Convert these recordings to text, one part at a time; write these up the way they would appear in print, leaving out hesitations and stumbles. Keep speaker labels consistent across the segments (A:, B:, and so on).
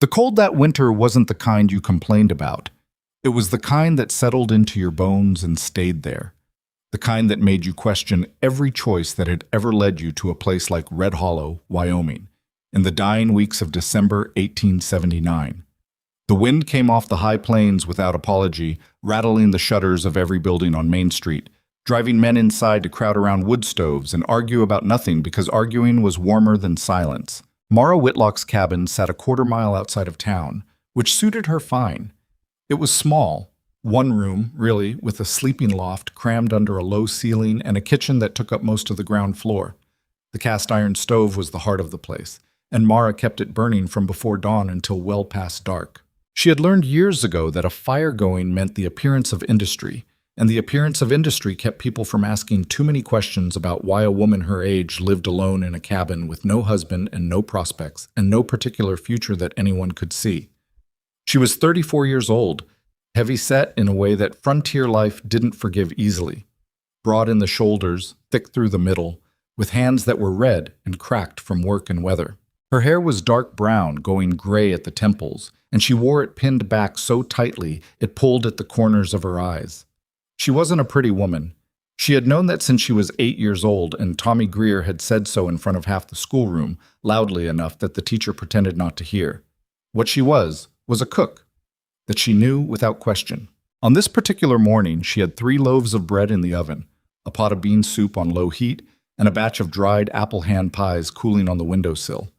A: The cold that winter wasn't the kind you complained about. It was the kind that settled into your bones and stayed there. The kind that made you question every choice that had ever led you to a place like Red Hollow, Wyoming, in the dying weeks of December 1879. The wind came off the high plains without apology, rattling the shutters of every building on Main Street, driving men inside to crowd around wood stoves and argue about nothing because arguing was warmer than silence. Mara Whitlock's cabin sat a quarter-mile outside of town, which suited her fine. It was small, one room, really, with a sleeping loft crammed under a low ceiling and a kitchen that took up most of the ground floor. The cast-iron stove was the heart of the place, and Mara kept it burning from before dawn until well past dark. She had learned years ago that a fire going meant the appearance of industry, and the appearance of industry kept people from asking too many questions about why a woman her age lived alone in a cabin with no husband and no prospects and no particular future that anyone could see. She was 34 years old, heavy-set in a way that frontier life didn't forgive easily, broad in the shoulders, thick through the middle, with hands that were red and cracked from work and weather. Her hair was dark brown, going gray at the temples, and she wore it pinned back so tightly it pulled at the corners of her eyes. She wasn't a pretty woman. She had known that since she was 8 years old, and Tommy Greer had said so in front of half the schoolroom, loudly enough that the teacher pretended not to hear. What she was a cook, that she knew without question. On this particular morning, she had 3 loaves of bread in the oven, a pot of bean soup on low heat, and a batch of dried apple hand pies cooling on the windowsill.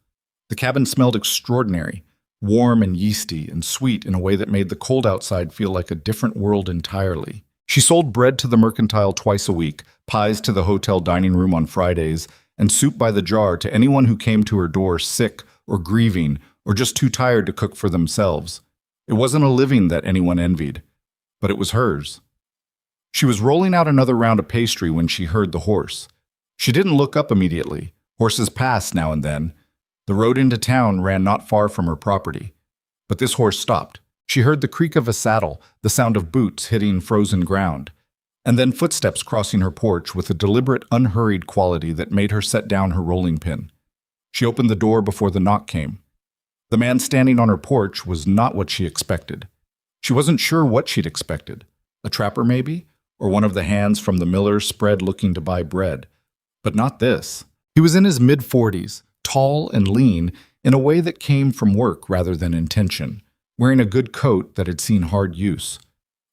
A: The cabin smelled extraordinary, warm and yeasty and sweet in a way that made the cold outside feel like a different world entirely. She sold bread to the mercantile twice a week, pies to the hotel dining room on Fridays, and soup by the jar to anyone who came to her door sick or grieving or just too tired to cook for themselves. It wasn't a living that anyone envied, but it was hers. She was rolling out another round of pastry when she heard the horse. She didn't look up immediately. Horses passed now and then. The road into town ran not far from her property. But this horse stopped. She heard the creak of a saddle, the sound of boots hitting frozen ground, and then footsteps crossing her porch with a deliberate, unhurried quality that made her set down her rolling pin. She opened the door before the knock came. The man standing on her porch was not what she expected. She wasn't sure what she'd expected. A trapper, maybe? Or one of the hands from the miller spread looking to buy bread. But not this. He was in his mid-40s, tall and lean, in a way that came from work rather than intention, wearing a good coat that had seen hard use.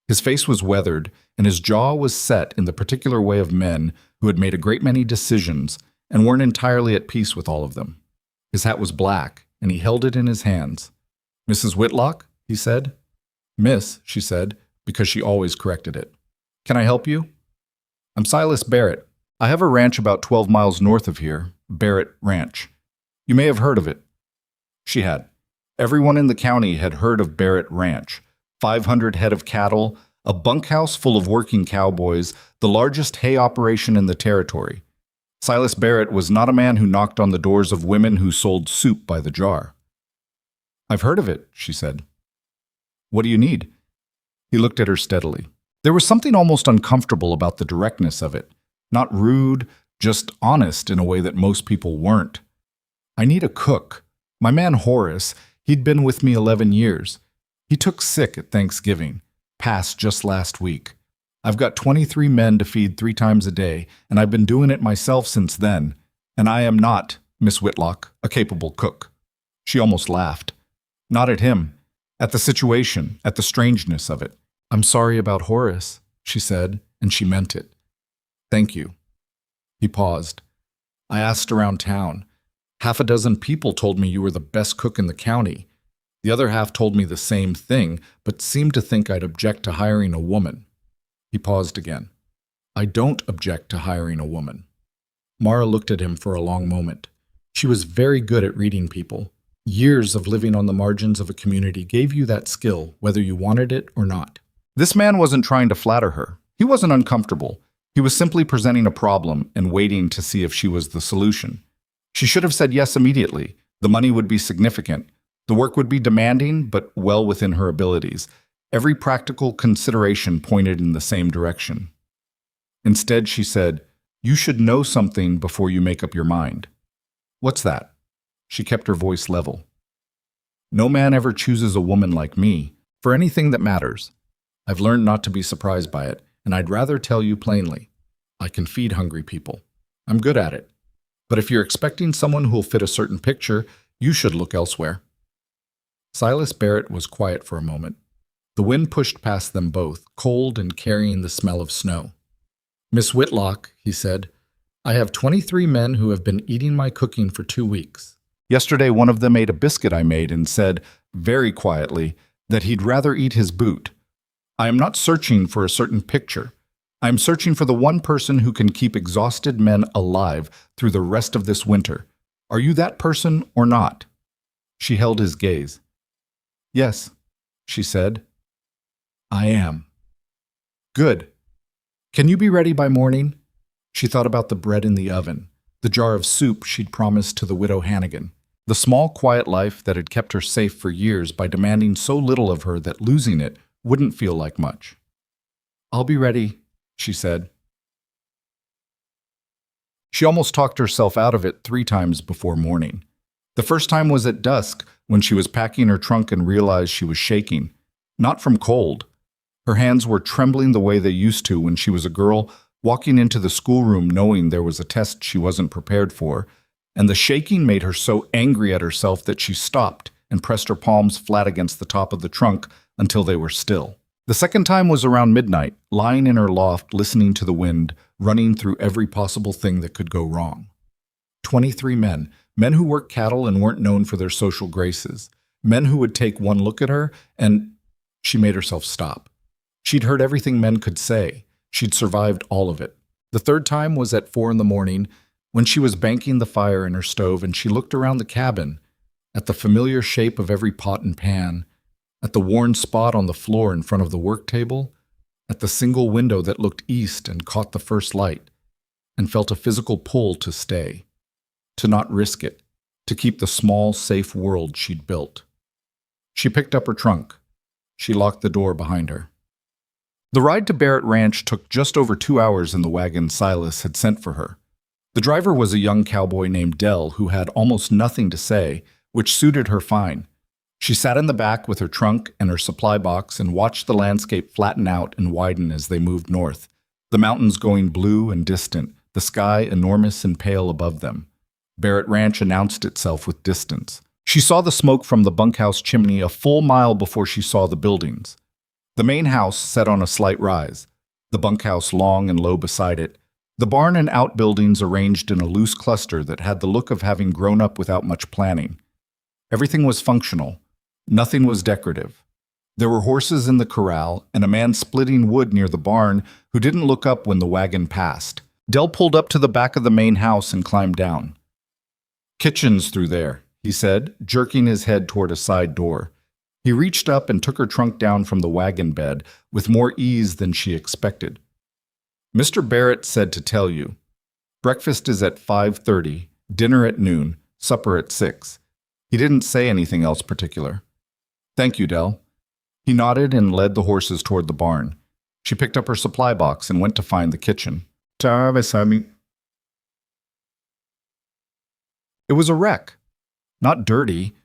A: His face was weathered, and his jaw was set in the particular way of men who had made a great many decisions and weren't entirely at peace with all of them. His hat was black, and he held it in his hands. "Mrs. Whitlock?" he said. "Miss," she said, because she always corrected it. "Can I help you?" "I'm Silas Barrett. I have a ranch about 12 miles north of here, Barrett Ranch. You may have heard of it." She had. Everyone in the county had heard of Barrett Ranch. 500 head of cattle, a bunkhouse full of working cowboys, the largest hay operation in the territory. Silas Barrett was not a man who knocked on the doors of women who sold soup by the jar. "I've heard of it," she said. "What do you need?" He looked at her steadily. There was something almost uncomfortable about the directness of it. Not rude, just honest in a way that most people weren't. "I need a cook. My man Horace, he'd been with me 11 years. He took sick at Thanksgiving, passed just last week. I've got 23 men to feed 3 times a day, and I've been doing it myself since then. And I am not, Miss Whitlock, a capable cook." She almost laughed. Not at him, at the situation, at the strangeness of it. "I'm sorry about Horace," she said, and she meant it. "Thank you." He paused. "I asked around town. 6 people told me you were the best cook in the county. The other half told me the same thing, but seemed to think I'd object to hiring a woman." He paused again. "I don't object to hiring a woman." Mara looked at him for a long moment. She was very good at reading people. Years of living on the margins of a community gave you that skill, whether you wanted it or not. This man wasn't trying to flatter her. He wasn't uncomfortable. He was simply presenting a problem and waiting to see if she was the solution. She should have said yes immediately. The money would be significant. The work would be demanding, but well within her abilities. Every practical consideration pointed in the same direction. Instead, she said, "You should know something before you make up your mind." "What's that?" She kept her voice level. No man ever chooses a woman like me for anything that matters. I've learned not to be surprised by it, and I'd rather tell you plainly. I can feed hungry people. I'm good at it. But if you're expecting someone who'll fit a certain picture, you should look elsewhere." Silas Barrett was quiet for a moment. The wind pushed past them both, cold and carrying the smell of snow. "Miss Whitlock," he said, "I have 23 men who have been eating my cooking for 2 weeks. Yesterday one of them ate a biscuit I made and said, very quietly, that he'd rather eat his boot. I am not searching for a certain picture. I am searching for the one person who can keep exhausted men alive through the rest of this winter. Are you that person or not?" She held his gaze. "Yes," she said. "I am." "Good. Can you be ready by morning?" She thought about the bread in the oven, the jar of soup she'd promised to the widow Hannigan, the small, quiet life that had kept her safe for years by demanding so little of her that losing it wouldn't feel like much. "I'll be ready," she said. She almost talked herself out of it 3 times before morning. The first time was at dusk, when she was packing her trunk and realized she was shaking, not from cold. Her hands were trembling the way they used to when she was a girl walking into the schoolroom knowing there was a test she wasn't prepared for, and the shaking made her so angry at herself that she stopped and pressed her palms flat against the top of the trunk until they were still. The second time was around midnight, lying in her loft listening to the wind, running through every possible thing that could go wrong. 23 men who worked cattle and weren't known for their social graces, men who would take one look at her and... She made herself stop. She'd heard everything men could say. She'd survived all of it. The third time was at 4 a.m, when she was banking the fire in her stove and she looked around the cabin, at the familiar shape of every pot and pan, at the worn spot on the floor in front of the work table, at the single window that looked east and caught the first light, and felt a physical pull to stay, to not risk it, to keep the small, safe world she'd built. She picked up her trunk. She locked the door behind her. The ride to Barrett Ranch took just over 2 hours in the wagon Silas had sent for her. The driver was a young cowboy named Dell who had almost nothing to say, which suited her fine. She sat in the back with her trunk and her supply box and watched the landscape flatten out and widen as they moved north, the mountains going blue and distant, the sky enormous and pale above them. Barrett Ranch announced itself with distance. She saw the smoke from the bunkhouse chimney a full mile before she saw the buildings. The main house set on a slight rise, the bunkhouse long and low beside it, the barn and outbuildings arranged in a loose cluster that had the look of having grown up without much planning. Everything was functional. Nothing was decorative. There were horses in the corral and a man splitting wood near the barn who didn't look up when the wagon passed. Dell pulled up to the back of the main house and climbed down. "Kitchen's through there," he said, jerking his head toward a side door. He reached up and took her trunk down from the wagon bed with more ease than she expected. "Mr. Barrett said to tell you. Breakfast is at 5:30, dinner at noon, supper at 6. He didn't say anything else particular." "Thank you, Dell." He nodded and led the horses toward the barn. She picked up her supply box and went to find the kitchen. It was a wreck. Not dirty.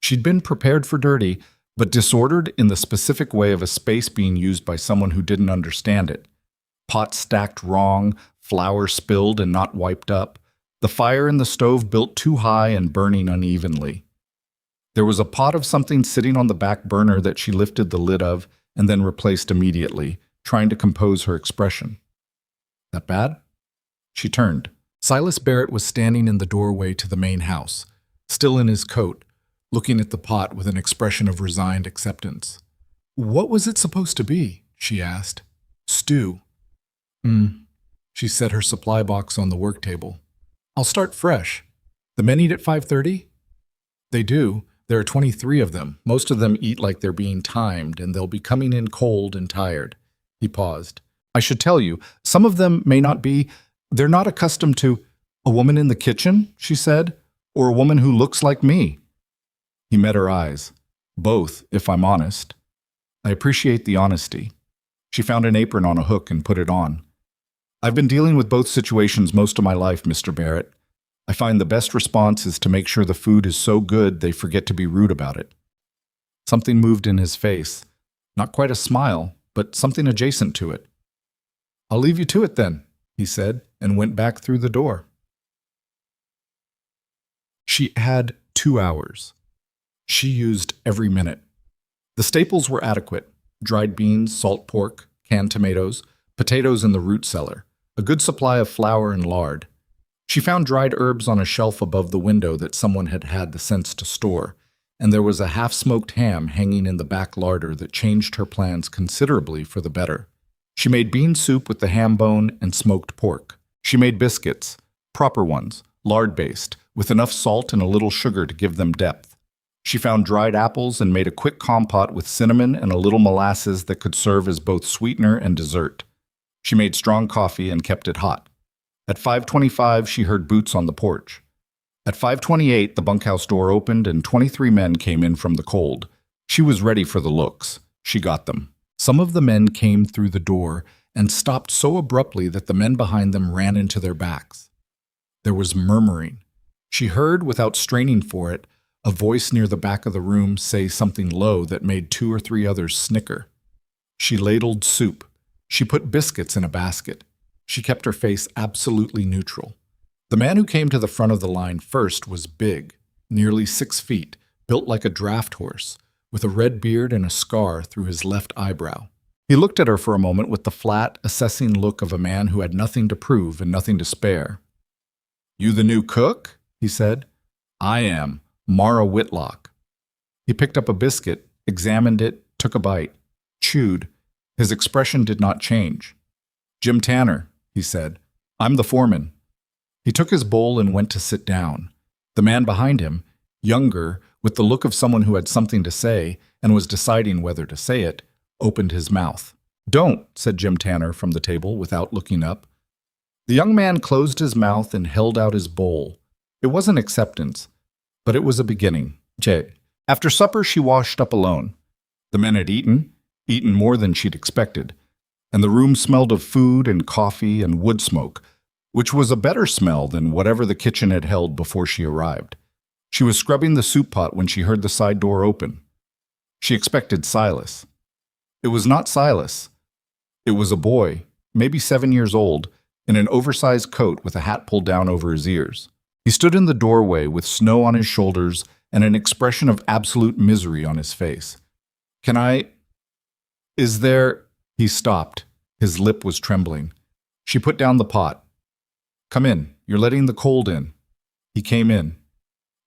A: She'd been prepared for dirty, but disordered in the specific way of a space being used by someone who didn't understand it. Pots stacked wrong, flour spilled and not wiped up, the fire in the stove built too high and burning unevenly. There was a pot of something sitting on the back burner that she lifted the lid of and then replaced immediately, trying to compose her expression. "That bad?" She turned. Silas Barrett was standing in the doorway to the main house, still in his coat, looking at the pot with an expression of resigned acceptance. "What was it supposed to be?" she asked. "Stew." She set her supply box on the work table. "I'll start fresh. The men eat at 5:30? "They do. There are 23 of them. Most of them eat like they're being timed, and they'll be coming in cold and tired." He paused. "I should tell you, some of them may not be. They're not accustomed to..." "A woman in the kitchen," she said, "or a woman who looks like me?" He met her eyes. "Both, if I'm honest." "I appreciate the honesty." She found an apron on a hook and put it on. "I've been dealing with both situations most of my life, Mr. Barrett. I find the best response is to make sure the food is so good they forget to be rude about it." Something moved in his face. Not quite a smile, but something adjacent to it. "I'll leave you to it then," he said, and went back through the door. She had 2 hours. She used every minute. The staples were adequate: dried beans, salt pork, canned tomatoes, potatoes in the root cellar, a good supply of flour and lard. She found dried herbs on a shelf above the window that someone had had the sense to store, and there was a half-smoked ham hanging in the back larder that changed her plans considerably for the better. She made bean soup with the ham bone and smoked pork. She made biscuits, proper ones, lard-based, with enough salt and a little sugar to give them depth. She found dried apples and made a quick compote with cinnamon and a little molasses that could serve as both sweetener and dessert. She made strong coffee and kept it hot. At 5:25, she heard boots on the porch. At 5:28, the bunkhouse door opened and 23 men came in from the cold. She was ready for the looks. She got them. Some of the men came through the door and stopped so abruptly that the men behind them ran into their backs. There was murmuring. She heard, without straining for it, a voice near the back of the room say something low that made 2 or 3 others snicker. She ladled soup. She put biscuits in a basket. She kept her face absolutely neutral. The man who came to the front of the line first was big, nearly 6 feet, built like a draft horse, with a red beard and a scar through his left eyebrow. He looked at her for a moment with the flat, assessing look of a man who had nothing to prove and nothing to spare. "You the new cook?" he said. "I am. Mara Whitlock." He picked up a biscuit, examined it, took a bite, chewed. His expression did not change. "Jim Tanner," he said. "I'm the foreman." He took his bowl and went to sit down. The man behind him, younger, with the look of someone who had something to say and was deciding whether to say it, opened his mouth. "Don't," said Jim Tanner from the table without looking up. The young man closed his mouth and held out his bowl. It wasn't acceptance, but it was a beginning. After supper, she washed up alone. The men had eaten more than she'd expected, and the room smelled of food and coffee and wood smoke, which was a better smell than whatever the kitchen had held before she arrived. She was scrubbing the soup pot when she heard the side door open. She expected Silas. It was not Silas. It was a boy, maybe 7 years old, in an oversized coat with a hat pulled down over his ears. He stood in the doorway with snow on his shoulders and an expression of absolute misery on his face. Is there—" He stopped. His lip was trembling. She put down the pot. "Come in. You're letting the cold in." He came in.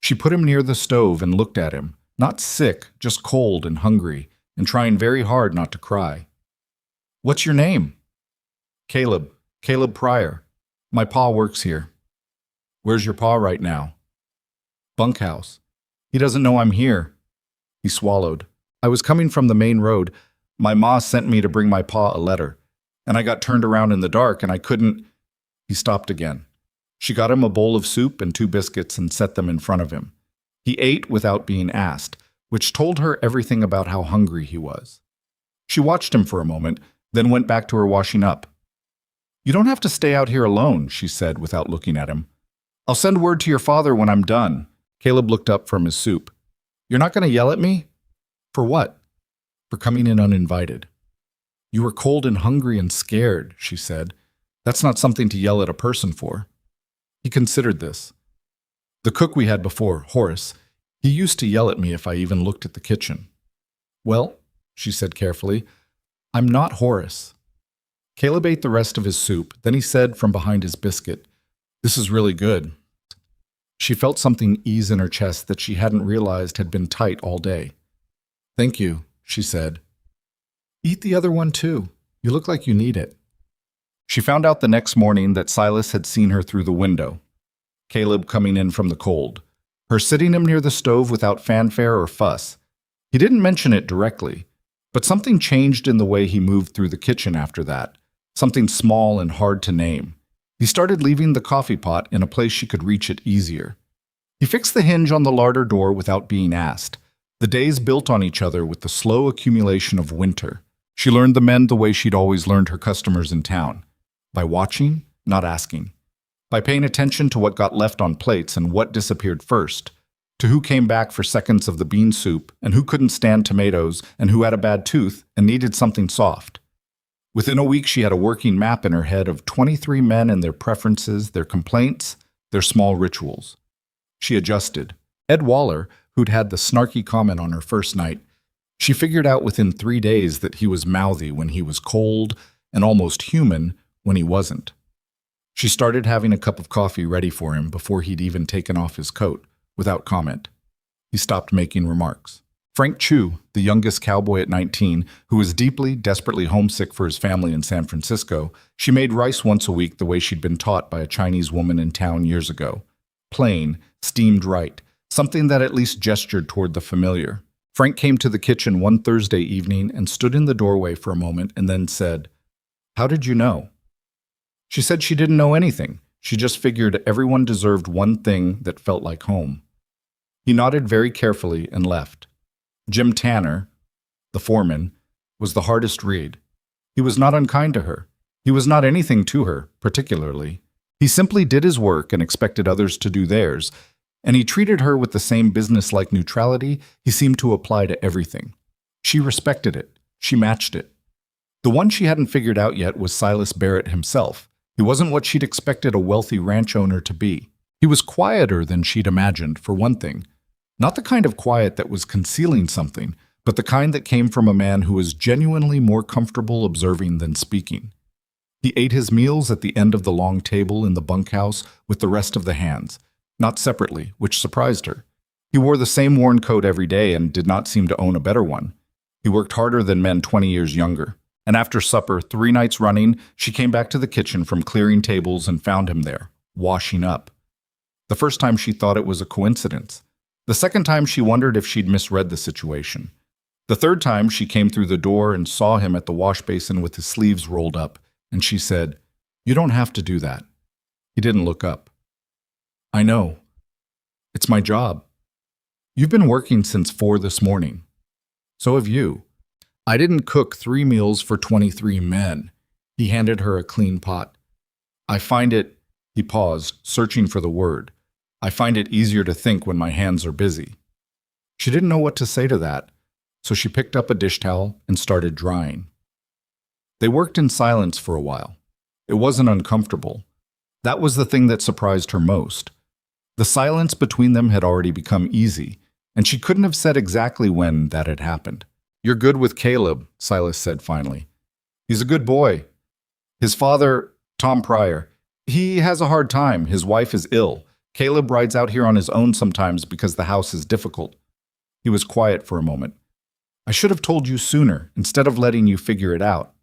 A: She put him near the stove and looked at him, not sick, just cold and hungry, and trying very hard not to cry. "What's your name?" "Caleb. Caleb Pryor. My pa works here." "Where's your pa right now?" "Bunkhouse. He doesn't know I'm here." He swallowed. "I was coming from the main road. My ma sent me to bring my pa a letter, and I got turned around in the dark and I couldn't—" He stopped again. She got him a bowl of soup and 2 biscuits and set them in front of him. He ate without being asked, which told her everything about how hungry he was. She watched him for a moment, then went back to her washing up. "You don't have to stay out here alone," she said without looking at him. "I'll send word to your father when I'm done." Caleb looked up from his soup. "You're not going to yell at me?" "For what?" "For coming in uninvited." "You were cold and hungry and scared," she said. "That's not something to yell at a person for." He considered this. "The cook we had before, Horace, he used to yell at me if I even looked at the kitchen." "Well," she said carefully, "I'm not Horace." Caleb ate the rest of his soup. Then he said from behind his biscuit, "This is really good." She felt something ease in her chest that she hadn't realized had been tight all day. "Thank you," she said. "Eat the other one too. You look like you need it." She found out the next morning that Silas had seen her through the window. Caleb coming in from the cold. Her sitting him near the stove without fanfare or fuss. He didn't mention it directly, but something changed in the way he moved through the kitchen after that. Something small and hard to name. He started leaving the coffee pot in a place she could reach it easier. He fixed the hinge on the larder door without being asked. The days built on each other with the slow accumulation of winter. She learned the men the way she'd always learned her customers in town. By watching, not asking. By paying attention to what got left on plates and what disappeared first. to who came back for seconds of the bean soup, and who couldn't stand tomatoes, and who had a bad tooth and needed something soft. Within a week, she had a working map in her head of 23 men and their preferences, their complaints, their small rituals. She adjusted. Ed Waller, who'd had the snarky comment on her first night, she figured out within 3 days that he was mouthy when he was cold and almost human when he wasn't. She started having a cup of coffee ready for him before he'd even taken off his coat, without comment. He stopped making remarks. Frank Chu, the youngest cowboy at 19, who was deeply, desperately homesick for his family in San Francisco, she made rice once a week the way she'd been taught by a Chinese woman in town years ago. Plain, steamed right, something that at least gestured toward the familiar. Frank came to the kitchen one Thursday evening and stood in the doorway for a moment and then said, "How did you know?" She said she didn't know anything. She just figured everyone deserved one thing that felt like home. He nodded very carefully and left. Jim Tanner, the foreman, was the hardest read. He was not unkind to her. He was not anything to her, particularly. He simply did his work and expected others to do theirs, and he treated her with the same business-like neutrality he seemed to apply to everything. She respected it. She matched it. The one she hadn't figured out yet was Silas Barrett himself. He wasn't what she'd expected a wealthy ranch owner to be. He was quieter than she'd imagined, for one thing. Not the kind of quiet that was concealing something, but the kind that came from a man who was genuinely more comfortable observing than speaking. He ate his meals at the end of the long table in the bunkhouse with the rest of the hands, not separately, which surprised her. He wore the same worn coat every day and did not seem to own a better one. He worked harder than men 20 years younger. And after supper, 3 nights running, she came back to the kitchen from clearing tables and found him there, washing up. The first time she thought it was a coincidence. The second time she wondered if she'd misread the situation. The third time she came through the door and saw him at the wash basin with his sleeves rolled up, and she said, "You don't have to do that." He didn't look up. "I know. It's my job. You've been working since 4 this morning. So have you. I didn't cook 3 meals for 23 men." He handed her a clean pot. "I find it," he paused, searching for the word. "I find it easier to think when my hands are busy." She didn't know what to say to that, so she picked up a dish towel and started drying. They worked in silence for a while. It wasn't uncomfortable. That was the thing that surprised her most. The silence between them had already become easy, and she couldn't have said exactly when that had happened. "You're good with Caleb," Silas said finally. "He's a good boy. His father, Tom Pryor, he has a hard time. His wife is ill. Caleb rides out here on his own sometimes because the house is difficult." He was quiet for a moment. "I should have told you sooner, instead of letting you figure it out."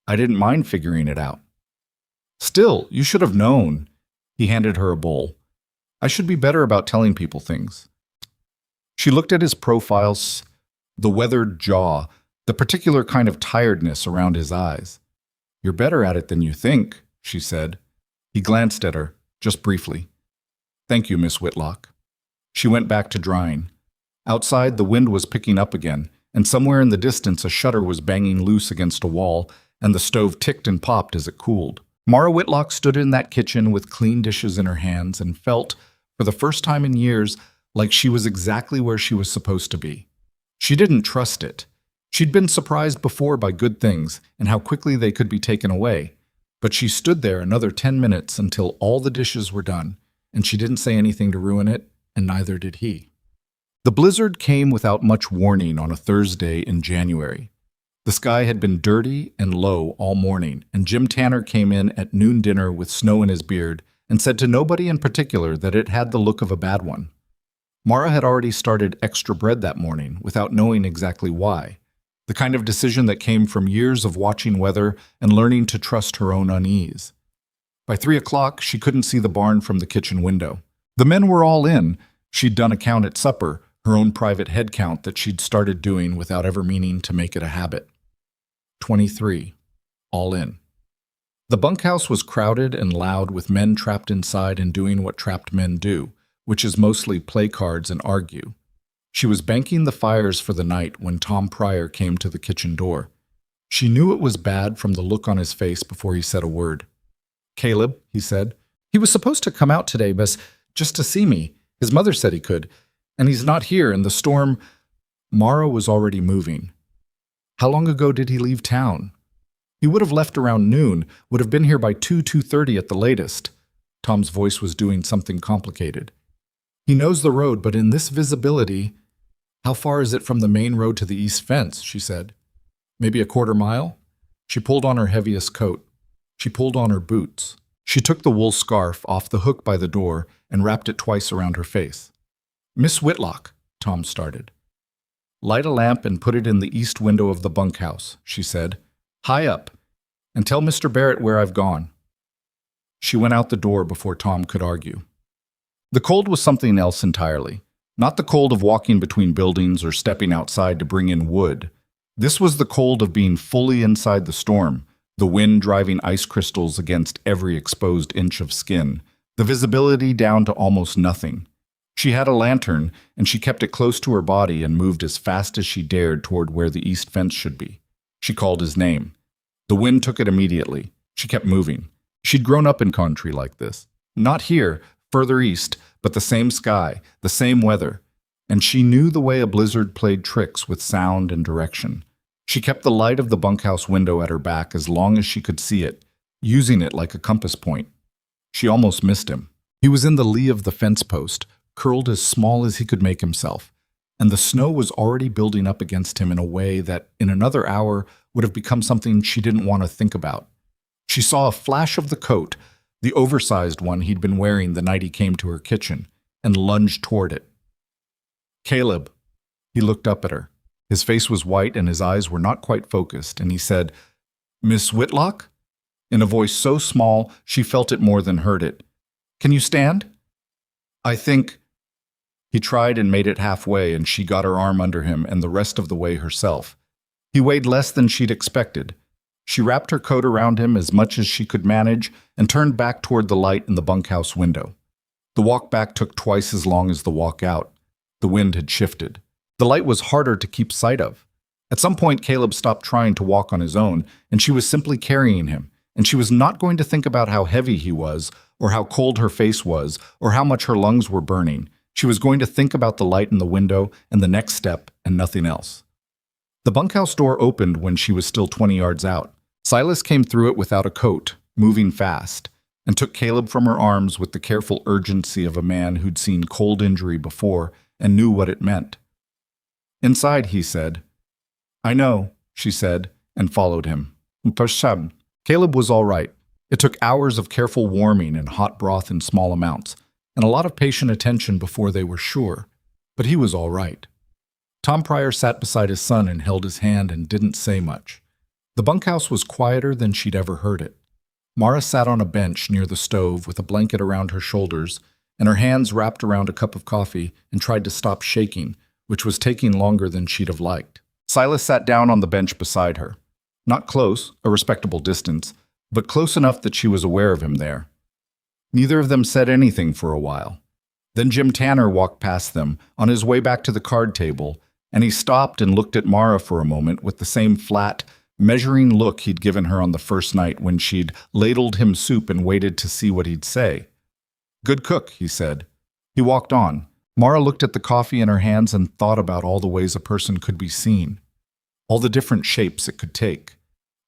A: "I didn't mind figuring it out." "Still, you should have known." He handed her a bowl. "I should be better about telling people things." She looked at his profiles, the weathered jaw, the particular kind of tiredness around his eyes. "You're better at it than you think," she said. He glanced at her, just briefly. "Thank you, Miss Whitlock." She went back to drying. Outside, the wind was picking up again, and somewhere in the distance a shutter was banging loose against a wall, and the stove ticked and popped as it cooled. Mara Whitlock stood in that kitchen with clean dishes in her hands and felt, for the first time in years, like she was exactly where she was supposed to be. She didn't trust it. She'd been surprised before by good things and how quickly they could be taken away. But she stood there another 10 minutes until all the dishes were done, and she didn't say anything to ruin it, and neither did he. The blizzard came without much warning on a Thursday in January. The sky had been dirty and low all morning, and Jim Tanner came in at noon dinner with snow in his beard and said to nobody in particular that it had the look of a bad one. Mara had already started extra bread that morning without knowing exactly why, the kind of decision that came from years of watching weather and learning to trust her own unease. By 3 o'clock, she couldn't see the barn from the kitchen window. The men were all in. She'd done a count at supper, her own private head count that she'd started doing without ever meaning to make it a habit. 23. All in. The bunkhouse was crowded and loud with men trapped inside and doing what trapped men do, which is mostly play cards and argue. She was banking the fires for the night when Tom Pryor came to the kitchen door. She knew it was bad from the look on his face before he said a word. "Caleb," he said. "He was supposed to come out today, but just to see me. His mother said he could. And he's not here, and the storm... Mara was already moving. How long ago did he leave town? He would have left around noon, would have been here by 2:30 at the latest. Tom's voice was doing something complicated. He knows the road, but in this visibility... How far is it from the main road to the east fence, she said. Maybe a quarter mile? She pulled on her heaviest coat. She pulled on her boots. She took the wool scarf off the hook by the door and wrapped it twice around her face. Miss Whitlock, Tom started. Light a lamp and put it in the east window of the bunkhouse, she said. High up. And tell Mr. Barrett where I've gone. She went out the door before Tom could argue. The cold was something else entirely. Not the cold of walking between buildings or stepping outside to bring in wood. This was the cold of being fully inside the storm, the wind driving ice crystals against every exposed inch of skin, the visibility down to almost nothing. She had a lantern, and she kept it close to her body and moved as fast as she dared toward where the east fence should be. She called his name. The wind took it immediately. She kept moving. She'd grown up in country like this. Not here, further east, but the same sky, the same weather. And she knew the way a blizzard played tricks with sound and direction. She kept the light of the bunkhouse window at her back as long as she could see it, using it like a compass point. She almost missed him. He was in the lee of the fence post, curled as small as he could make himself, and the snow was already building up against him in a way that, in another hour, would have become something she didn't want to think about. She saw a flash of the coat, the oversized one he'd been wearing the night he came to her kitchen, and lunged toward it. Caleb. He looked up at her. His face was white and his eyes were not quite focused, and he said, Miss Whitlock? In a voice so small she felt it more than heard it. Can you stand? I think... He tried and made it halfway, and she got her arm under him and the rest of the way herself. He weighed less than she'd expected. She wrapped her coat around him as much as she could manage and turned back toward the light in the bunkhouse window. The walk back took twice as long as the walk out. The wind had shifted. The light was harder to keep sight of. At some point, Caleb stopped trying to walk on his own, and she was simply carrying him, and she was not going to think about how heavy he was, or how cold her face was, or how much her lungs were burning. She was going to think about the light in the window and the next step and nothing else. The bunkhouse door opened when she was still 20 yards out. Silas came through it without a coat, moving fast, and took Caleb from her arms with the careful urgency of a man who'd seen cold injury before and knew what it meant. Inside, he said. I know, she said, and followed him. Caleb was all right. It took hours of careful warming and hot broth in small amounts, and a lot of patient attention before they were sure, but he was all right. Tom Pryor sat beside his son and held his hand and didn't say much. The bunkhouse was quieter than she'd ever heard it. Mara sat on a bench near the stove with a blanket around her shoulders and her hands wrapped around a cup of coffee and tried to stop shaking, which was taking longer than she'd have liked. Silas sat down on the bench beside her. Not close, a respectable distance, but close enough that she was aware of him there. Neither of them said anything for a while. Then Jim Tanner walked past them on his way back to the card table, and he stopped and looked at Mara for a moment with the same flat, measuring look he'd given her on the first night when she'd ladled him soup and waited to see what he'd say. Good cook, he said. He walked on. Mara looked at the coffee in her hands and thought about all the ways a person could be seen, all the different shapes it could take.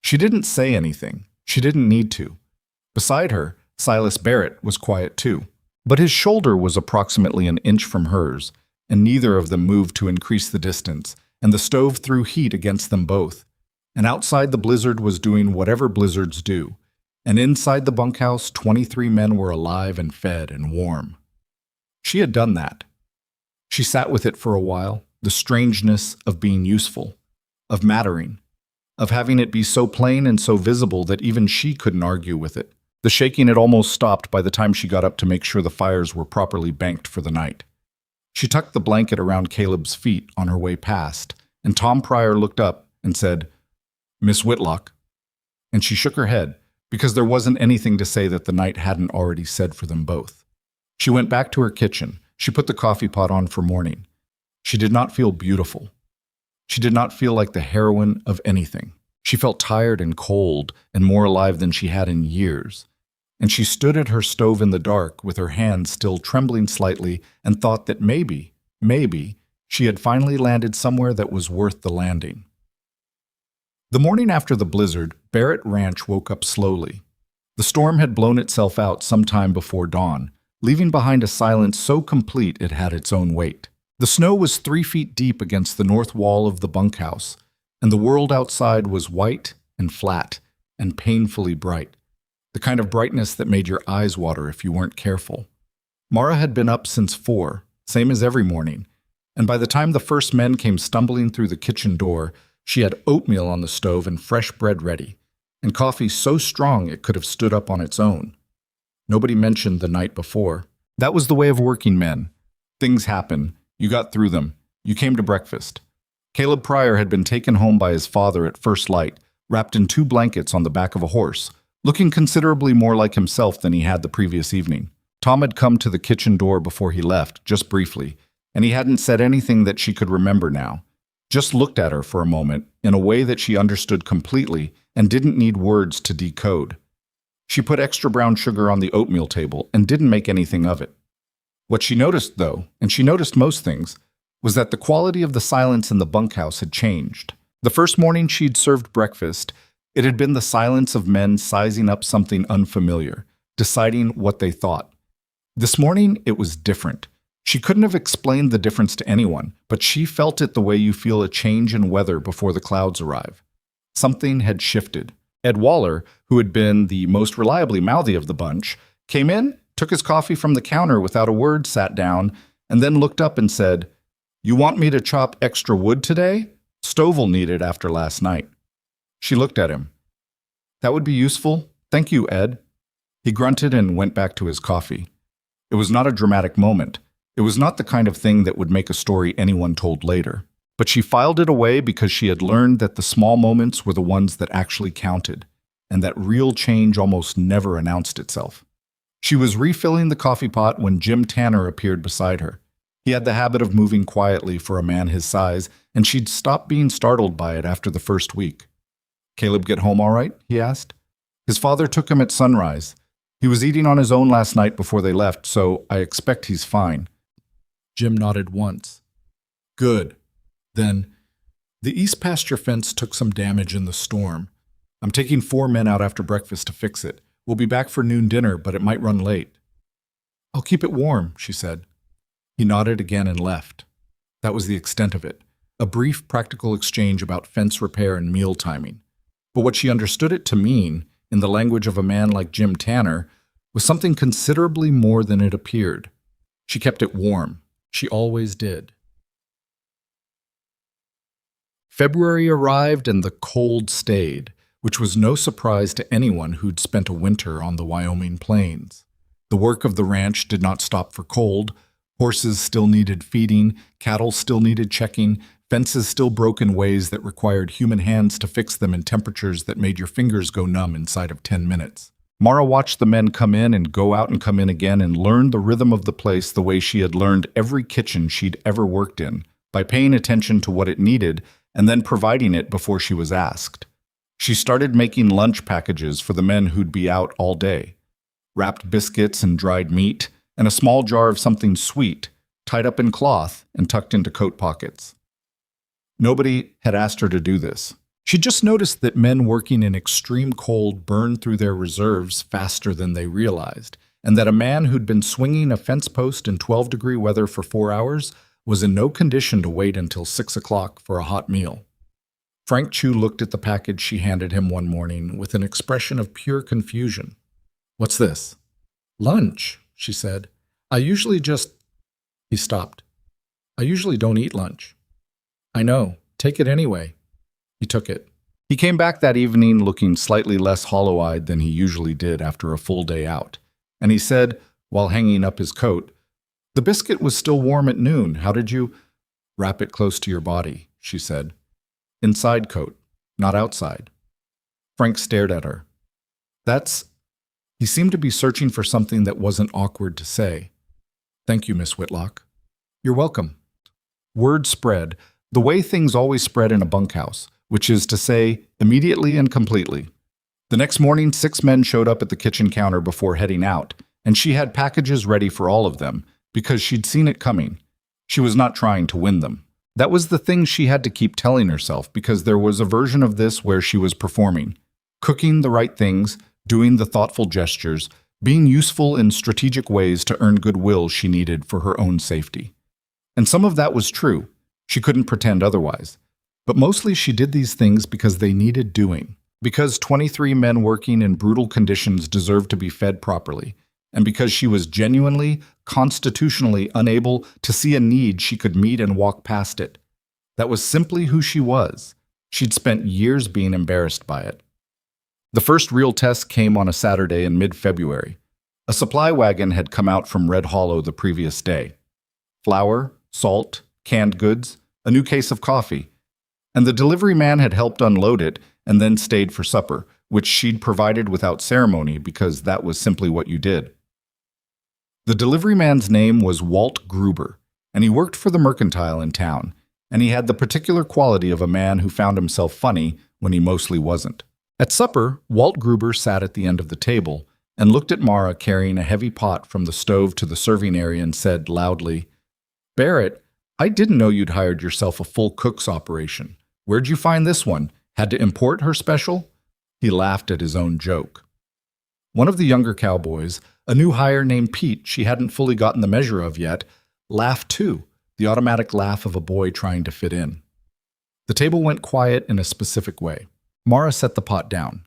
A: She didn't say anything. She didn't need to. Beside her, Silas Barrett was quiet too, but his shoulder was approximately an inch from hers, and neither of them moved to increase the distance, and the stove threw heat against them both. And outside the blizzard was doing whatever blizzards do, and inside the bunkhouse 23 men were alive and fed and warm. She had done that. She sat with it for a while, the strangeness of being useful, of mattering, of having it be so plain and so visible that even she couldn't argue with it. The shaking had almost stopped by the time she got up to make sure the fires were properly banked for the night. She tucked the blanket around Caleb's feet on her way past, and Tom Pryor looked up and said, Miss Whitlock. And she shook her head, because there wasn't anything to say that the night hadn't already said for them both. She went back to her kitchen. She put the coffee pot on for morning. She did not feel beautiful. She did not feel like the heroine of anything. She felt tired and cold and more alive than she had in years. And she stood at her stove in the dark with her hands still trembling slightly and thought that maybe Maybe she had finally landed somewhere that was worth the landing. The morning after the blizzard, Barrett Ranch woke up slowly. The storm had blown itself out sometime before dawn, leaving behind a silence so complete it had its own weight. The snow was 3 feet deep against the north wall of the bunkhouse, and the world outside was white and flat and painfully bright, the kind of brightness that made your eyes water if you weren't careful. Mara had been up since 4, same as every morning, and by the time the first men came stumbling through the kitchen door, she had oatmeal on the stove and fresh bread ready, and coffee so strong it could have stood up on its own. Nobody mentioned the night before. That was the way of working men. Things happen. You got through them. You came to breakfast. Caleb Pryor had been taken home by his father at first light, wrapped in 2 blankets on the back of a horse, looking considerably more like himself than he had the previous evening. Tom had come to the kitchen door before he left, just briefly, and he hadn't said anything that she could remember now. Just looked at her for a moment in a way that she understood completely and didn't need words to decode. She put extra brown sugar on the oatmeal table and didn't make anything of it. What she noticed, though, and she noticed most things, was that the quality of the silence in the bunkhouse had changed. The first morning she'd served breakfast, it had been the silence of men sizing up something unfamiliar, deciding what they thought. This morning, it was different. She couldn't have explained the difference to anyone, but she felt it the way you feel a change in weather before the clouds arrive. Something had shifted. Ed Waller, who had been the most reliably mouthy of the bunch, came in, took his coffee from the counter without a word, sat down, and then looked up and said, "You want me to chop extra wood today? Stove will need it after last night." She looked at him. "That would be useful. Thank you, Ed." He grunted and went back to his coffee. It was not a dramatic moment. It was not the kind of thing that would make a story anyone told later. But she filed it away because she had learned that the small moments were the ones that actually counted, and that real change almost never announced itself. She was refilling the coffee pot when Jim Tanner appeared beside her. He had the habit of moving quietly for a man his size, and she'd stopped being startled by it after the first week. "Caleb get home all right?" he asked. "His father took him at sunrise. He was eating on his own last night before they left, so I expect he's fine." Jim nodded once. "Good. Then, the east pasture fence took some damage in the storm. I'm taking 4 men out after breakfast to fix it. We'll be back for noon dinner, but it might run late." "I'll keep it warm," she said. He nodded again and left. That was the extent of it. A brief, practical exchange about fence repair and meal timing. But what she understood it to mean, in the language of a man like Jim Tanner, was something considerably more than it appeared. She kept it warm. She always did. February arrived and the cold stayed, which was no surprise to anyone who'd spent a winter on the Wyoming plains. The work of the ranch did not stop for cold. Horses still needed feeding, cattle still needed checking, fences still broke in ways that required human hands to fix them in temperatures that made your fingers go numb inside of 10 minutes. Mara watched the men come in and go out and come in again and learned the rhythm of the place the way she had learned every kitchen she'd ever worked in, by paying attention to what it needed and then providing it before she was asked. She started making lunch packages for the men who'd be out all day. Wrapped biscuits and dried meat, and a small jar of something sweet, tied up in cloth and tucked into coat pockets. Nobody had asked her to do this. She just noticed that men working in extreme cold burned through their reserves faster than they realized, and that a man who'd been swinging a fence post in 12-degree weather for 4 hours was in no condition to wait until 6 o'clock for a hot meal. Frank Chu looked at the package she handed him one morning with an expression of pure confusion. "What's this?" "Lunch," she said. "I usually just—" He stopped. "I usually don't eat lunch." "I know. Take it anyway." He took it. He came back that evening looking slightly less hollow-eyed than he usually did after a full day out, and he said, while hanging up his coat, "The biscuit was still warm at noon. How did you—" "Wrap it close to your body," she said. "Inside coat, not outside." Frank stared at her. "That's—" He seemed to be searching for something that wasn't awkward to say. "Thank you, Miss Whitlock." "You're welcome." Word spread, the way things always spread in a bunkhouse, which is to say, immediately and completely. The next morning, 6 men showed up at the kitchen counter before heading out, and she had packages ready for all of them, because she'd seen it coming. She was not trying to win them. That was the thing she had to keep telling herself, because there was a version of this where she was performing, cooking the right things, doing the thoughtful gestures, being useful in strategic ways to earn goodwill she needed for her own safety. And some of that was true. She couldn't pretend otherwise. But mostly she did these things because they needed doing, because 23 men working in brutal conditions deserved to be fed properly, and because she was genuinely, constitutionally unable to see a need she could meet and walk past it. That was simply who she was. She'd spent years being embarrassed by it. The first real test came on a Saturday in mid-February. A supply wagon had come out from Red Hollow the previous day. Flour, salt, canned goods, a new case of coffee. And the delivery man had helped unload it and then stayed for supper, which she'd provided without ceremony because that was simply what you did. The delivery man's name was Walt Gruber, and he worked for the mercantile in town, and he had the particular quality of a man who found himself funny when he mostly wasn't. At supper, Walt Gruber sat at the end of the table and looked at Mara carrying a heavy pot from the stove to the serving area and said loudly, "Barrett, I didn't know you'd hired yourself a full cook's operation. Where'd you find this one? Had to import her special?" He laughed at his own joke. One of the younger cowboys, a new hire named Pete she hadn't fully gotten the measure of yet, laughed too, the automatic laugh of a boy trying to fit in. The table went quiet in a specific way. Mara set the pot down.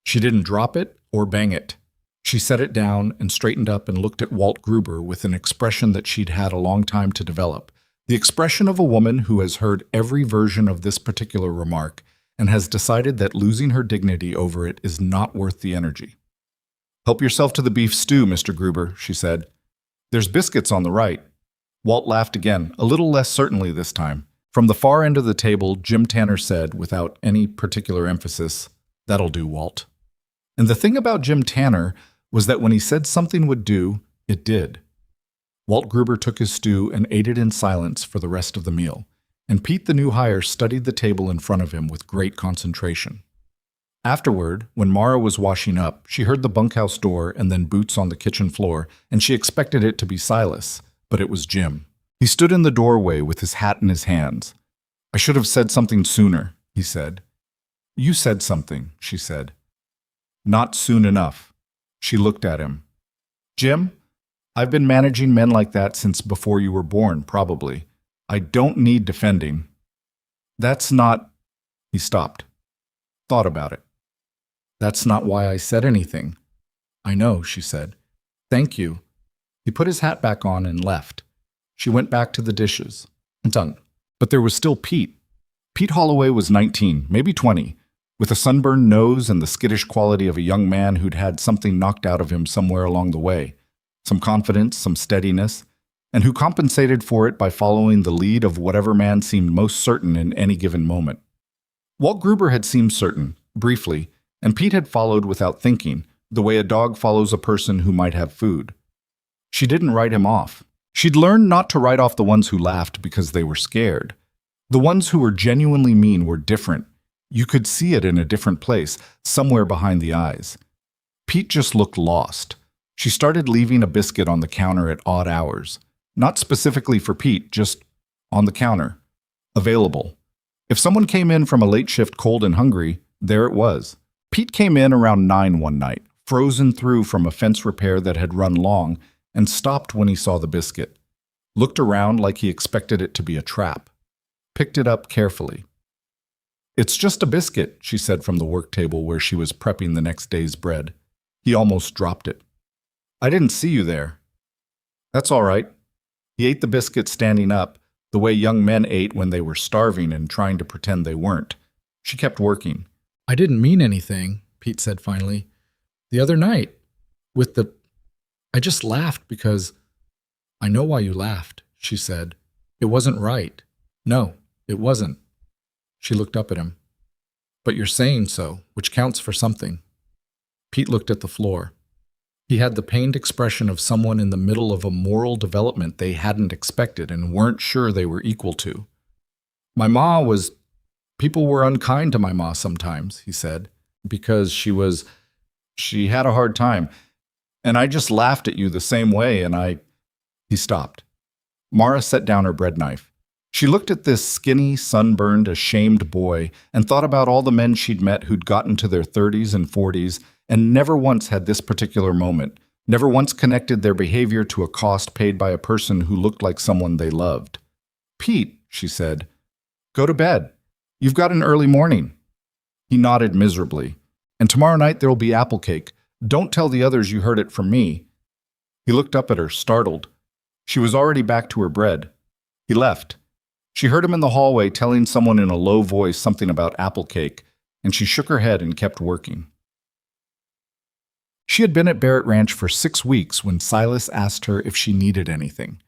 A: She didn't drop it or bang it. She set it down and straightened up and looked at Walt Gruber with an expression that she'd had a long time to develop. The expression of a woman who has heard every version of this particular remark and has decided that losing her dignity over it is not worth the energy. "Help yourself to the beef stew, Mr. Gruber," she said. "There's biscuits on the right." Walt laughed again, a little less certainly this time. From the far end of the table, Jim Tanner said, without any particular emphasis, "That'll do, Walt." And the thing about Jim Tanner was that when he said something would do, it did. Walt Gruber took his stew and ate it in silence for the rest of the meal, and Pete the new hire studied the table in front of him with great concentration. Afterward, when Mara was washing up, she heard the bunkhouse door and then boots on the kitchen floor, and she expected it to be Silas, but it was Jim. He stood in the doorway with his hat in his hands. "I should have said something sooner," he said. "You said something," she said. "Not soon enough." She looked at him. "Jim, I've been managing men like that since before you were born, probably. I don't need defending." "That's not—" He stopped. Thought about it. "That's not why I said anything." "I know," she said. "Thank you." He put his hat back on and left. She went back to the dishes. Done. But there was still Pete. Pete Holloway was 19, maybe 20, with a sunburned nose and the skittish quality of a young man who'd had something knocked out of him somewhere along the way. Some confidence, some steadiness, and who compensated for it by following the lead of whatever man seemed most certain in any given moment. Walt Gruber had seemed certain, briefly, and Pete had followed without thinking, the way a dog follows a person who might have food. She didn't write him off. She'd learned not to write off the ones who laughed because they were scared. The ones who were genuinely mean were different. You could see it in a different place, somewhere behind the eyes. Pete just looked lost. She started leaving a biscuit on the counter at odd hours. Not specifically for Pete, just on the counter. Available. If someone came in from a late shift cold and hungry, there it was. Pete came in around 9 one night, frozen through from a fence repair that had run long, and stopped when he saw the biscuit. Looked around like he expected it to be a trap. Picked it up carefully. "It's just a biscuit," she said from the work table where she was prepping the next day's bread. He almost dropped it. "I didn't see you there." "That's all right." He ate the biscuit standing up, the way young men ate when they were starving and trying to pretend they weren't. She kept working. "I didn't mean anything," Pete said finally. "The other night, with the... I just laughed because—" "I know why you laughed," she said. "It wasn't right." "No, it wasn't." She looked up at him. "But you're saying so, which counts for something." Pete looked at the floor. He had the pained expression of someone in the middle of a moral development they hadn't expected and weren't sure they were equal to. "My ma was... People were unkind to my ma sometimes," he said, "because she had a hard time. And I just laughed at you the same way, and I..." He stopped. Mara set down her bread knife. She looked at this skinny, sunburned, ashamed boy and thought about all the men she'd met who'd gotten to their 30s and 40s and never once had this particular moment, never once connected their behavior to a cost paid by a person who looked like someone they loved. "Pete," she said, "go to bed. You've got an early morning." He nodded miserably. "And tomorrow night there'll be apple cake. Don't tell the others you heard it from me." He looked up at her, startled. She was already back to her bread. He left. She heard him in the hallway telling someone in a low voice something about apple cake, and she shook her head and kept working. She had been at Barrett Ranch for 6 weeks when Silas asked her if she needed anything.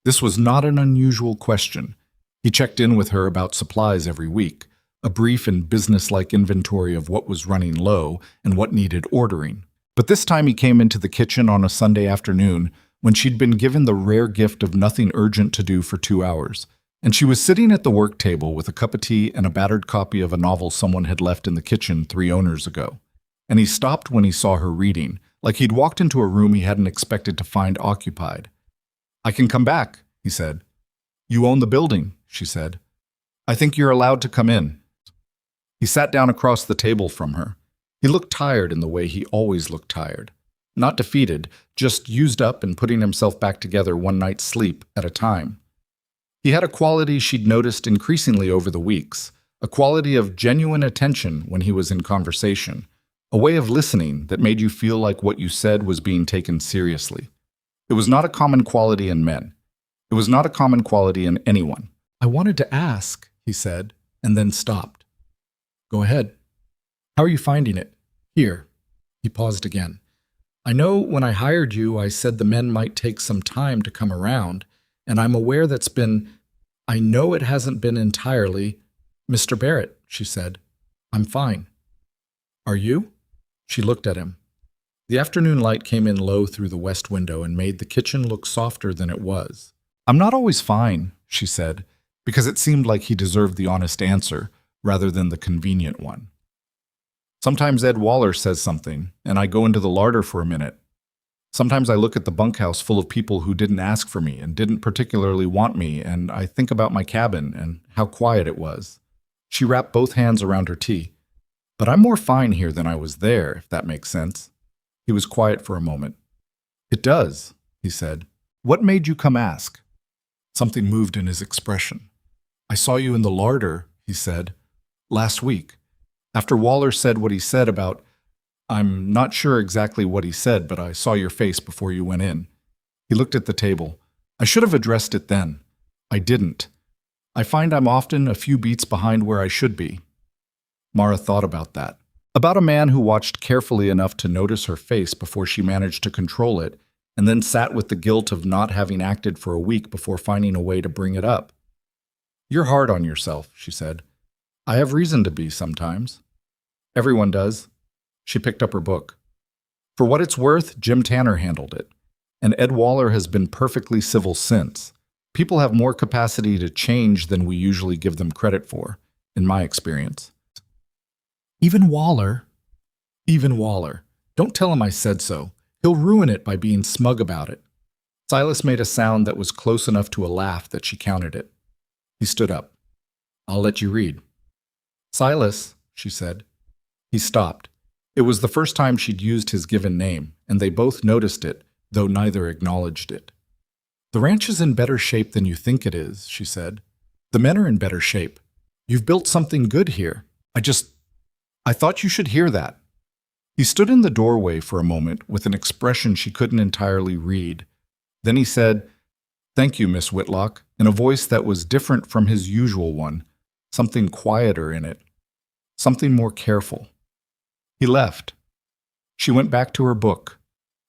A: This was not an unusual question. He checked in with her about supplies every week, a brief and businesslike inventory of what was running low and what needed ordering. But this time he came into the kitchen on a Sunday afternoon when she'd been given the rare gift of nothing urgent to do for 2 hours, and she was sitting at the work table with a cup of tea and a battered copy of a novel someone had left in the kitchen 3 owners ago. And he stopped when he saw her reading, like he'd walked into a room he hadn't expected to find occupied. "I can come back," he said. "You own the building," she said. "I think you're allowed to come in." He sat down across the table from her. He looked tired in the way he always looked tired. Not defeated, just used up and putting himself back together one night's sleep at a time. He had a quality she'd noticed increasingly over the weeks, a quality of genuine attention when he was in conversation, a way of listening that made you feel like what you said was being taken seriously. It was not a common quality in men. It was not a common quality in anyone. "I wanted to ask," he said, and then stopped. "Go ahead. How are you finding it? Here." He paused again. "I know when I hired you, I said the men might take some time to come around, and I'm aware I know it hasn't been entirely." "Mr. Barrett," she said, "I'm fine." "Are you?" She looked at him. The afternoon light came in low through the west window and made the kitchen look softer than it was. "I'm not always fine," she said, because it seemed like he deserved the honest answer rather than the convenient one. "Sometimes Ed Waller says something, and I go into the larder for a minute. Sometimes I look at the bunkhouse full of people who didn't ask for me and didn't particularly want me, and I think about my cabin and how quiet it was." She wrapped both hands around her tea. "But I'm more fine here than I was there, if that makes sense." He was quiet for a moment. "It does," he said. "What made you come ask?" Something moved in his expression. "I saw you in the larder," he said, "last week. After Waller said what he said about, I'm not sure exactly what he said, but I saw your face before you went in." He looked at the table. "I should have addressed it then. I didn't. I find I'm often a few beats behind where I should be." Mara thought about that. About a man who watched carefully enough to notice her face before she managed to control it, and then sat with the guilt of not having acted for a week before finding a way to bring it up. "You're hard on yourself," she said. "I have reason to be sometimes." "Everyone does." She picked up her book. "For what it's worth, Jim Tanner handled it. And Ed Waller has been perfectly civil since. People have more capacity to change than we usually give them credit for, in my experience." Even Waller. Don't tell him I said so. He'll ruin it by being smug about it." Silas made a sound that was close enough to a laugh that she counted it. He stood up. "I'll let you read." "Silas," she said. He stopped. It was the first time she'd used his given name, and they both noticed it, though neither acknowledged it. "The ranch is in better shape than you think it is," she said. "The men are in better shape. You've built something good here. I thought you should hear that." He stood in the doorway for a moment with an expression she couldn't entirely read. Then he said, "Thank you, Miss Whitlock," in a voice that was different from his usual one, something quieter in it, something more careful. He left. She went back to her book.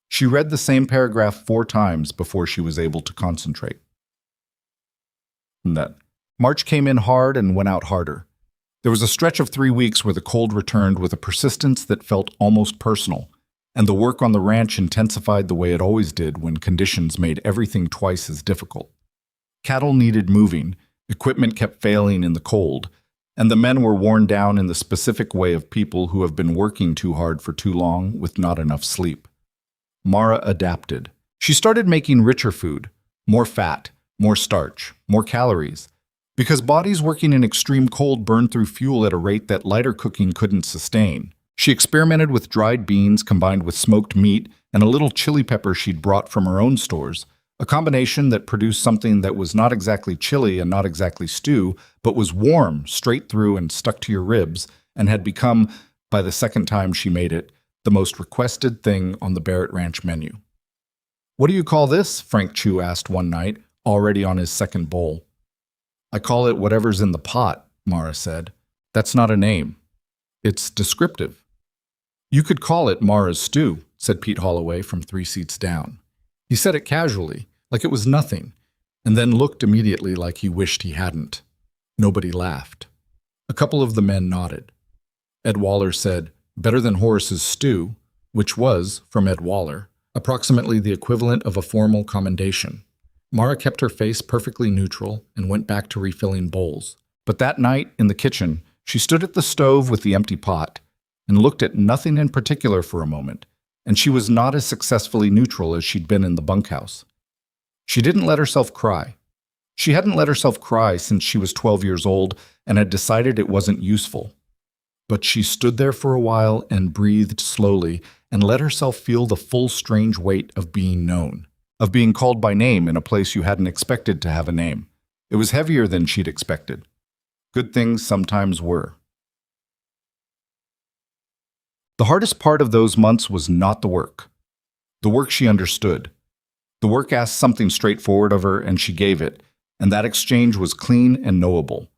A: She read the same paragraph 4 times before she was able to concentrate. March came in hard and went out harder. There was a stretch of 3 weeks where the cold returned with a persistence that felt almost personal, and the work on the ranch intensified the way it always did when conditions made everything twice as difficult. Cattle needed moving, equipment kept failing in the cold, and the men were worn down in the specific way of people who have been working too hard for too long with not enough sleep. Mara adapted. She started making richer food, more fat, more starch, more calories. Because bodies working in extreme cold burn through fuel at a rate that lighter cooking couldn't sustain. She experimented with dried beans combined with smoked meat and a little chili pepper she'd brought from her own stores, a combination that produced something that was not exactly chili and not exactly stew, but was warm, straight through and stuck to your ribs, and had become, by the second time she made it, the most requested thing on the Barrett Ranch menu. "What do you call this?" Frank Chu asked one night, already on his second bowl. "I call it whatever's in the pot," Mara said. "That's not a name. It's descriptive." "You could call it Mara's stew," said Pete Holloway from 3 seats down. He said it casually, like it was nothing, and then looked immediately like he wished he hadn't. Nobody laughed. A couple of the men nodded. Ed Waller said, "Better than Horace's stew," which was, from Ed Waller, approximately the equivalent of a formal commendation. Mara kept her face perfectly neutral and went back to refilling bowls. But that night, in the kitchen, she stood at the stove with the empty pot and looked at nothing in particular for a moment, and she was not as successfully neutral as she'd been in the bunkhouse. She didn't let herself cry. She hadn't let herself cry since she was 12 years old and had decided it wasn't useful. But she stood there for a while and breathed slowly and let herself feel the full strange weight of being known, of being called by name in a place you hadn't expected to have a name. It was heavier than she'd expected. Good things sometimes were. The hardest part of those months was not the work. The work she understood. The work asked something straightforward of her, and she gave it, and that exchange was clean and knowable.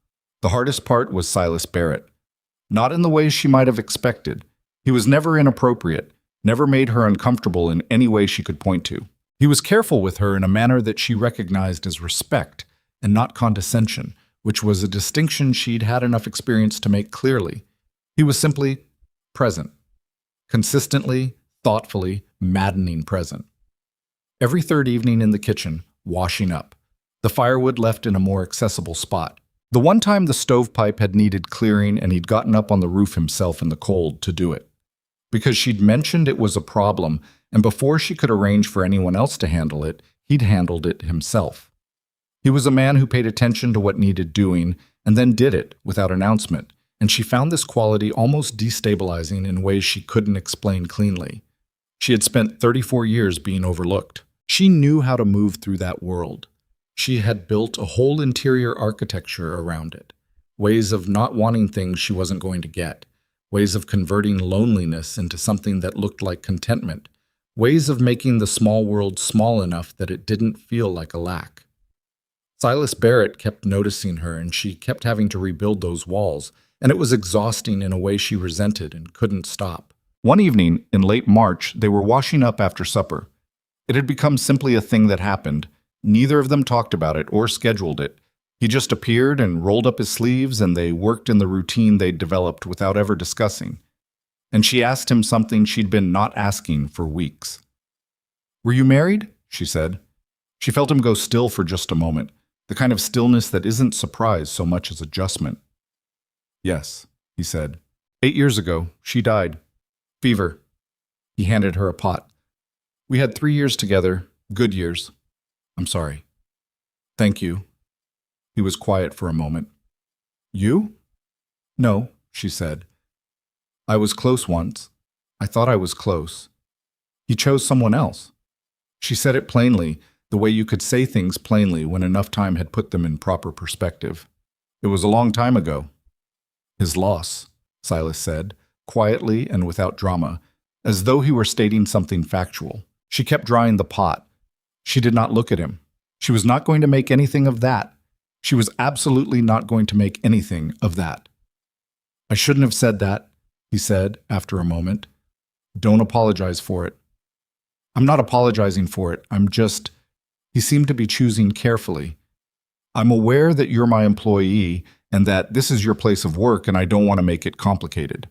A: The hardest part was Silas Barrett. Not in the ways she might have expected. He was never inappropriate, never made her uncomfortable in any way she could point to. He was careful with her in a manner that she recognized as respect and not condescension, which was a distinction she'd had enough experience to make clearly. He was simply present. Consistently, thoughtfully, maddening present. Every third evening in the kitchen, washing up. The firewood left in a more accessible spot. The one time the stovepipe had needed clearing and he'd gotten up on the roof himself in the cold to do it. Because she'd mentioned it was a problem, and before she could arrange for anyone else to handle it, he'd handled it himself. He was a man who paid attention to what needed doing and then did it without announcement, and she found this quality almost destabilizing in ways she couldn't explain cleanly. She had spent 34 years being overlooked. She knew how to move through that world. She had built a whole interior architecture around it, ways of not wanting things she wasn't going to get, ways of converting loneliness into something that looked like contentment, ways of making the small world small enough that it didn't feel like a lack. Silas Barrett kept noticing her, and she kept having to rebuild those walls, and it was exhausting in a way she resented and couldn't stop. One evening, in late March, they were washing up after supper. It had become simply a thing that happened. Neither of them talked about it or scheduled it. He just appeared and rolled up his sleeves, and they worked in the routine they'd developed without ever discussing. And she asked him something she'd been not asking for weeks. "Were you married?" she said. She felt him go still for just a moment, the kind of stillness that isn't surprise so much as adjustment. "Yes," he said. 8 years ago, she died. Fever." He handed her a pot. "We had 3 years together, good years. I'm sorry." "Thank you." He was quiet for a moment. "You?" "No," she said. "I was close once. I thought I was close. He chose someone else." She said it plainly, the way you could say things plainly when enough time had put them in proper perspective. "It was a long time ago." "His loss," Silas said, quietly and without drama, as though he were stating something factual. She kept drying the pot. She did not look at him. She was not going to make anything of that. She was absolutely not going to make anything of that. "I shouldn't have said that," he said after a moment. "Don't apologize for it." "I'm not apologizing for it. I'm just—" He seemed to be choosing carefully. "I'm aware that you're my employee and that this is your place of work, and I don't want to make it complicated."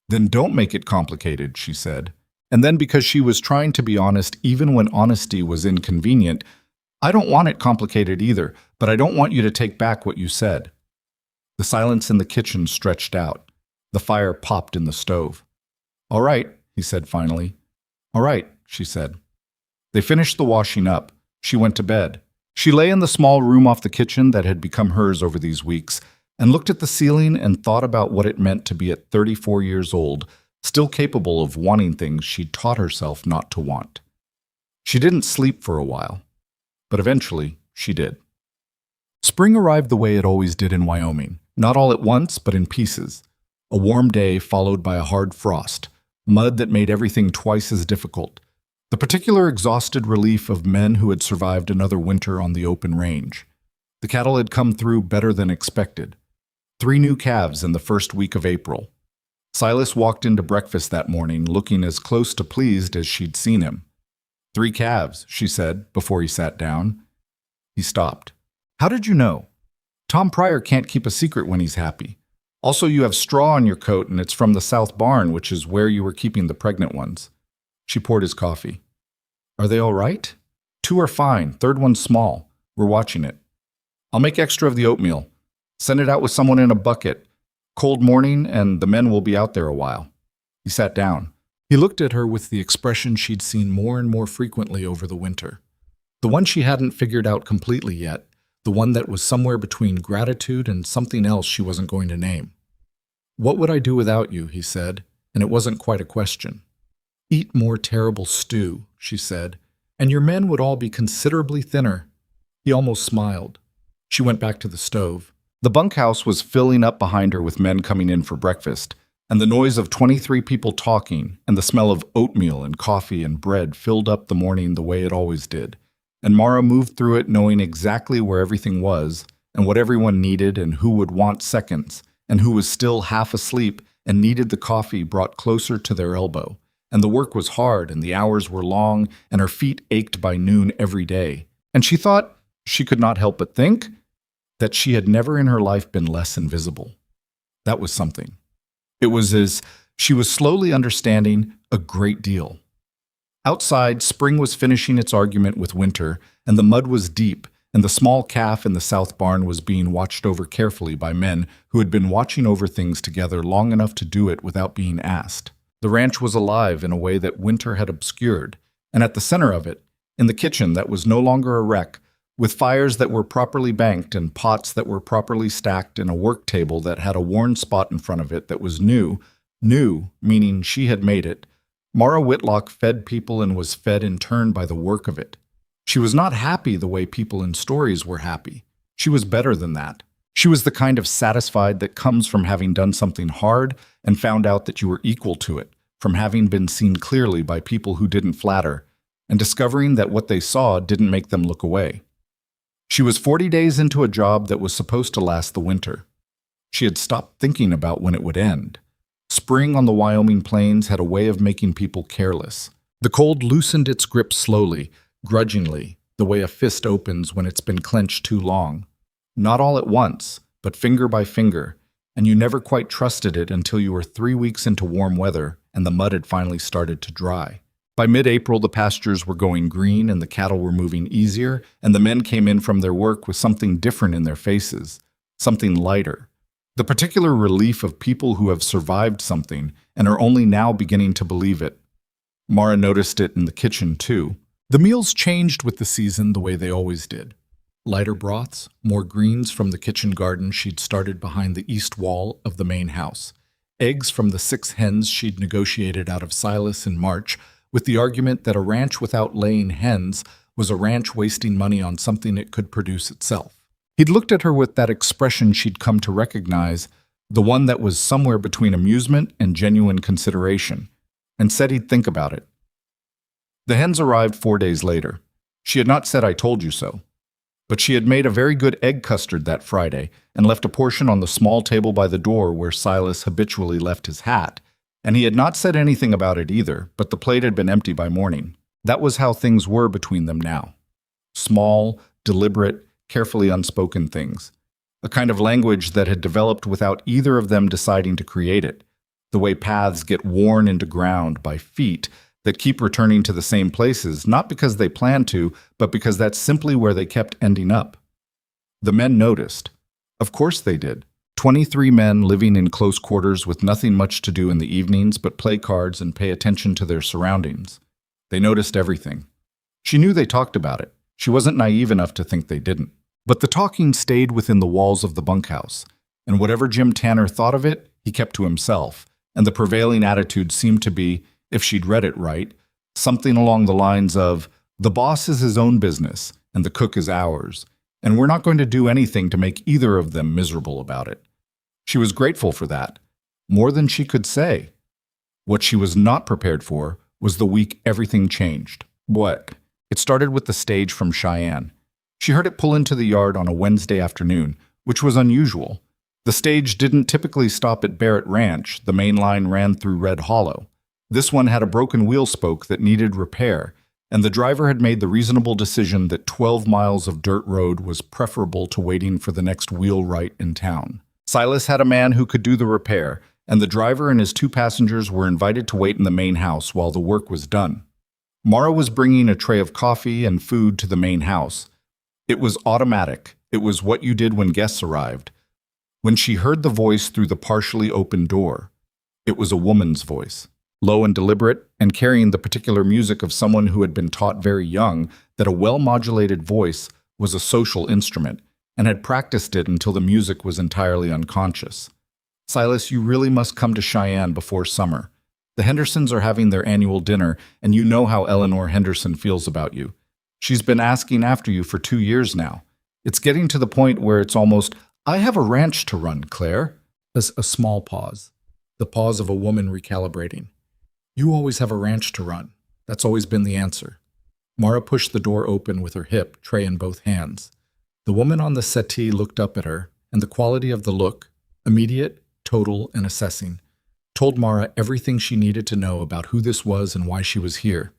A: "Then don't make it complicated," she said. And then, because she was trying to be honest even when honesty was inconvenient, "I don't want it complicated either, but I don't want you to take back what you said." The silence in the kitchen stretched out. The fire popped in the stove. "All right," he said finally. "All right," she said. They finished the washing up. She went to bed. She lay in the small room off the kitchen that had become hers over these weeks and looked at the ceiling and thought about what it meant to be at 34 years old, still capable of wanting things she'd taught herself not to want. She didn't sleep for a while, but eventually she did. Spring arrived the way it always did in Wyoming, not all at once, but in pieces. A warm day followed by a hard frost, mud that made everything twice as difficult. The particular exhausted relief of men who had survived another winter on the open range. The cattle had come through better than expected. 3 new calves in the first week of April. Silas walked into breakfast that morning looking as close to pleased as she'd seen him. 3 calves, she said before he sat down. He stopped. How did you know? Tom Pryor can't keep a secret when he's happy. Also, you have straw on your coat and it's from the south barn, which is where you were keeping the pregnant ones. She poured his coffee. Are they all right? 2 are fine, 3rd one's small. We're watching it. I'll make extra of the oatmeal. Send it out with someone in a bucket. Cold morning and the men will be out there a while. He sat down. He looked at her with the expression she'd seen more and more frequently over the winter. The one she hadn't figured out completely yet, the one that was somewhere between gratitude and something else she wasn't going to name. What would I do without you, he said, and it wasn't quite a question. Eat more terrible stew, she said, and your men would all be considerably thinner. He almost smiled. She went back to the stove. The bunkhouse was filling up behind her with men coming in for breakfast, and the noise of 23 people talking and the smell of oatmeal and coffee and bread filled up the morning the way it always did. And Mara moved through it knowing exactly where everything was and what everyone needed and who would want seconds and who was still half asleep and needed the coffee brought closer to their elbow. And the work was hard and the hours were long and her feet ached by noon every day. And she thought, she could not help but think, that she had never in her life been less invisible. That was something. It was as she was slowly understanding a great deal. Outside, spring was finishing its argument with winter, and the mud was deep, and the small calf in the south barn was being watched over carefully by men who had been watching over things together long enough to do it without being asked. The ranch was alive in a way that winter had obscured, and at the center of it, in the kitchen that was no longer a wreck, with fires that were properly banked and pots that were properly stacked and a work table that had a worn spot in front of it that was new, meaning she had made it, Mara Whitlock fed people and was fed in turn by the work of it. She was not happy the way people in stories were happy. She was better than that. She was the kind of satisfied that comes from having done something hard and found out that you were equal to it, from having been seen clearly by people who didn't flatter, and discovering that what they saw didn't make them look away. She was 40 days into a job that was supposed to last the winter. She had stopped thinking about when it would end. Spring on the Wyoming plains had a way of making people careless. The cold loosened its grip slowly, grudgingly, the way a fist opens when it's been clenched too long. Not all at once, but finger by finger, and you never quite trusted it until you were 3 weeks into warm weather and the mud had finally started to dry. By mid-April, the pastures were going green and the cattle were moving easier, and the men came in from their work with something different in their faces, something lighter. The particular relief of people who have survived something and are only now beginning to believe it. Mara noticed it in the kitchen, too. The meals changed with the season the way they always did. Lighter broths, more greens from the kitchen garden she'd started behind the east wall of the main house, eggs from the 6 hens she'd negotiated out of Silas in March, with the argument that a ranch without laying hens was a ranch wasting money on something it could produce itself. He'd looked at her with that expression she'd come to recognize, the one that was somewhere between amusement and genuine consideration, and said he'd think about it. The hens arrived 4 days later. She had not said, "I told you so." But she had made a very good egg custard that Friday and left a portion on the small table by the door where Silas habitually left his hat, and he had not said anything about it either, but the plate had been empty by morning. That was how things were between them now. Small, deliberate, carefully unspoken things. A kind of language that had developed without either of them deciding to create it. The way paths get worn into ground by feet that keep returning to the same places, not because they planned to, but because that's simply where they kept ending up. The men noticed. Of course they did. 23 men living in close quarters with nothing much to do in the evenings but play cards and pay attention to their surroundings. They noticed everything. She knew they talked about it. She wasn't naive enough to think they didn't. But the talking stayed within the walls of the bunkhouse, and whatever Jim Tanner thought of it, he kept to himself, and the prevailing attitude seemed to be, if she'd read it right, something along the lines of, "The boss is his own business, and the cook is ours, and we're not going to do anything to make either of them miserable about it." She was grateful for that, more than she could say. What she was not prepared for was the week everything changed. What? It started with the stage from Cheyenne. She heard it pull into the yard on a Wednesday afternoon, which was unusual. The stage didn't typically stop at Barrett Ranch. The main line ran through Red Hollow. This one had a broken wheel spoke that needed repair, and the driver had made the reasonable decision that 12 miles of dirt road was preferable to waiting for the next wheelwright in town. Silas had a man who could do the repair, and the driver and his 2 passengers were invited to wait in the main house while the work was done. Mara was bringing a tray of coffee and food to the main house. It was automatic. It was what you did when guests arrived. When she heard the voice through the partially open door, it was a woman's voice, low and deliberate, and carrying the particular music of someone who had been taught very young that a well-modulated voice was a social instrument, and had practiced it until the music was entirely unconscious. "Silas, you really must come to Cheyenne before summer. The Hendersons are having their annual dinner, and you know how Eleanor Henderson feels about you. She's been asking after you for 2 years now. It's getting to the point where it's almost, 'I have a ranch to run, Claire.'" There's a small pause, the pause of a woman recalibrating. "You always have a ranch to run. That's always been the answer." Mara pushed the door open with her hip, tray in both hands. The woman on the settee looked up at her, and the quality of the look, immediate, total, and assessing, told Mara everything she needed to know about who this was and why she was here.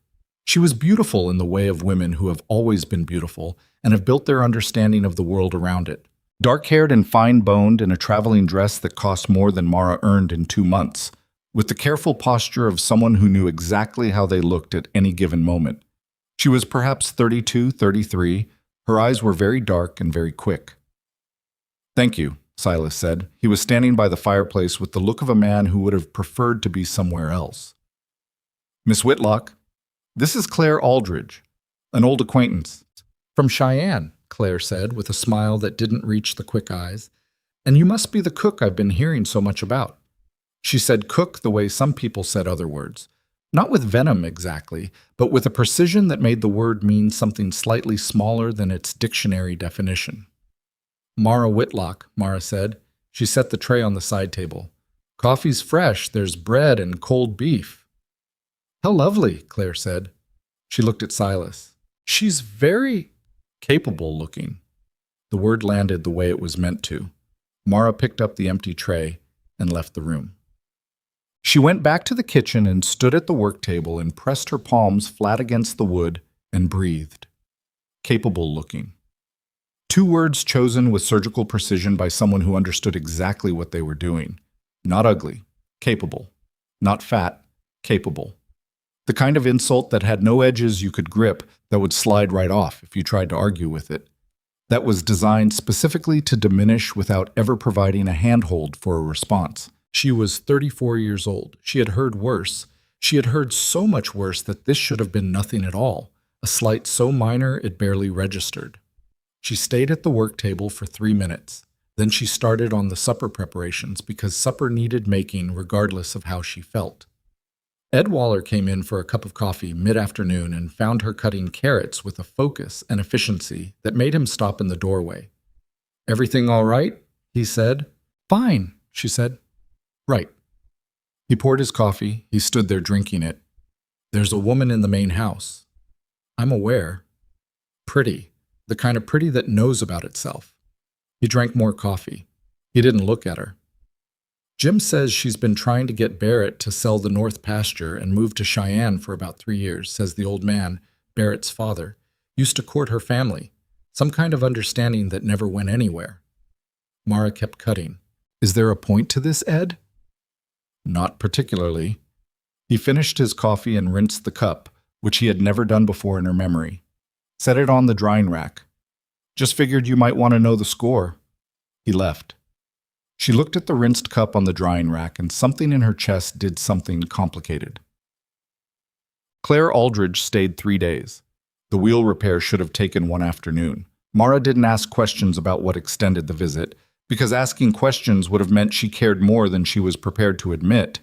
A: She was beautiful in the way of women who have always been beautiful and have built their understanding of the world around it. Dark-haired and fine-boned in a traveling dress that cost more than Mara earned in 2 months, with the careful posture of someone who knew exactly how they looked at any given moment. She was perhaps 32, 33. Her eyes were very dark and very quick. "Thank you," Silas said. He was standing by the fireplace with the look of a man who would have preferred to be somewhere else. "Miss Whitlock, this is Claire Aldridge, an old acquaintance." "From Cheyenne," Claire said, with a smile that didn't reach the quick eyes. "And you must be the cook I've been hearing so much about." She said cook the way some people said other words. Not with venom exactly, but with a precision that made the word mean something slightly smaller than its dictionary definition. "Mara Whitlock," Mara said. She set the tray on the side table. "Coffee's fresh. There's bread and cold beef." "How lovely," Claire said. She looked at Silas. "She's very capable looking." The word landed the way it was meant to. Mara picked up the empty tray and left the room. She went back to the kitchen and stood at the work table and pressed her palms flat against the wood and breathed. Capable looking. 2 words chosen with surgical precision by someone who understood exactly what they were doing. Not ugly, capable. Not fat, capable. The kind of insult that had no edges you could grip that would slide right off if you tried to argue with it. That was designed specifically to diminish without ever providing a handhold for a response. She was 34 years old. She had heard worse. She had heard so much worse that this should have been nothing at all, a slight so minor it barely registered. She stayed at the work table for 3 minutes. Then she started on the supper preparations because supper needed making regardless of how she felt. Ed Waller came in for a cup of coffee mid-afternoon and found her cutting carrots with a focus and efficiency that made him stop in the doorway. "Everything all right?" he said. "Fine," she said. "Right." He poured his coffee. He stood there drinking it. "There's a woman in the main house." "I'm aware." "Pretty. The kind of pretty that knows about itself." He drank more coffee. He didn't look at her. "Jim says she's been trying to get Barrett to sell the North Pasture and move to Cheyenne for about 3 years, says the old man, Barrett's father. Used to court her family. Some kind of understanding that never went anywhere." Mara kept cutting. "Is there a point to this, Ed?" "Not particularly." He finished his coffee and rinsed the cup, which he had never done before in her memory. Set it on the drying rack. "Just figured you might want to know the score." He left. She looked at the rinsed cup on the drying rack, and something in her chest did something complicated. Claire Aldridge stayed 3 days. The wheel repair should have taken one afternoon. Mara didn't ask questions about what extended the visit, because asking questions would have meant she cared more than she was prepared to admit,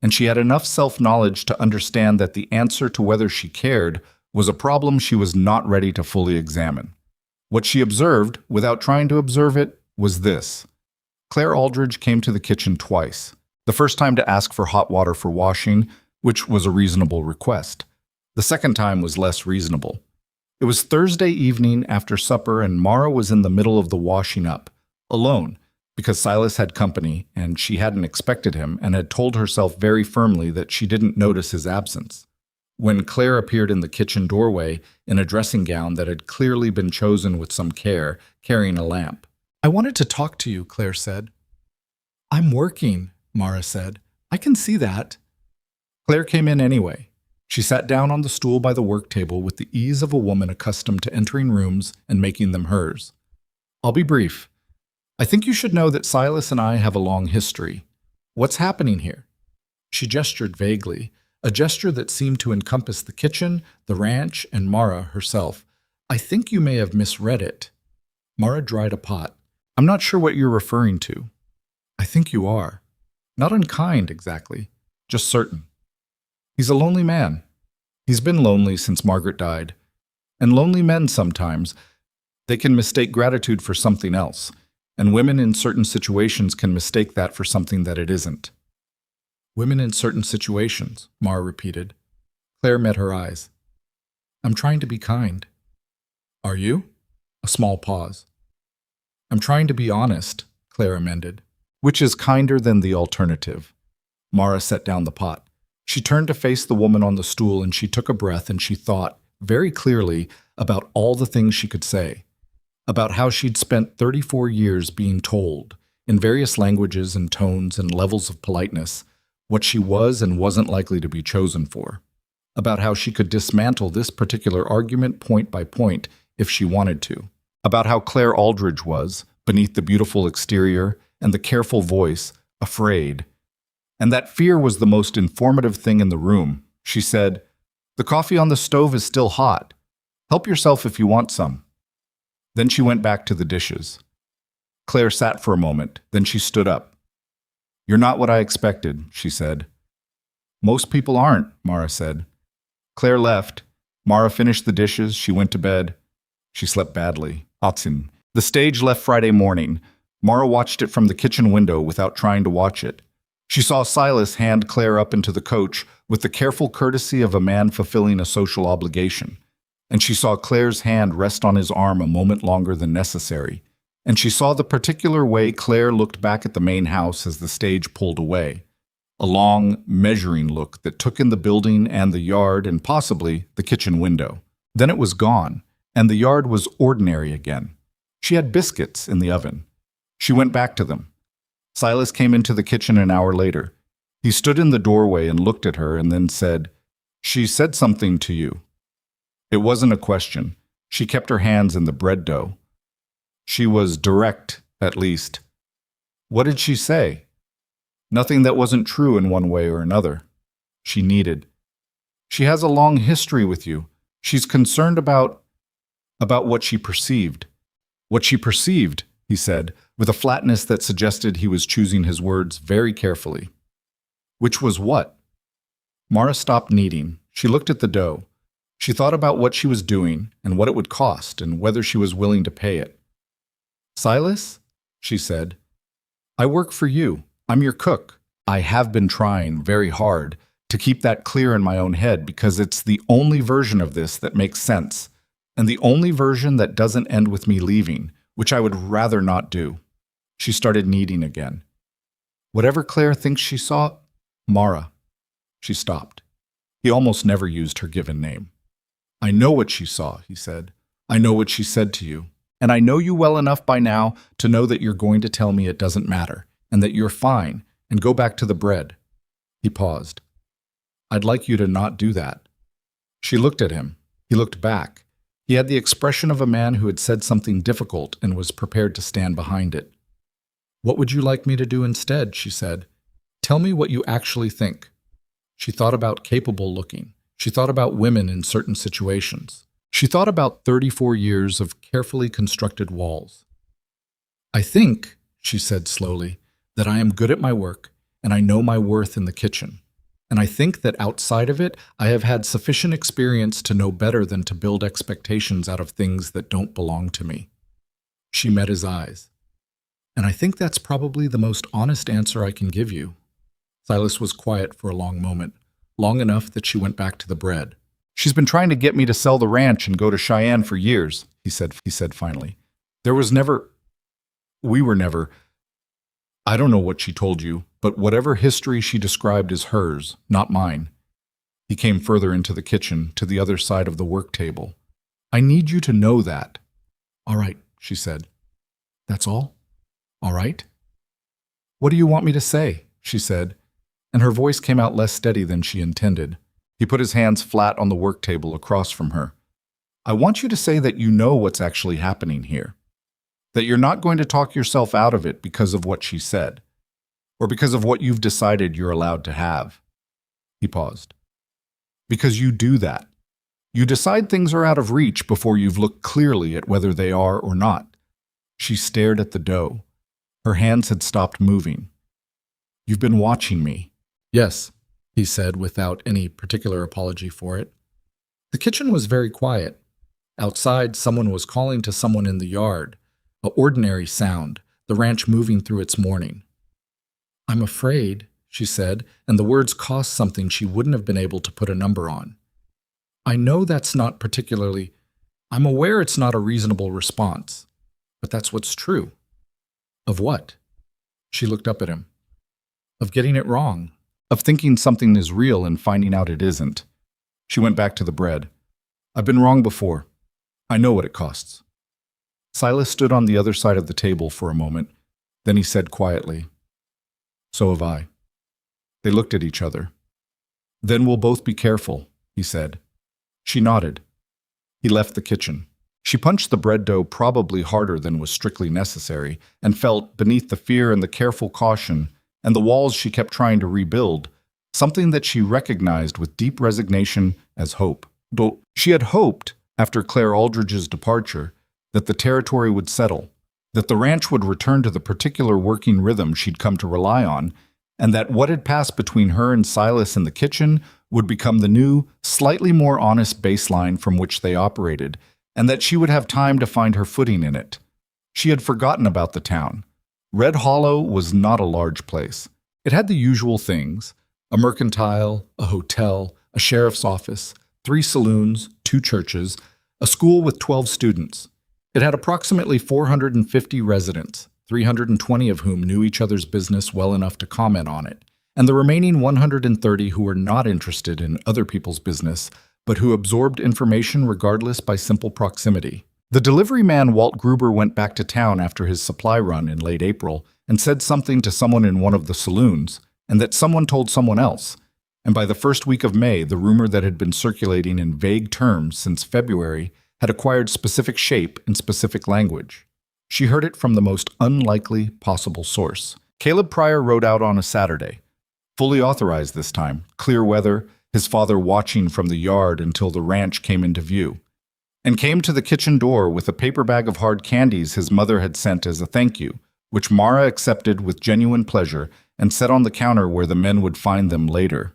A: and she had enough self-knowledge to understand that the answer to whether she cared was a problem she was not ready to fully examine. What she observed, without trying to observe it, was this. Claire Aldridge came to the kitchen twice. The first time to ask for hot water for washing, which was a reasonable request. The second time was less reasonable. It was Thursday evening after supper, and Mara was in the middle of the washing up, alone, because Silas had company and she hadn't expected him and had told herself very firmly that she didn't notice his absence. When Claire appeared in the kitchen doorway in a dressing gown that had clearly been chosen with some care, carrying a lamp. "I wanted to talk to you," Claire said. "I'm working," Mara said. "I can see that." Claire came in anyway. She sat down on the stool by the work table with the ease of a woman accustomed to entering rooms and making them hers. "I'll be brief. I think you should know that Silas and I have a long history. What's happening here?" She gestured vaguely, a gesture that seemed to encompass the kitchen, the ranch, and Mara herself. "I think you may have misread it." Mara dried a pot. "I'm not sure what you're referring to." "I think you are. Not unkind, exactly. Just certain. He's a lonely man. He's been lonely since Margaret died. And lonely men sometimes, they can mistake gratitude for something else, and women in certain situations can mistake that for something that it isn't." "Women in certain situations," Mara repeated. Claire met her eyes. "I'm trying to be kind." "Are you?" A small pause. "I'm trying to be honest," Claire amended. "Which is kinder than the alternative." Mara set down the pot. She turned to face the woman on the stool, and she took a breath, and she thought, very clearly, about all the things she could say. About how she'd spent 34 years being told, in various languages and tones and levels of politeness, what she was and wasn't likely to be chosen for. About how she could dismantle this particular argument point by point if she wanted to. About how Claire Aldridge was, beneath the beautiful exterior and the careful voice, afraid. And that fear was the most informative thing in the room. She said, "The coffee on the stove is still hot. Help yourself if you want some." Then she went back to the dishes. Claire sat for a moment, then she stood up. "You're not what I expected," she said. "Most people aren't," Mara said. Claire left. Mara finished the dishes. She went to bed. She slept badly. Atsin. The stage left Friday morning. Mara watched it from the kitchen window without trying to watch it. She saw Silas hand Claire up into the coach with the careful courtesy of a man fulfilling a social obligation. And she saw Claire's hand rest on his arm a moment longer than necessary. And she saw the particular way Claire looked back at the main house as the stage pulled away. A long, measuring look that took in the building and the yard and possibly the kitchen window. Then it was gone, and the yard was ordinary again. She had biscuits in the oven. She went back to them. Silas came into the kitchen an hour later. He stood in the doorway and looked at her and then said, "She said something to you." It wasn't a question. She kept her hands in the bread dough. She was direct, at least. What did she say? Nothing that wasn't true in one way or another. She needed. "She has a long history with you. She's concerned about what she perceived." "What she perceived," he said, with a flatness that suggested he was choosing his words very carefully. "Which was what?" Mara stopped kneading. She looked at the dough. She thought about what she was doing and what it would cost and whether she was willing to pay it. "Silas," she said, "I work for you. I'm your cook. I have been trying very hard to keep that clear in my own head because it's the only version of this that makes sense, and the only version that doesn't end with me leaving, which I would rather not do." She started kneading again. "Whatever Claire thinks she saw, Mara." She stopped. He almost never used her given name. "I know what she saw," he said. "I know what she said to you. And I know you well enough by now to know that you're going to tell me it doesn't matter, and that you're fine, and go back to the bread." He paused. "I'd like you to not do that." She looked at him. He looked back. He had the expression of a man who had said something difficult and was prepared to stand behind it. "What would you like me to do instead?" she said. "Tell me what you actually think." She thought about capable looking. She thought about women in certain situations. She thought about 34 years of carefully constructed walls. "I think," she said slowly, "that I am good at my work, and I know my worth in the kitchen. And I think that outside of it, I have had sufficient experience to know better than to build expectations out of things that don't belong to me." She met his eyes. "And I think that's probably the most honest answer I can give you." Silas was quiet for a long moment, long enough that she went back to the bread. "She's been trying to get me to sell the ranch and go to Cheyenne for years," he said finally. We were never, I don't know what she told you, but whatever history she described is hers, not mine." He came further into the kitchen, to the other side of the work table. "I need you to know that." "All right," she said. "That's all? All right?" "What do you want me to say?" she said, and her voice came out less steady than she intended. He put his hands flat on the work table across from her. "I want you to say that you know what's actually happening here. That you're not going to talk yourself out of it because of what she said, or because of what you've decided you're allowed to have." He paused. "Because you do that. You decide things are out of reach before you've looked clearly at whether they are or not." She stared at the dough. Her hands had stopped moving. "You've been watching me." "Yes," he said without any particular apology for it. The kitchen was very quiet. Outside, someone was calling to someone in the yard. An ordinary sound, the ranch moving through its morning. "I'm afraid," she said, and the words cost something she wouldn't have been able to put a number on. "I know that's not particularly. I'm aware it's not a reasonable response, but that's what's true." "Of what?" She looked up at him. "Of getting it wrong. Of thinking something is real and finding out it isn't." She went back to the bread. "I've been wrong before. I know what it costs." Silas stood on the other side of the table for a moment. Then he said quietly, "So have I." They looked at each other. "Then we'll both be careful," he said. She nodded. He left the kitchen. She punched the bread dough probably harder than was strictly necessary, and felt, beneath the fear and the careful caution, and the walls she kept trying to rebuild, something that she recognized with deep resignation as hope. Though she had hoped, after Claire Aldridge's departure, that the territory would settle, that the ranch would return to the particular working rhythm she'd come to rely on, and that what had passed between her and Silas in the kitchen would become the new, slightly more honest baseline from which they operated, and that she would have time to find her footing in it. She had forgotten about the town. Red Hollow was not a large place. It had the usual things: a mercantile, a hotel, a sheriff's office, 3 saloons, 2 churches, a school with 12 students. It had approximately 450 residents, 320 of whom knew each other's business well enough to comment on it, and the remaining 130 who were not interested in other people's business, but who absorbed information regardless by simple proximity. The delivery man Walt Gruber went back to town after his supply run in late April and said something to someone in one of the saloons, and that someone told someone else. And by the first week of May, the rumor that had been circulating in vague terms since February had acquired specific shape and specific language. She heard it from the most unlikely possible source. Caleb Pryor rode out on a Saturday. Fully authorized this time, clear weather, his father watching from the yard until the ranch came into view, and came to the kitchen door with a paper bag of hard candies his mother had sent as a thank you, which Mara accepted with genuine pleasure and set on the counter where the men would find them later.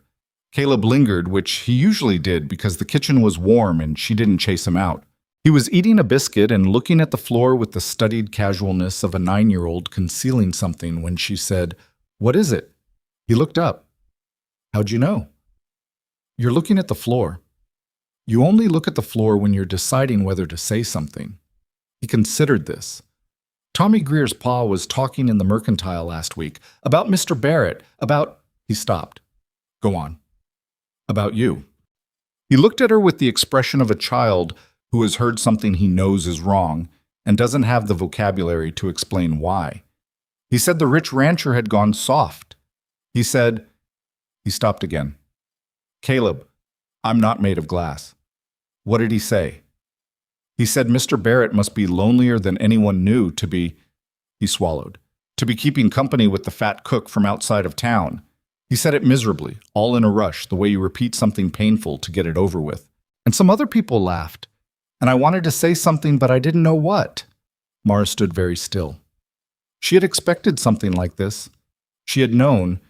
A: Caleb lingered, which he usually did because the kitchen was warm and she didn't chase him out. He was eating a biscuit and looking at the floor with the studied casualness of a 9-year-old concealing something when she said, "What is it?" He looked up. "How'd you know?" "You're looking at the floor. You only look at the floor when you're deciding whether to say something." He considered this. "Tommy Greer's pa was talking in the mercantile last week about Mr. Barrett, about—" He stopped. "Go on." "About you." He looked at her with the expression of a child who has heard something he knows is wrong and doesn't have the vocabulary to explain why. He said the rich rancher had gone soft. He said— He stopped again. "Caleb, I'm not made of glass." "What did he say?" "He said Mr. Barrett must be lonelier than anyone knew to be—" He swallowed. "To be keeping company with the fat cook from outside of town." He said it miserably, all in a rush, the way you repeat something painful to get it over with. And some other people laughed. And I wanted to say something, but I didn't know what. Mara stood very still. She had expected something like this. She had known,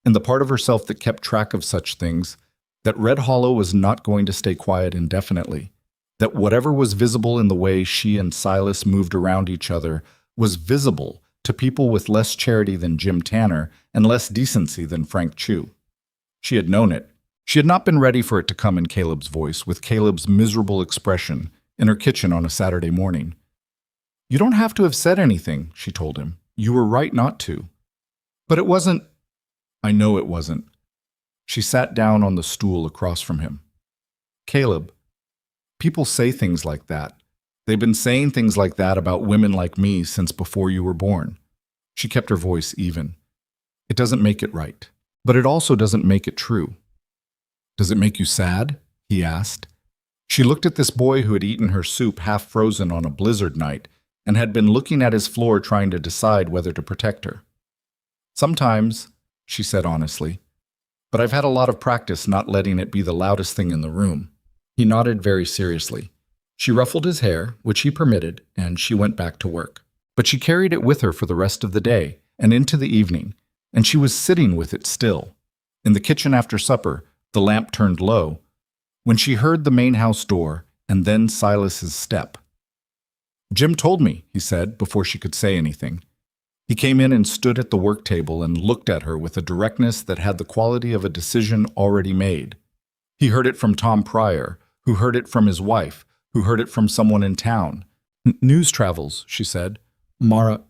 A: in the part of herself that kept track of such things, that Red Hollow was not going to stay quiet indefinitely, that whatever was visible in the way she and Silas moved around each other was visible to people with less charity than Jim Tanner and less decency than Frank Chu. She had known it. She had not been ready for it to come in Caleb's voice, with Caleb's miserable expression, in her kitchen on a Saturday morning. "You don't have to have said anything," she told him. "You were right not to." "But it wasn't—" "I know it wasn't." She sat down on the stool across from him. "Caleb, people say things like that. They've been saying things like that about women like me since before you were born." She kept her voice even. "It doesn't make it right, but it also doesn't make it true." "Does it make you sad?" he asked. She looked at this boy who had eaten her soup half frozen on a blizzard night and had been looking at his floor trying to decide whether to protect her. "Sometimes," she said honestly, "but I've had a lot of practice not letting it be the loudest thing in the room." He nodded very seriously. She ruffled his hair, which he permitted, and she went back to work. But she carried it with her for the rest of the day and into the evening, and she was sitting with it still. In the kitchen after supper, the lamp turned low, when she heard the main house door and then Silas's step. "Jim told me," he said, before she could say anything. He came in and stood at the work table and looked at her with a directness that had the quality of a decision already made. He heard it from Tom Pryor, who heard it from his wife, who heard it from someone in town. "News travels," she said. "Mara—"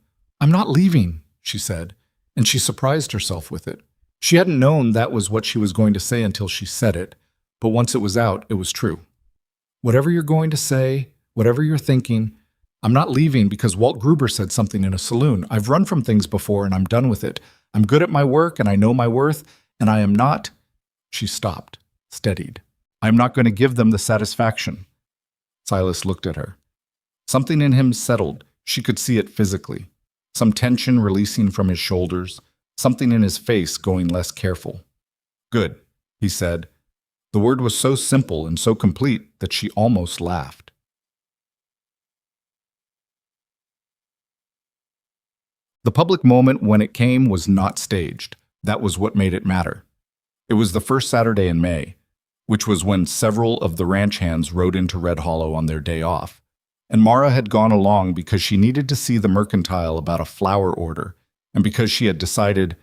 A: "I'm not leaving," she said, and she surprised herself with it. She hadn't known that was what she was going to say until she said it, but once it was out, it was true. "Whatever you're going to say, whatever you're thinking, I'm not leaving because Walt Gruber said something in a saloon. I've run from things before and I'm done with it. I'm good at my work and I know my worth, and I am not—" She stopped, steadied. "I am not going to give them the satisfaction." Silas looked at her. Something in him settled. She could see it physically. Some tension releasing from his shoulders, something in his face going less careful. "Good," he said. The word was so simple and so complete that she almost laughed. The public moment when it came was not staged. That was what made it matter. It was the first Saturday in May, which was when several of the ranch hands rode into Red Hollow on their day off, and Mara had gone along because she needed to see the mercantile about a flour order, and because she had decided,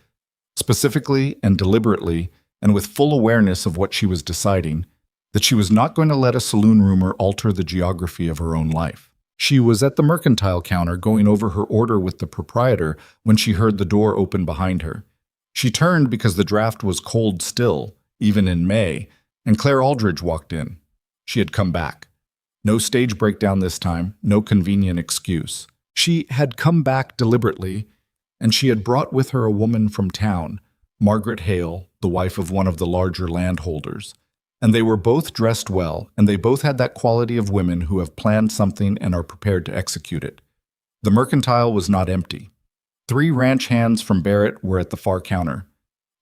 A: specifically and deliberately, and with full awareness of what she was deciding, that she was not going to let a saloon rumor alter the geography of her own life. She was at the mercantile counter going over her order with the proprietor when she heard the door open behind her. She turned because the draft was cold still, even in May, and Claire Aldridge walked in. She had come back. No stage breakdown this time, no convenient excuse. She had come back deliberately, and she had brought with her a woman from town, Margaret Hale, the wife of one of the larger landholders. And they were both dressed well, and they both had that quality of women who have planned something and are prepared to execute it. The mercantile was not empty. 3 ranch hands from Barrett were at the far counter.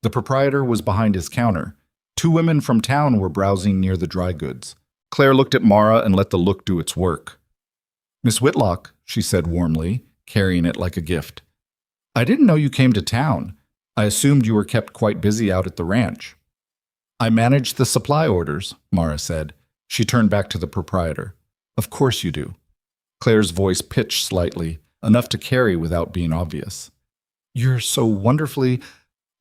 A: The proprietor was behind his counter. 2 women from town were browsing near the dry goods. Claire looked at Mara and let the look do its work. "Miss Whitlock," she said warmly, carrying it like a gift. "I didn't know you came to town. I assumed you were kept quite busy out at the ranch." "I manage the supply orders," Mara said. She turned back to the proprietor. "Of course you do." Claire's voice pitched slightly, enough to carry without being obvious. "You're so wonderfully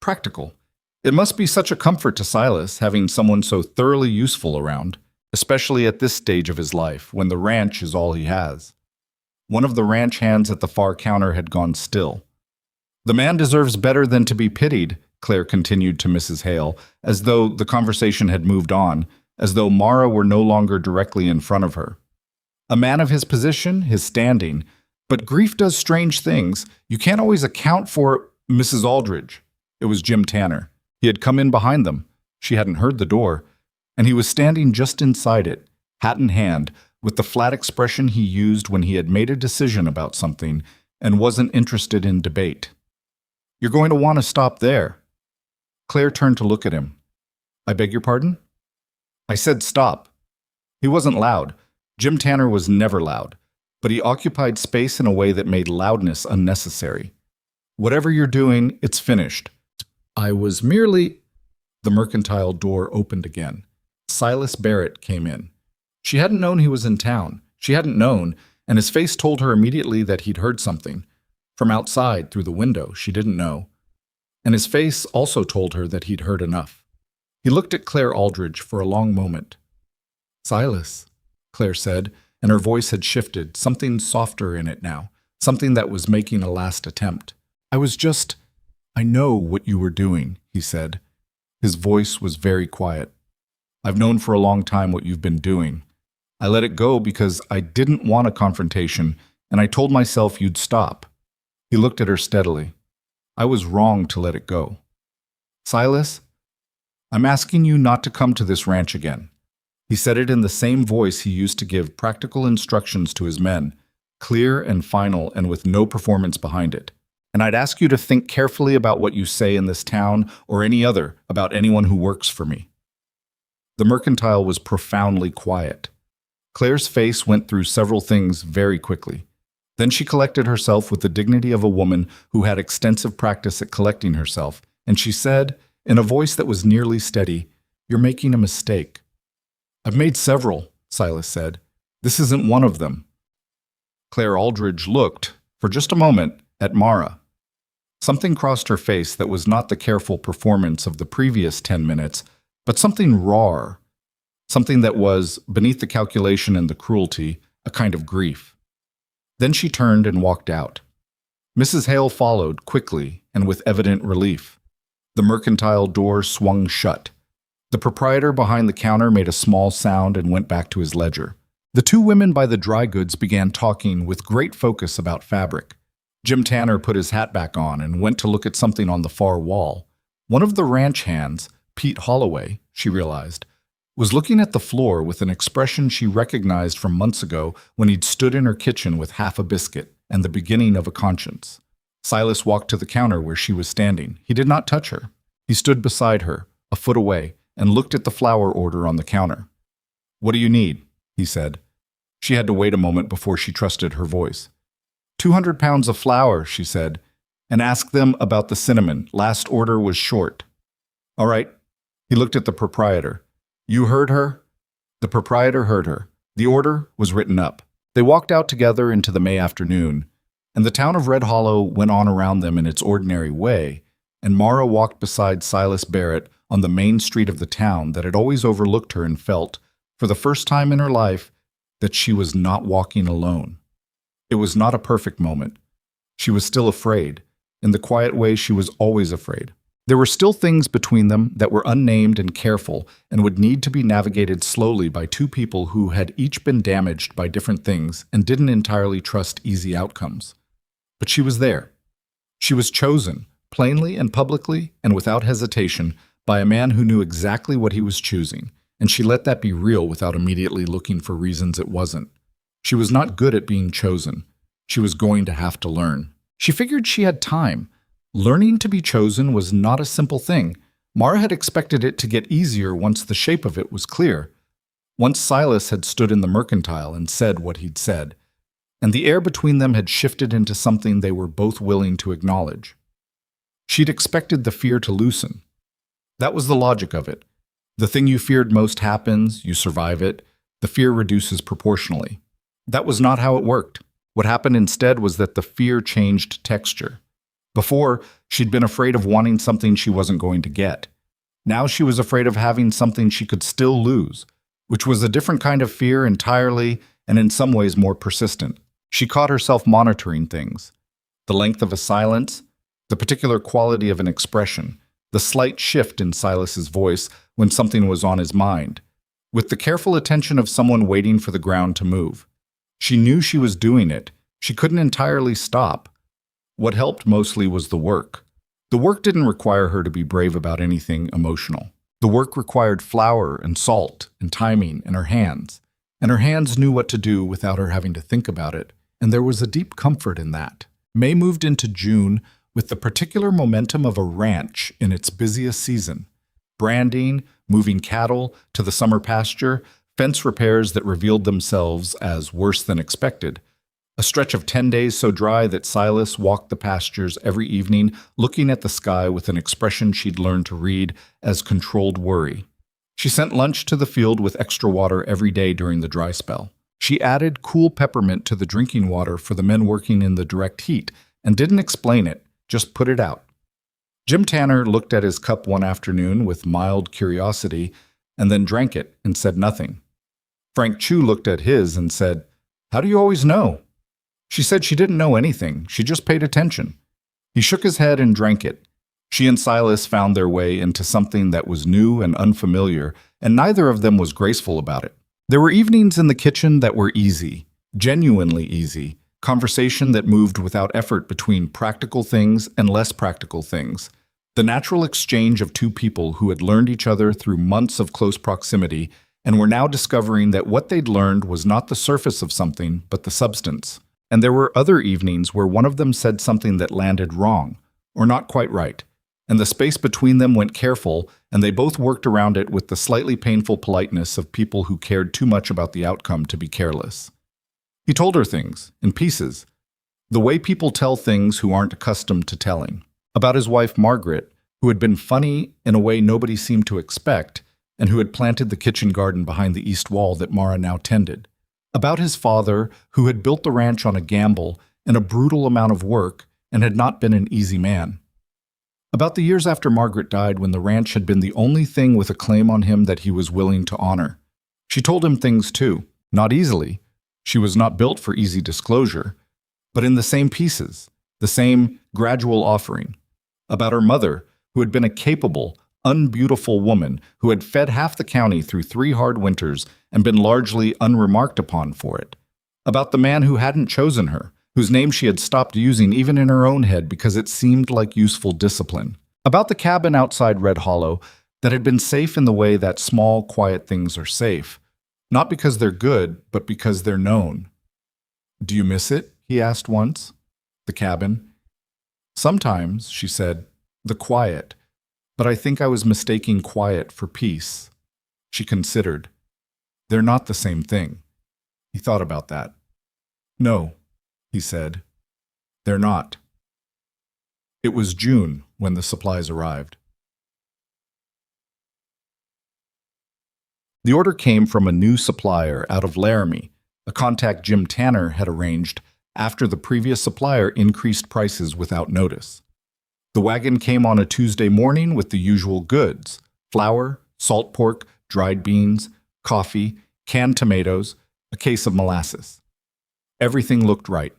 A: practical. It must be such a comfort to Silas having someone so thoroughly useful around, especially at this stage of his life, when the ranch is all he has." One of the ranch hands at the far counter had gone still. "The man deserves better than to be pitied," Claire continued to Mrs. Hale, as though the conversation had moved on, as though Mara were no longer directly in front of her. "A man of his position, his standing. But grief does strange things. You can't always account for—" "Mrs. Aldridge." It was Jim Tanner. He had come in behind them. She hadn't heard the door. And he was standing just inside it, hat in hand, with the flat expression he used when he had made a decision about something and wasn't interested in debate. "You're going to want to stop there." Claire turned to look at him. "I beg your pardon?" "I said stop." He wasn't loud, Jim Tanner was never loud, but he occupied space in a way that made loudness unnecessary. Whatever you're doing, it's finished. I was merely... The mercantile door opened again. Silas Barrett came in. She hadn't known he was in town. She hadn't known, and his face told her immediately that he'd heard something. From outside, through the window, she didn't know. And his face also told her that he'd heard enough. He looked at Claire Aldridge for a long moment. "Silas," Claire said, and her voice had shifted, something softer in it now, something that was making a last attempt. I know what you were doing," he said. His voice was very quiet. "I've known for a long time what you've been doing. I let it go because I didn't want a confrontation, and I told myself you'd stop." He looked at her steadily. "I was wrong to let it go. Silas, I'm asking you not to come to this ranch again." He said it in the same voice he used to give practical instructions to his men, clear and final and with no performance behind it. "And I'd ask you to think carefully about what you say in this town or any other about anyone who works for me." The mercantile was profoundly quiet. Claire's face went through several things very quickly. Then she collected herself with the dignity of a woman who had extensive practice at collecting herself, and she said, in a voice that was nearly steady, "You're making a mistake." "I've made several," Silas said. "This isn't one of them." Claire Aldridge looked, for just a moment, at Mara. Something crossed her face that was not the careful performance of the previous 10 minutes, but something raw, something that was, beneath the calculation and the cruelty, a kind of grief. Then she turned and walked out. Mrs. Hale followed, quickly and with evident relief. The mercantile door swung shut. The proprietor behind the counter made a small sound and went back to his ledger. The two women by the dry goods began talking with great focus about fabric. Jim Tanner put his hat back on and went to look at something on the far wall. One of the ranch hands, Pete Holloway, she realized, was looking at the floor with an expression she recognized from months ago when he'd stood in her kitchen with half a biscuit and the beginning of a conscience. Silas walked to the counter where she was standing. He did not touch her. He stood beside her, a foot away, and looked at the flour order on the counter. "What do you need?" he said. She had to wait a moment before she trusted her voice. 200 pounds of flour, she said, "and ask them about the cinnamon. Last order was short." "All right." He looked at the proprietor. "You heard her?" The proprietor heard her. The order was written up. They walked out together into the May afternoon, and the town of Red Hollow went on around them in its ordinary way, and Mara walked beside Silas Barrett on the main street of the town that had always overlooked her and felt, for the first time in her life, that she was not walking alone. It was not a perfect moment. She was still afraid, in the quiet way she was always afraid. There were still things between them that were unnamed and careful and would need to be navigated slowly by two people who had each been damaged by different things and didn't entirely trust easy outcomes. But she was there. She was chosen, plainly and publicly and without hesitation, by a man who knew exactly what he was choosing, and she let that be real without immediately looking for reasons it wasn't. She was not good at being chosen. She was going to have to learn. She figured she had time. Learning to be chosen was not a simple thing. Mara had expected it to get easier once the shape of it was clear. Once Silas had stood in the mercantile and said what he'd said, and the air between them had shifted into something they were both willing to acknowledge. She'd expected the fear to loosen. That was the logic of it. The thing you feared most happens, you survive it, the fear reduces proportionally. That was not how it worked. What happened instead was that the fear changed texture. Before, she'd been afraid of wanting something she wasn't going to get. Now she was afraid of having something she could still lose, which was a different kind of fear entirely and in some ways more persistent. She caught herself monitoring things. The length of a silence, the particular quality of an expression, the slight shift in Silas's voice when something was on his mind, with the careful attention of someone waiting for the ground to move. She knew she was doing it. She couldn't entirely stop. What helped mostly was the work. The work didn't require her to be brave about anything emotional. The work required flour and salt and timing and her hands knew what to do without her having to think about it, and there was a deep comfort in that. May moved into June with the particular momentum of a ranch in its busiest season. Branding, moving cattle to the summer pasture, fence repairs that revealed themselves as worse than expected, a stretch of 10 days so dry that Silas walked the pastures every evening looking at the sky with an expression she'd learned to read as controlled worry. She sent lunch to the field with extra water every day during the dry spell. She added cool peppermint to the drinking water for the men working in the direct heat and didn't explain it, just put it out. Jim Tanner looked at his cup one afternoon with mild curiosity and then drank it and said nothing. Frank Chu looked at his and said, "How do you always know?" She said she didn't know anything, she just paid attention. He shook his head and drank it. She and Silas found their way into something that was new and unfamiliar, and neither of them was graceful about it. There were evenings in the kitchen that were easy, genuinely easy, conversation that moved without effort between practical things and less practical things. The natural exchange of two people who had learned each other through months of close proximity and were now discovering that what they'd learned was not the surface of something, but the substance. And there were other evenings where one of them said something that landed wrong, or not quite right, and the space between them went careful, and they both worked around it with the slightly painful politeness of people who cared too much about the outcome to be careless. He told her things, in pieces, the way people tell things who aren't accustomed to telling, about his wife Margaret, who had been funny in a way nobody seemed to expect, and who had planted the kitchen garden behind the east wall that Mara now tended. About his father, who had built the ranch on a gamble and a brutal amount of work and had not been an easy man. About the years after Margaret died when the ranch had been the only thing with a claim on him that he was willing to honor. She told him things too, not easily. She was not built for easy disclosure, but in the same pieces, the same gradual offering. About her mother, who had been a capable, unbeautiful woman who had fed half the county through 3 hard winters and been largely unremarked upon for it. About the man who hadn't chosen her, whose name she had stopped using even in her own head because it seemed like useful discipline. About the cabin outside Red Hollow that had been safe in the way that small, quiet things are safe, not because they're good, but because they're known. "Do you miss it?" he asked once. "The cabin?" "Sometimes," she said, "the quiet. But I think I was mistaking quiet for peace." She considered. "They're not the same thing." He thought about that. "No," he said, "they're not." It was June when the supplies arrived. The order came from a new supplier out of Laramie, a contact Jim Tanner had arranged after the previous supplier increased prices without notice. The wagon came on a Tuesday morning with the usual goods: flour, salt pork, dried beans, coffee, canned tomatoes, a case of molasses. Everything looked right.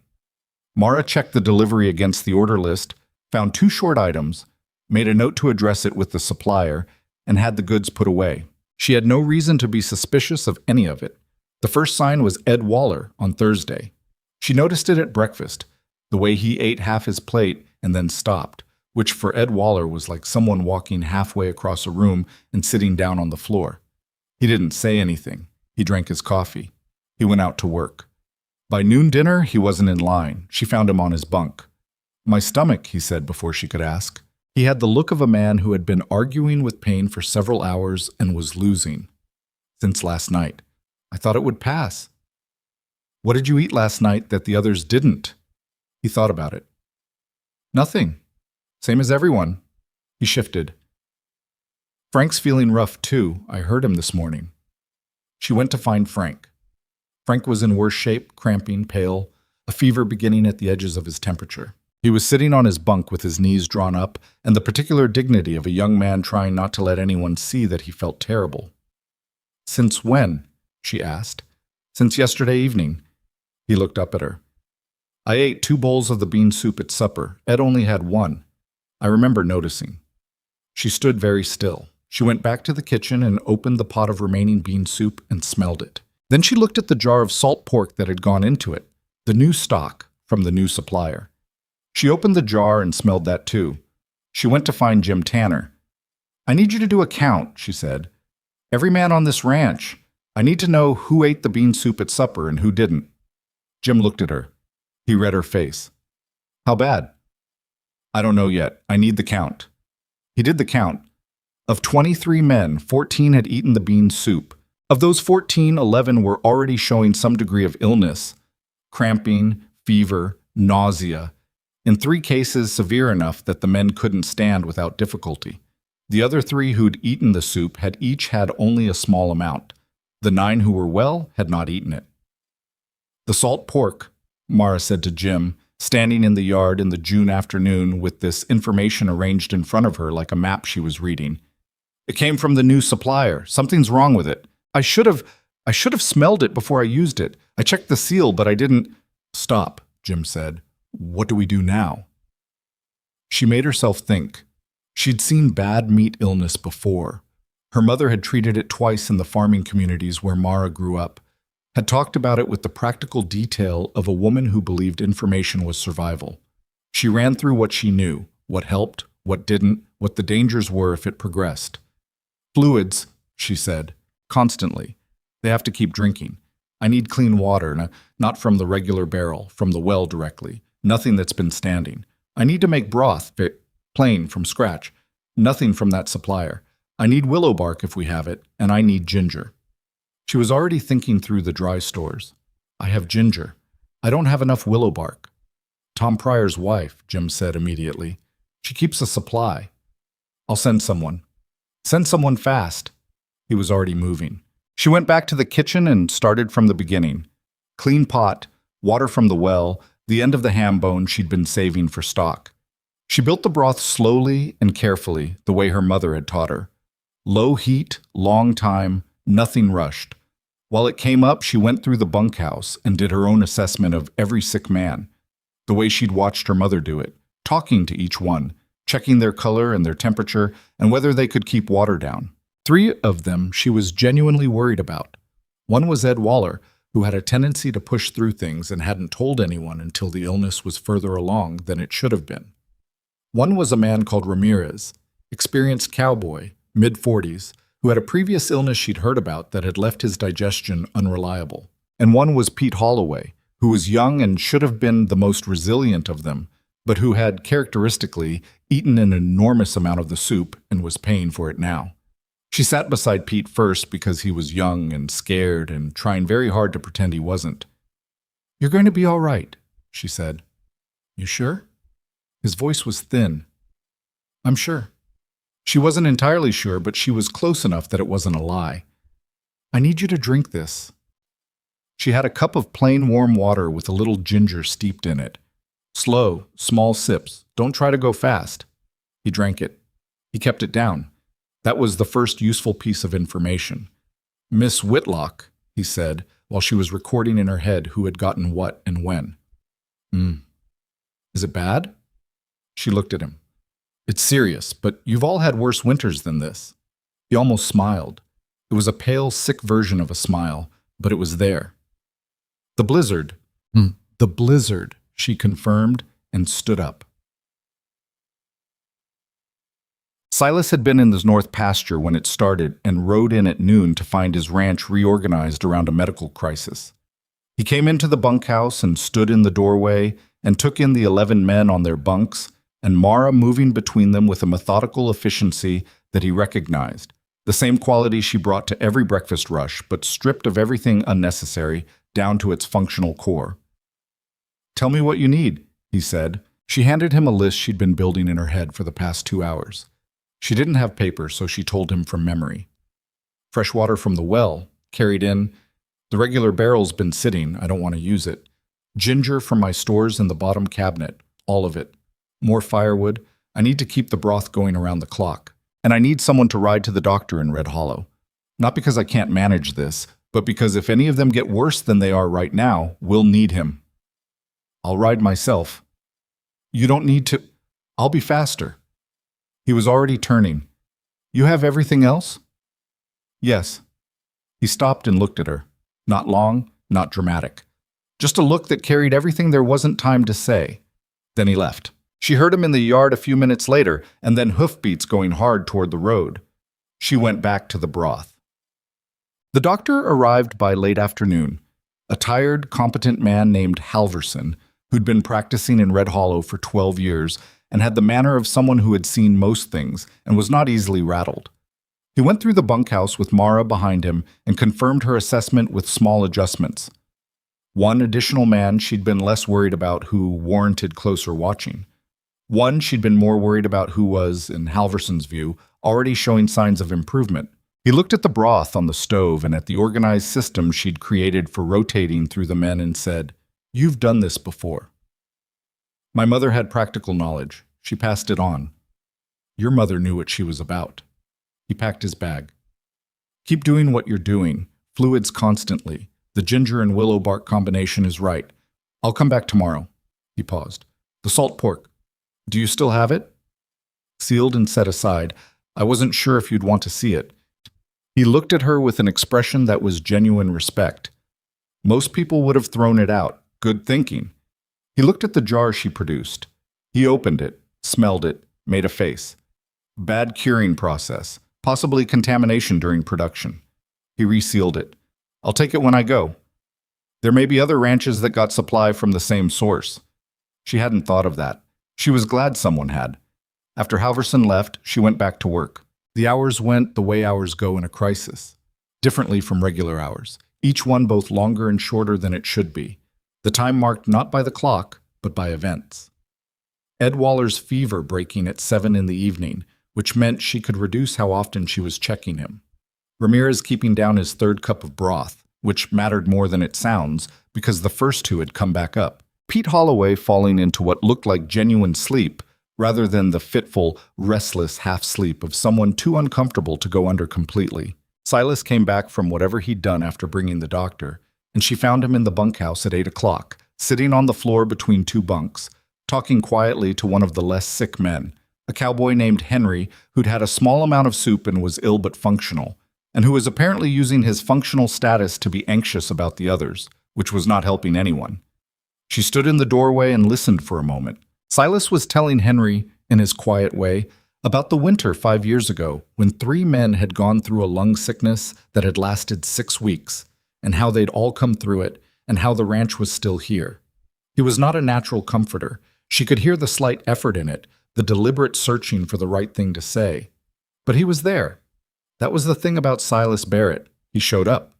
A: Mara checked the delivery against the order list, found 2 short items, made a note to address it with the supplier, and had the goods put away. She had no reason to be suspicious of any of it. The first sign was Ed Waller on Thursday. She noticed it at breakfast, the way he ate half his plate and then stopped, which for Ed Waller was like someone walking halfway across a room and sitting down on the floor. He didn't say anything. He drank his coffee. He went out to work. By noon dinner, he wasn't in line. She found him on his bunk. "My stomach," he said before she could ask. He had the look of a man who had been arguing with pain for several hours and was losing. "Since last night. I thought it would pass." "What did you eat last night that the others didn't?" He thought about it. "Nothing. Same as everyone." He shifted. "Frank's feeling rough too. I heard him this morning." She went to find Frank. Frank was in worse shape, cramping, pale, a fever beginning at the edges of his temperature. He was sitting on his bunk with his knees drawn up and the particular dignity of a young man trying not to let anyone see that he felt terrible. "Since when?" she asked. "Since yesterday evening." He looked up at her. "I ate 2 bowls of the bean soup at supper. Ed only had 1. I remember noticing." She stood very still. She went back to the kitchen and opened the pot of remaining bean soup and smelled it. Then she looked at the jar of salt pork that had gone into it, the new stock from the new supplier. She opened the jar and smelled that too. She went to find Jim Tanner. "I need you to do a count," she said. "Every man on this ranch. I need to know who ate the bean soup at supper and who didn't." Jim looked at her. He read her face. "How bad?" "I don't know yet. I need the count." He did the count. Of 23 men, 14 had eaten the bean soup. Of those 14, 11 were already showing some degree of illness, cramping, fever, nausea. In 3 cases, severe enough that the men couldn't stand without difficulty. The other 3 who'd eaten the soup had each had only a small amount. The 9 who were well had not eaten it. "The salt pork," Mara said to Jim, standing in the yard in the June afternoon with this information arranged in front of her like a map she was reading. "It came from the new supplier. Something's wrong with it. I should have smelled it before I used it. I checked the seal, but I didn't." "Stop," Jim said. "What do we do now?" She made herself think. She'd seen bad meat illness before. Her mother had treated it twice in the farming communities where Mara grew up, had talked about it with the practical detail of a woman who believed information was survival. She ran through what she knew, what helped, what didn't, what the dangers were if it progressed. "Fluids," she said, "constantly. They have to keep drinking. I need clean water, not from the regular barrel, from the well directly. Nothing that's been standing. I need to make broth, plain, from scratch. Nothing from that supplier. I need willow bark if we have it, and I need ginger." She was already thinking through the dry stores. "I have ginger. I don't have enough willow bark." "Tom Pryor's wife," Jim said immediately. "She keeps a supply." "I'll send someone." "Send someone fast." He was already moving. She went back to the kitchen and started from the beginning. Clean pot, water from the well, the end of the ham bone she'd been saving for stock. She built the broth slowly and carefully, the way her mother had taught her. Low heat, long time, nothing rushed. While it came up, she went through the bunkhouse and did her own assessment of every sick man, the way she'd watched her mother do it, talking to each one, checking their color and their temperature and whether they could keep water down. 3 of them she was genuinely worried about. One was Ed Waller, who had a tendency to push through things and hadn't told anyone until the illness was further along than it should have been. One was a man called Ramirez, experienced cowboy, mid-40s, who had a previous illness she'd heard about that had left his digestion unreliable. And one was Pete Holloway, who was young and should have been the most resilient of them, but who had, characteristically, eaten an enormous amount of the soup and was paying for it now. She sat beside Pete first because he was young and scared and trying very hard to pretend he wasn't. "You're going to be all right," she said. "You sure?" His voice was thin. "I'm sure." She wasn't entirely sure, but she was close enough that it wasn't a lie. "I need you to drink this." She had a cup of plain warm water with a little ginger steeped in it. "Slow, small sips. Don't try to go fast." He drank it. He kept it down. That was the first useful piece of information. "Miss Whitlock," he said, while she was recording in her head who had gotten what and when. Is it bad?" She looked at him. "It's serious, but you've all had worse winters than this." He almost smiled. It was a pale, sick version of a smile, but it was there. "The blizzard." "The blizzard," she confirmed and stood up. Silas had been in the North Pasture when it started and rode in at noon to find his ranch reorganized around a medical crisis. He came into the bunkhouse and stood in the doorway and took in the 11 men on their bunks, and Mara moving between them with a methodical efficiency that he recognized, the same quality she brought to every breakfast rush, but stripped of everything unnecessary down to its functional core. "Tell me what you need," he said. She handed him a list she'd been building in her head for the past 2 hours. She didn't have paper, so she told him from memory. "Fresh water from the well, carried in. The regular barrel's been sitting, I don't want to use it. Ginger from my stores in the bottom cabinet, all of it. More firewood. I need to keep the broth going around the clock. And I need someone to ride to the doctor in Red Hollow. Not because I can't manage this, but because if any of them get worse than they are right now, we'll need him." "I'll ride myself." "You don't need to. I'll be faster." He was already turning. "You have everything else?" "Yes." He stopped and looked at her. Not long, not dramatic. Just a look that carried everything there wasn't time to say. Then he left. She heard him in the yard a few minutes later, and then hoofbeats going hard toward the road. She went back to the broth. The doctor arrived by late afternoon. A tired, competent man named Halverson, who'd been practicing in Red Hollow for 12 years and had the manner of someone who had seen most things and was not easily rattled. He went through the bunkhouse with Mara behind him and confirmed her assessment with small adjustments. One additional man she'd been less worried about who warranted closer watching. One she'd been more worried about who was, in Halverson's view, already showing signs of improvement. He looked at the broth on the stove and at the organized system she'd created for rotating through the men and said, "You've done this before." My mother had practical knowledge. She passed it on. Your mother knew what she was about. He packed his bag. Keep doing what you're doing. Fluids constantly. The ginger and willow bark combination is right. I'll come back tomorrow. He paused. The salt pork. Do you still have it? Sealed and set aside. I wasn't sure if you'd want to see it. He looked at her with an expression that was genuine respect. Most people would have thrown it out. Good thinking. He looked at the jar she produced. He opened it, smelled it, made a face. Bad curing process. Possibly contamination during production. He resealed it. I'll take it when I go. There may be other ranches that got supply from the same source. She hadn't thought of that. She was glad someone had. After Halverson left, she went back to work. The hours went the way hours go in a crisis. Differently from regular hours. Each one both longer and shorter than it should be. The time marked not by the clock, but by events. Ed Waller's fever breaking at 7 in the evening, which meant she could reduce how often she was checking him. Ramirez keeping down his third cup of broth, which mattered more than it sounds because the first two had come back up. Pete Holloway falling into what looked like genuine sleep rather than the fitful, restless half-sleep of someone too uncomfortable to go under completely. Silas came back from whatever he'd done after bringing the doctor, and she found him in the bunkhouse at 8 o'clock, sitting on the floor between two bunks, talking quietly to one of the less sick men, a cowboy named Henry who'd had a small amount of soup and was ill but functional, and who was apparently using his functional status to be anxious about the others, which was not helping anyone. She stood in the doorway and listened for a moment. Silas was telling Henry, in his quiet way, about the winter 5 years ago when 3 men had gone through a lung sickness that had lasted 6 weeks, and how they'd all come through it, and how the ranch was still here. He was not a natural comforter. She could hear the slight effort in it, the deliberate searching for the right thing to say. But he was there. That was the thing about Silas Barrett. He showed up.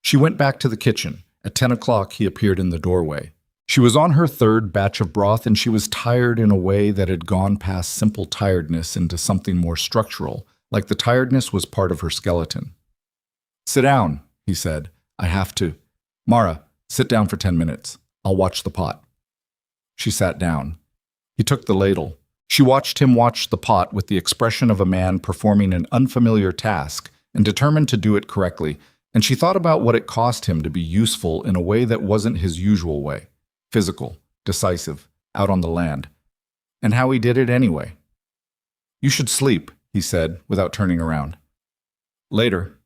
A: She went back to the kitchen. At 10 o'clock, he appeared in the doorway. She was on her third batch of broth, and she was tired in a way that had gone past simple tiredness into something more structural, like the tiredness was part of her skeleton. Sit down, he said. I have to. Mara, sit down for 10 minutes. I'll watch the pot. She sat down. He took the ladle. She watched him watch the pot with the expression of a man performing an unfamiliar task and determined to do it correctly, and she thought about what it cost him to be useful in a way that wasn't his usual way. Physical, decisive, out on the land. And how he did it anyway. You should sleep, he said, without turning around. Later.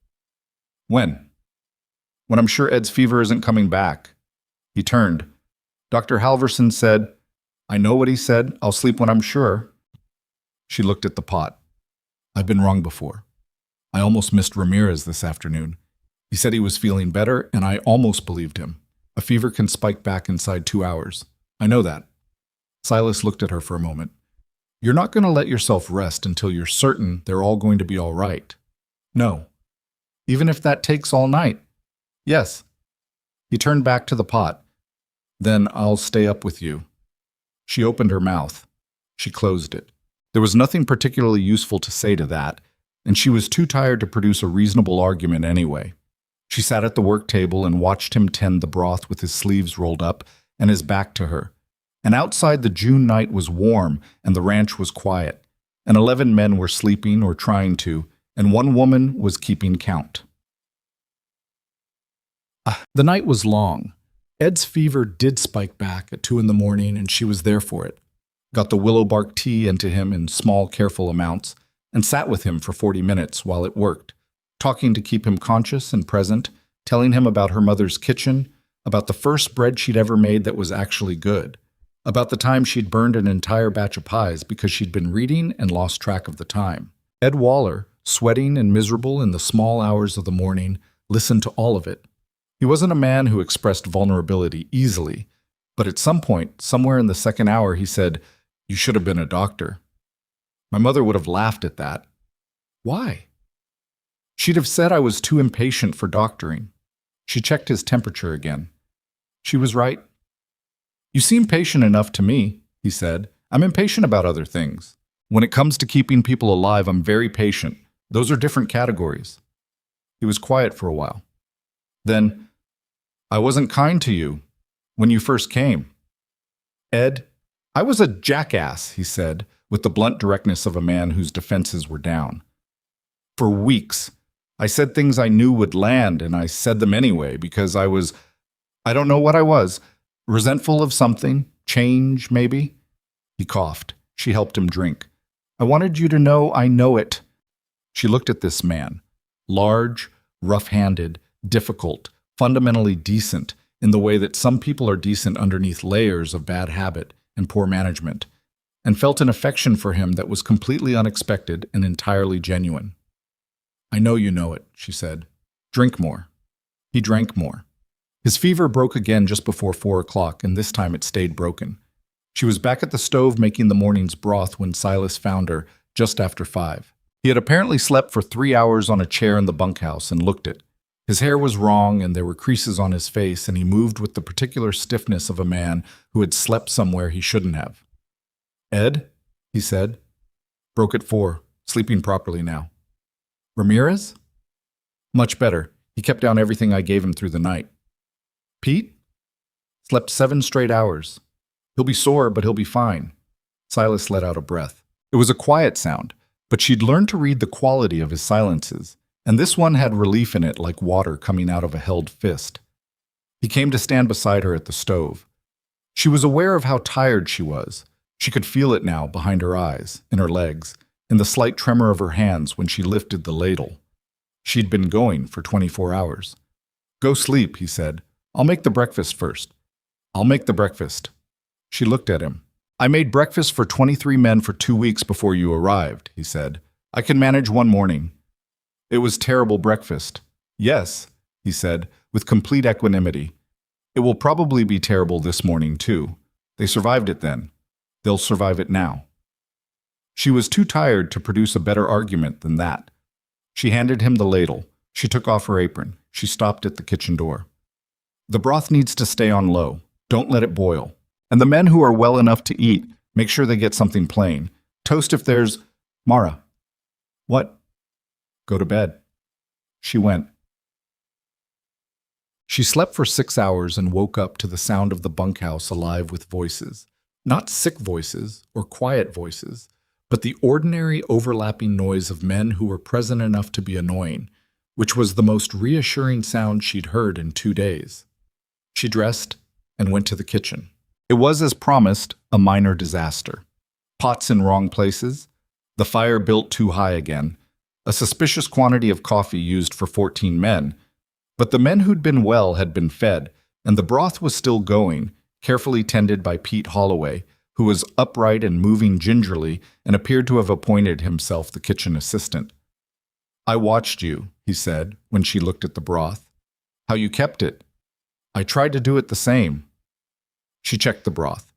A: When? When I'm sure Ed's fever isn't coming back. He turned. Dr. Halverson said, I know what he said. I'll sleep when I'm sure. She looked at the pot. I've been wrong before. I almost missed Ramirez this afternoon. He said he was feeling better, and I almost believed him. A fever can spike back inside 2 hours. I know that. Silas looked at her for a moment. You're not going to let yourself rest until you're certain they're all going to be all right. No. Even if that takes all night. Yes. He turned back to the pot. Then I'll stay up with you. She opened her mouth. She closed it. There was nothing particularly useful to say to that, and she was too tired to produce a reasonable argument anyway. She sat at the work table and watched him tend the broth with his sleeves rolled up and his back to her. And outside the June night was warm and the ranch was quiet, and 11 men were sleeping or trying to, and 1 woman was keeping count. The night was long. Ed's fever did spike back at 2 in the morning, and she was there for it. Got the willow bark tea into him in small, careful amounts, and sat with him for 40 minutes while it worked, talking to keep him conscious and present, telling him about her mother's kitchen, about the first bread she'd ever made that was actually good, about the time she'd burned an entire batch of pies because she'd been reading and lost track of the time. Ed Waller, sweating and miserable in the small hours of the morning, listened to all of it. He wasn't a man who expressed vulnerability easily, but at some point, somewhere in the second hour, he said, "You should have been a doctor." My mother would have laughed at that. Why? She'd have said I was too impatient for doctoring. She checked his temperature again. She was right. You seem patient enough to me, he said. I'm impatient about other things. When it comes to keeping people alive, I'm very patient. Those are different categories. He was quiet for a while. Then, I wasn't kind to you when you first came. Ed, I was a jackass, he said, with the blunt directness of a man whose defenses were down. For weeks, I said things I knew would land, and I said them anyway because I don't know what I was, resentful of something, change, maybe? He coughed. She helped him drink. I wanted you to know I know it. She looked at this man, large, rough-handed, difficult, fundamentally decent, in the way that some people are decent underneath layers of bad habit and poor management, and felt an affection for him that was completely unexpected and entirely genuine. I know you know it, she said. Drink more. He drank more. His fever broke again just before 4 o'clock, and this time it stayed broken. She was back at the stove making the morning's broth when Silas found her just after 5. He had apparently slept for 3 hours on a chair in the bunkhouse and looked it. His hair was wrong, and there were creases on his face, and he moved with the particular stiffness of a man who had slept somewhere he shouldn't have. Ed, he said. Broke at 4, sleeping properly now. Ramirez? Much better. He kept down everything I gave him through the night. Pete? Slept 7 straight hours. He'll be sore, but he'll be fine. Silas let out a breath. It was a quiet sound, but she'd learned to read the quality of his silences, and this one had relief in it like water coming out of a held fist. He came to stand beside her at the stove. She was aware of how tired she was. She could feel it now behind her eyes, in her legs, in the slight tremor of her hands when she lifted the ladle. She'd been going for 24 hours. Go sleep, he said. I'll make the breakfast first. I'll make the breakfast. She looked at him. I made breakfast for 23 men for 2 weeks before you arrived, he said. I can manage one morning. It was terrible breakfast. Yes, he said, with complete equanimity. It will probably be terrible this morning, too. They survived it then. They'll survive it now. She was too tired to produce a better argument than that. She handed him the ladle. She took off her apron. She stopped at the kitchen door. The broth needs to stay on low. Don't let it boil. And the men who are well enough to eat, make sure they get something plain. Toast if there's... Mara. What? Go to bed. She went. She slept for 6 hours and woke up to the sound of the bunkhouse alive with voices. Not sick voices or quiet voices, but the ordinary overlapping noise of men who were present enough to be annoying, which was the most reassuring sound she'd heard in 2 days. She dressed and went to the kitchen. It was, as promised, a minor disaster. Pots in wrong places, the fire built too high again, a suspicious quantity of coffee used for 14 men, but the men who'd been well had been fed, and the broth was still going, carefully tended by Pete Holloway, who was upright and moving gingerly and appeared to have appointed himself the kitchen assistant. I watched you, he said, when she looked at the broth. How you kept it. I tried to do it the same. She checked the broth.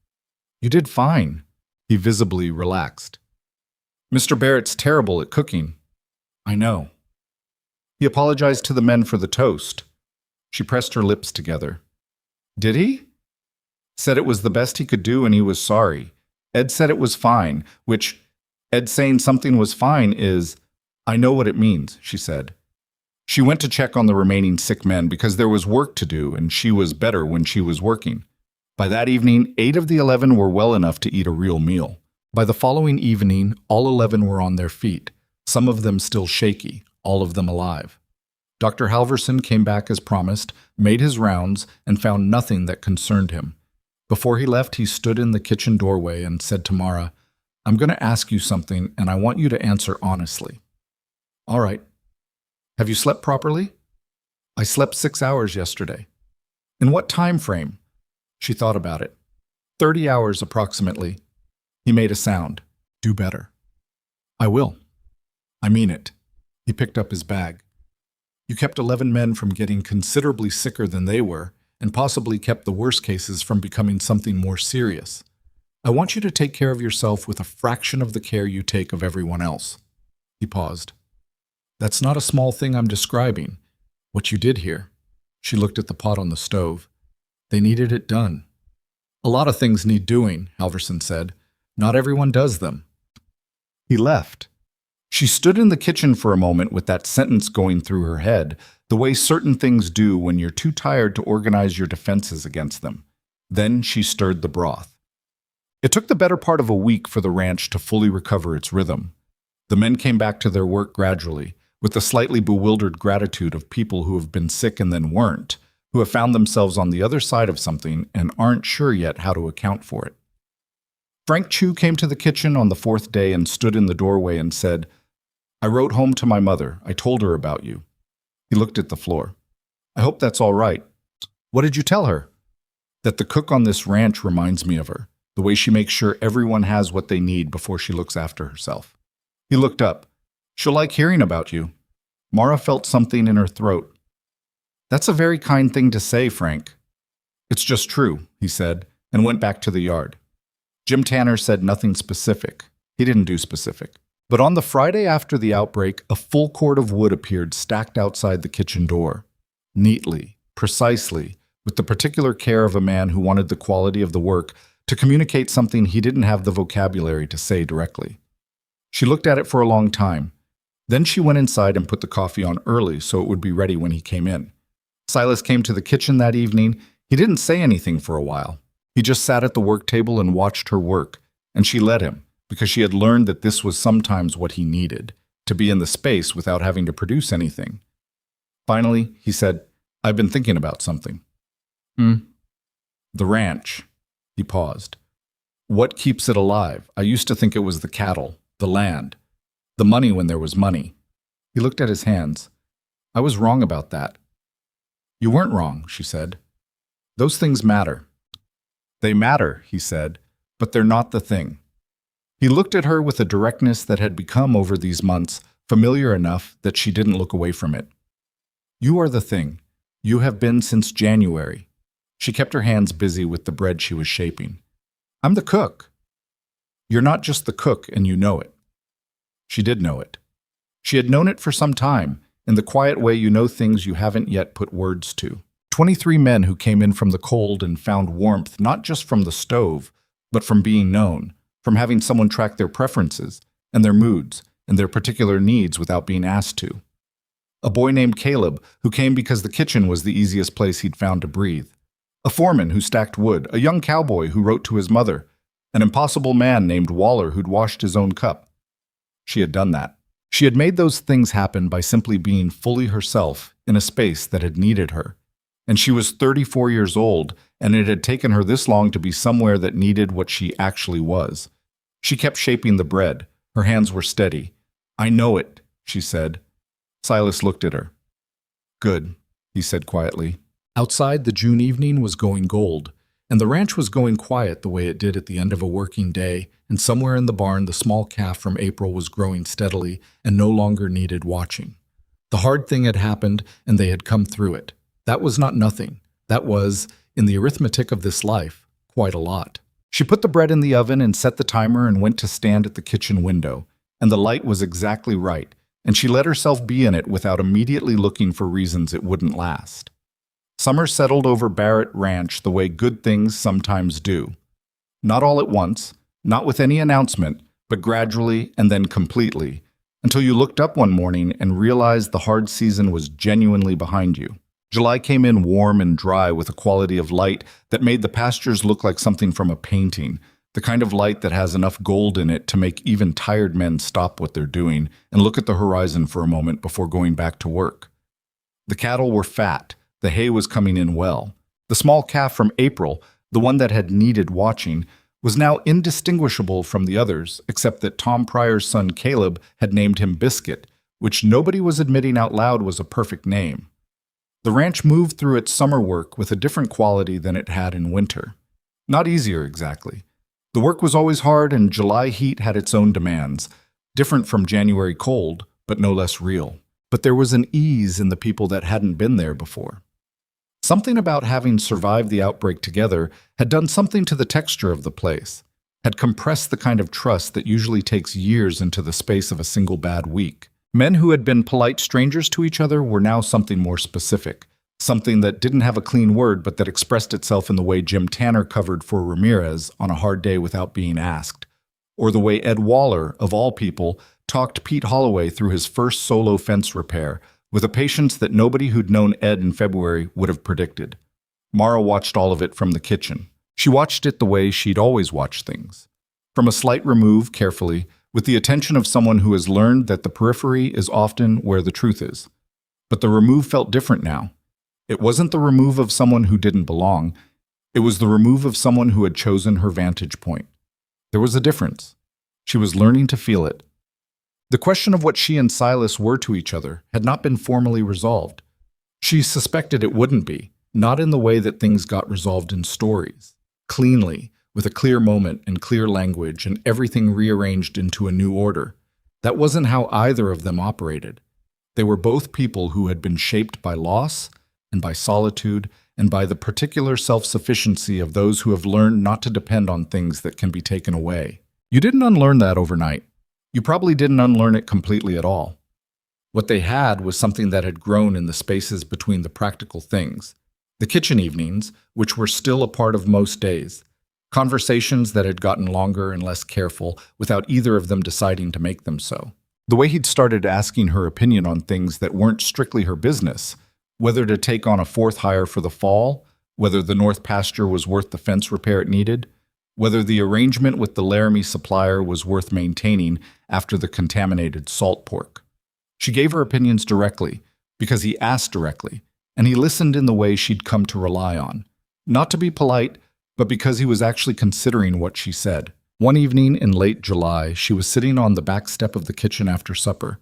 A: You did fine. He visibly relaxed. Mr. Barrett's terrible at cooking. I know. He apologized to the men for the toast. She pressed her lips together. Did he? Said it was the best he could do and he was sorry. Ed said it was fine, which, Ed saying something was fine is, I know what it means, she said. She went to check on the remaining sick men because there was work to do and she was better when she was working. By that evening, 8 of the 11 were well enough to eat a real meal. By the following evening, all 11 were on their feet, some of them still shaky, all of them alive. Dr. Halverson came back as promised, made his rounds, and found nothing that concerned him. Before he left, he stood in the kitchen doorway and said to Mara, I'm going to ask you something, and I want you to answer honestly. All right. Have you slept properly? I slept 6 hours yesterday. In what time frame? She thought about it. 30 hours approximately. He made a sound. Do better. I will. I mean it. He picked up his bag. You kept 11 men from getting considerably sicker than they were, and possibly kept the worst cases from becoming something more serious. I want you to take care of yourself with a fraction of the care you take of everyone else. He paused. That's not a small thing I'm describing. What you did here. She looked at the pot on the stove. They needed it done. A lot of things need doing, Halverson said. Not everyone does them. He left. She stood in the kitchen for a moment with that sentence going through her head, the way certain things do when you're too tired to organize your defenses against them. Then she stirred the broth. It took the better part of a week for the ranch to fully recover its rhythm. The men came back to their work gradually, with the slightly bewildered gratitude of people who have been sick and then weren't, who have found themselves on the other side of something and aren't sure yet how to account for it. Frank Chu came to the kitchen on the fourth day and stood in the doorway and said, "I wrote home to my mother. I told her about you." He looked at the floor. "I hope that's all right." "What did you tell her?" "That the cook on this ranch reminds me of her, the way she makes sure everyone has what they need before she looks after herself." He looked up. "She'll like hearing about you." Mara felt something in her throat. "That's a very kind thing to say, Frank." "It's just true," he said, and went back to the yard. Jim Tanner said nothing specific. He didn't do specific. But on the Friday after the outbreak, a full cord of wood appeared stacked outside the kitchen door. Neatly, precisely, with the particular care of a man who wanted the quality of the work to communicate something he didn't have the vocabulary to say directly. She looked at it for a long time. Then she went inside and put the coffee on early so it would be ready when he came in. Silas came to the kitchen that evening. He didn't say anything for a while. He just sat at the work table and watched her work, and she let him, because she had learned that this was sometimes what he needed, to be in the space without having to produce anything. Finally, he said, "I've been thinking about something." "The ranch." He paused. "What keeps it alive? I used to think it was the cattle, the land, the money when there was money." He looked at his hands. "I was wrong about that." "You weren't wrong," she said. "Those things matter." "They matter," he said, "but they're not the thing." He looked at her with a directness that had become, over these months, familiar enough that she didn't look away from it. "You are the thing. You have been since January." She kept her hands busy with the bread she was shaping. "I'm the cook." "You're not just the cook, and you know it." She did know it. She had known it for some time, in the quiet way you know things you haven't yet put words to. 23 men who came in from the cold and found warmth not just from the stove, but from being known, from having someone track their preferences and their moods and their particular needs without being asked to. A boy named Caleb who came because the kitchen was the easiest place he'd found to breathe. A foreman who stacked wood, a young cowboy who wrote to his mother, an impossible man named Waller who'd washed his own cup. She had done that. She had made those things happen by simply being fully herself in a space that had needed her. And she was 34 years old, and it had taken her this long to be somewhere that needed what she actually was. She kept shaping the bread. Her hands were steady. "I know it," she said. Silas looked at her. "Good," he said quietly. Outside, the June evening was going gold, and the ranch was going quiet the way it did at the end of a working day, and somewhere in the barn the small calf from April was growing steadily and no longer needed watching. The hard thing had happened, and they had come through it. That was not nothing. That was, in the arithmetic of this life, quite a lot. She put the bread in the oven and set the timer and went to stand at the kitchen window, and the light was exactly right, and she let herself be in it without immediately looking for reasons it wouldn't last. Summer settled over Barrett Ranch the way good things sometimes do. Not all at once, not with any announcement, but gradually and then completely, until you looked up one morning and realized the hard season was genuinely behind you. July came in warm and dry with a quality of light that made the pastures look like something from a painting, the kind of light that has enough gold in it to make even tired men stop what they're doing and look at the horizon for a moment before going back to work. The cattle were fat. The hay was coming in well. The small calf from April, the one that had needed watching, was now indistinguishable from the others, except that Tom Pryor's son Caleb had named him Biscuit, which nobody was admitting out loud was a perfect name. The ranch moved through its summer work with a different quality than it had in winter. Not easier, exactly. The work was always hard, and July heat had its own demands, different from January cold, but no less real. But there was an ease in the people that hadn't been there before. Something about having survived the outbreak together had done something to the texture of the place, had compressed the kind of trust that usually takes years into the space of a single bad week. Men who had been polite strangers to each other were now something more specific, something that didn't have a clean word but that expressed itself in the way Jim Tanner covered for Ramirez on a hard day without being asked, or the way Ed Waller, of all people, talked Pete Holloway through his first solo fence repair with a patience that nobody who'd known Ed in February would have predicted. Mara watched all of it from the kitchen. She watched it the way she'd always watched things. From a slight remove, carefully, with the attention of someone who has learned that the periphery is often where the truth is. But the remove felt different now. It wasn't the remove of someone who didn't belong. It was the remove of someone who had chosen her vantage point. There was a difference. She was learning to feel it. The question of what she and Silas were to each other had not been formally resolved. She suspected it wouldn't be, not in the way that things got resolved in stories, cleanly, with a clear moment and clear language and everything rearranged into a new order. That wasn't how either of them operated. They were both people who had been shaped by loss and by solitude and by the particular self-sufficiency of those who have learned not to depend on things that can be taken away. You didn't unlearn that overnight. You probably didn't unlearn it completely at all. What they had was something that had grown in the spaces between the practical things. The kitchen evenings, which were still a part of most days. Conversations that had gotten longer and less careful without either of them deciding to make them so. The way he'd started asking her opinion on things that weren't strictly her business, whether to take on a fourth hire for the fall, whether the north pasture was worth the fence repair it needed, whether the arrangement with the Laramie supplier was worth maintaining after the contaminated salt pork. She gave her opinions directly, because he asked directly, and he listened in the way she'd come to rely on. Not to be polite, but because he was actually considering what she said. One evening in late July, she was sitting on the back step of the kitchen after supper.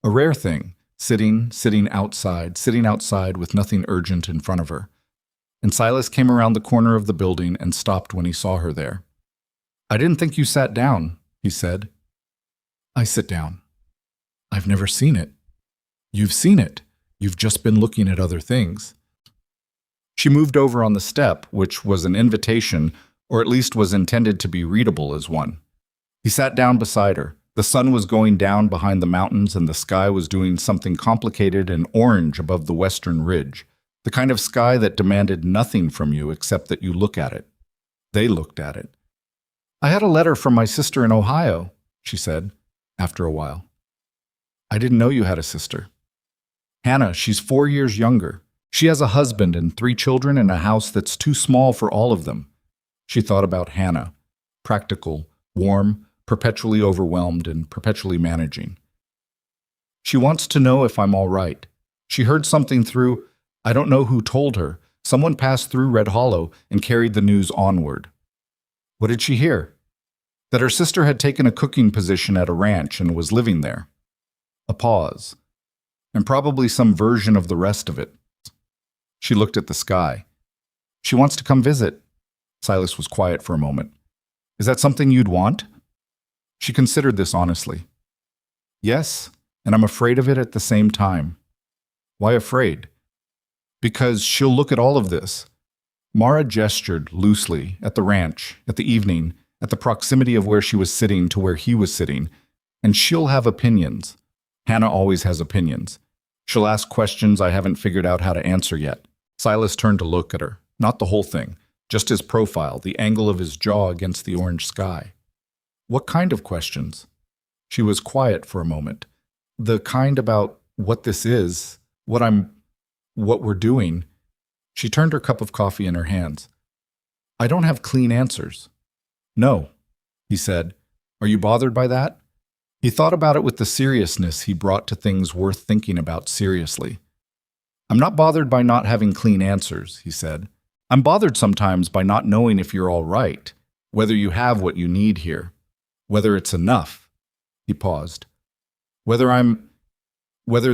A: A rare thing, sitting outside with nothing urgent in front of her. And Silas came around the corner of the building and stopped when he saw her there. "I didn't think you sat down," he said. "I sit down. I've never seen it." "You've seen it. You've just been looking at other things." She moved over on the step, which was an invitation, or at least was intended to be readable as one. He sat down beside her. The sun was going down behind the mountains and the sky was doing something complicated and orange above the western ridge, the kind of sky that demanded nothing from you except that you look at it. They looked at it. "I had a letter from my sister in Ohio," she said, after a while. "I didn't know you had a sister." "Hannah, she's 4 years younger. She has a husband and 3 children and a house that's too small for all of them." She thought about Hannah, practical, warm, perpetually overwhelmed and perpetually managing. "She wants to know if I'm all right. She heard something through, I don't know who told her. Someone passed through Red Hollow and carried the news onward." "What did she hear?" "That her sister had taken a cooking position at a ranch and was living there." A pause. "And probably some version of the rest of it." She looked at the sky. "She wants to come visit." Silas was quiet for a moment. "Is that something you'd want?" She considered this honestly. "Yes, and I'm afraid of it at the same time." "Why afraid?" "Because she'll look at all of this." Mara gestured loosely at the ranch, at the evening, at the proximity of where she was sitting to where he was sitting, and she'll have opinions. Hannah always has opinions. She'll ask questions I haven't figured out how to answer yet. Silas turned to look at her, not the whole thing, just his profile, the angle of his jaw against the orange sky. "What kind of questions?" She was quiet for a moment. "The kind about what this is, what we're doing." She turned her cup of coffee in her hands. "I don't have clean answers." "No," he said. "Are you bothered by that?" He thought about it with the seriousness he brought to things worth thinking about seriously. "I'm not bothered by not having clean answers," he said. "I'm bothered sometimes by not knowing if you're all right, whether you have what you need here, whether it's enough." He paused. Whether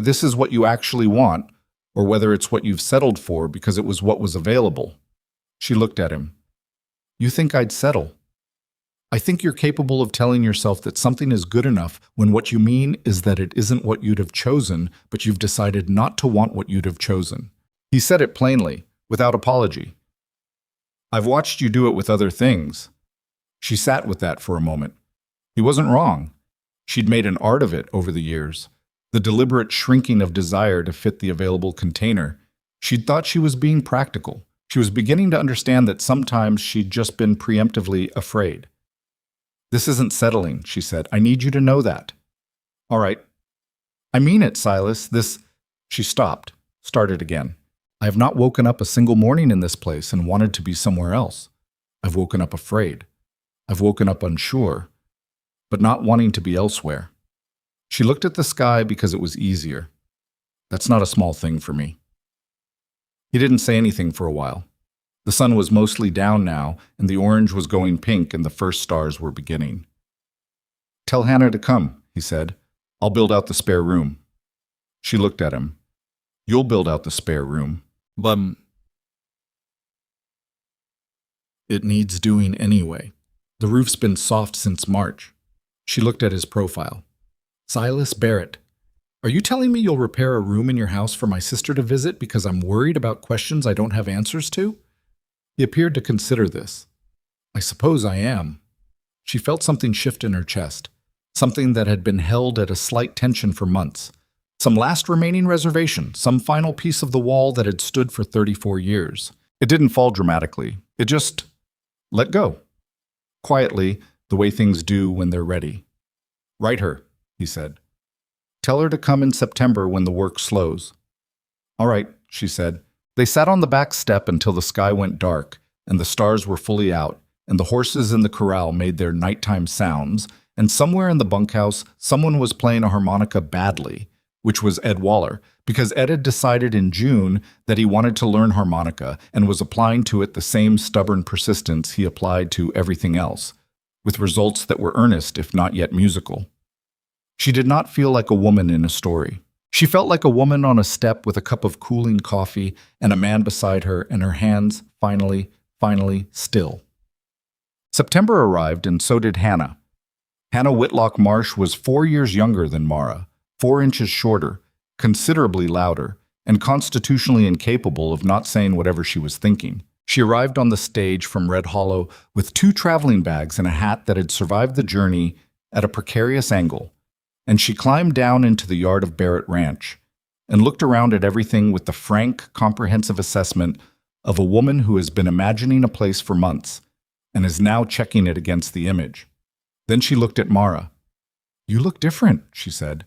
A: this is what you actually want, or whether it's what you've settled for because it was what was available." She looked at him. "You think I'd settle?" "I think you're capable of telling yourself that something is good enough when what you mean is that it isn't what you'd have chosen, but you've decided not to want what you'd have chosen." He said it plainly, without apology. "I've watched you do it with other things." She sat with that for a moment. He wasn't wrong. She'd made an art of it over the years. the deliberate shrinking of desire to fit the available container. She'd thought she was being practical. She was beginning to understand that sometimes she'd just been preemptively afraid. "This isn't settling," she said. "I need you to know that." "All right." "I mean it, Silas. This—" She stopped, started again. "I have not woken up a single morning in this place and wanted to be somewhere else. I've woken up afraid. I've woken up unsure, but not wanting to be elsewhere." She looked at the sky because it was easier. "That's not a small thing for me." He didn't say anything for a while. The sun was mostly down now, and the orange was going pink, and the first stars were beginning. "Tell Hannah to come," he said. "I'll build out the spare room." She looked at him. "You'll build out the spare room." "But it needs doing anyway. The roof's been soft since March." She looked at his profile. "Silas Barrett. Are you telling me you'll repair a room in your house for my sister to visit because I'm worried about questions I don't have answers to?" He appeared to consider this. "I suppose I am." She felt something shift in her chest, something that had been held at a slight tension for months. Some last remaining reservation, some final piece of the wall that had stood for 34 years. It didn't fall dramatically. It just let go. Quietly, the way things do when they're ready. "Write her," he said. "Tell her to come in September when the work slows." "All right," she said. They sat on the back step until the sky went dark and the stars were fully out, and the horses in the corral made their nighttime sounds, and somewhere in the bunkhouse someone was playing a harmonica badly, which was Ed Waller, because Ed had decided in June that he wanted to learn harmonica and was applying to it the same stubborn persistence he applied to everything else, with results that were earnest if not yet musical. She did not feel like a woman in a story. She felt like a woman on a step with a cup of cooling coffee and a man beside her, and her hands finally still. September arrived, and so did Hannah. Hannah Whitlock Marsh was 4 years younger than Mara, 4 inches shorter, considerably louder, and constitutionally incapable of not saying whatever she was thinking. She arrived on the stage from Red Hollow with 2 traveling bags and a hat that had survived the journey at a precarious angle, and she climbed down into the yard of Barrett Ranch and looked around at everything with the frank, comprehensive assessment of a woman who has been imagining a place for months and is now checking it against the image. Then she looked at Mara. "You look different," she said.